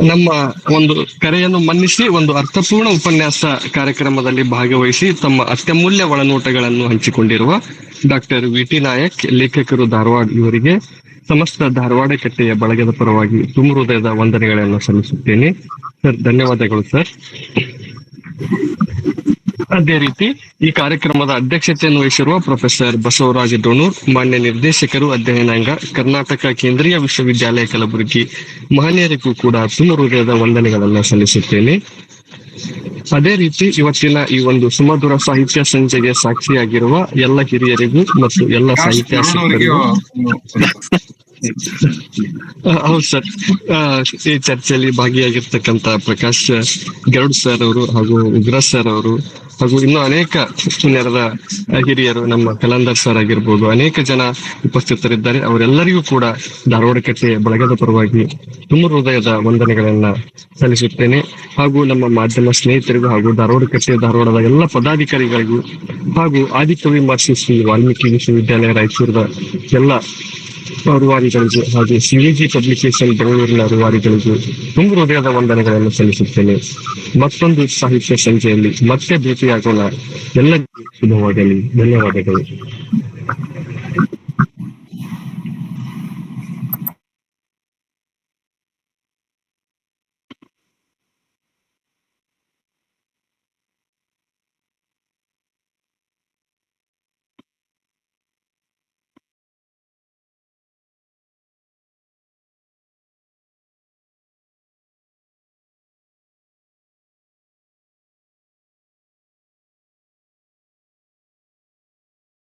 ನಮ್ಮ ಒಂದು ಕರೆಯನ್ನು ಮನ್ನಿಸಿ ಒಂದು ಅರ್ಥಪೂರ್ಣ ಉಪನ್ಯಾಸ ಕಾರ್ಯಕ್ರಮದಲ್ಲಿ ಭಾಗವಹಿಸಿ ತಮ್ಮ ಅತ್ಯಮೂಲ್ಯ ಒಳನೋಟಗಳನ್ನು ಹಂಚಿಕೊಂಡಿರುವ ಡಾಕ್ಟರ್ ವಿ.ಟಿ. ನಾಯಕ್, ಲೇಖಕರು, ಧಾರವಾಡ, ಇವರಿಗೆ ಸಮಸ್ತ ಧಾರವಾಡ ಕಟ್ಟೆಯ ಬಳಗದ ಪರವಾಗಿ ತುಂಬ ಹೃದಯದ ವಂದನೆಗಳನ್ನು ಸಲ್ಲಿಸುತ್ತೇನೆ ಸರ್. ಧನ್ಯವಾದಗಳು ಸರ್. ಅದೇ ರೀತಿ ಈ ಕಾರ್ಯಕ್ರಮದ ಅಧ್ಯಕ್ಷತೆಯನ್ನು ವಹಿಸಿರುವ ಪ್ರೊಫೆಸರ್ ಬಸವರಾಜ ಡೋಣೂರ್, ಮಾನ್ಯ ನಿರ್ದೇಶಕರು, ಅಧ್ಯಯನಾಂಗ, ಕರ್ನಾಟಕ ಕೇಂದ್ರೀಯ ವಿಶ್ವವಿದ್ಯಾಲಯ ಕಲಬುರಗಿ, ಮಹನೀಯರಿಗೂ ಕೂಡ ತುಂಬ ಹೃದಯದ ವಂದನೆಗಳನ್ನು ಸಲ್ಲಿಸುತ್ತೇನೆ. ಅದೇ ರೀತಿ ಇವತ್ತಿನ ಈ ಒಂದು ಸುಮಧುರ ಸಾಹಿತ್ಯ ಸಂಜೆಗೆ ಸಾಕ್ಷಿಯಾಗಿರುವ ಎಲ್ಲ ಹಿರಿಯರಿಗೂ ಮತ್ತು ಎಲ್ಲ ಸಾಹಿತ್ಯಾಸಕ್ತರಿಗೂ ಹೌದು ಸರ್, ಈ ಚರ್ಚೆಯಲ್ಲಿ ಭಾಗಿಯಾಗಿರ್ತಕ್ಕಂತ ಪ್ರಕಾಶ್ ಗರುಡ್ ಸರ್ ಅವರು ಹಾಗೂ ಉಗ್ರ ಸರ್ ಅವರು ಹಾಗೂ ಇನ್ನೂ ಅನೇಕ ನೆರೆದ ಹಿರಿಯರು, ನಮ್ಮ ಕಲಂದರ್ ಸರ್ ಆಗಿರ್ಬೋದು, ಅನೇಕ ಜನ ಉಪಸ್ಥಿತರಿದ್ದಾರೆ. ಅವರೆಲ್ಲರಿಗೂ ಕೂಡ ಧಾರವಾಡ ಕಟ್ಟೆ ಬಳಗದ ಪರವಾಗಿ ತುಂಬ ಹೃದಯದ ವಂದನೆಗಳನ್ನ ಸಲ್ಲಿಸುತ್ತೇನೆ. ಹಾಗೂ ನಮ್ಮ ಮಾಧ್ಯಮ ಸ್ನೇಹಿತರಿಗೂ ಹಾಗೂ ಧಾರವಾಡದ ಎಲ್ಲ ಪದಾಧಿಕಾರಿಗಳಿಗೂ ಹಾಗೂ ಆದಿಕವಿ ಮಹರ್ಷಿ ಶ್ರೀ ವಾಲ್ಮೀಕಿ ವಿಶ್ವವಿದ್ಯಾಲಯ ರಾಯಚೂರದ ಎಲ್ಲ ರೂವಾರಿಗಳಿಗೂ ಹಾಗೂ ಸಿವಿಜಿ ಪಬ್ಲಿಕೇಶನ್ ಬೆಂಗಳೂರಿನ ರೂವಾರಿಗಳಿಗೂ ತುಂಬ ಹೃದಯದ ವಂದನೆಗಳನ್ನು ಸಲ್ಲಿಸುತ್ತೇನೆ. ಮತ್ತೊಂದು ಸಾಹಿತ್ಯ ಸಂಜೆಯಲ್ಲಿ ಮತ್ತೆ ಭೇಟಿಯಾಗೋಣ. ಎಲ್ಲರಿಗೂ ಶುಭವಾಗಲಿ. ಧನ್ಯವಾದಗಳು.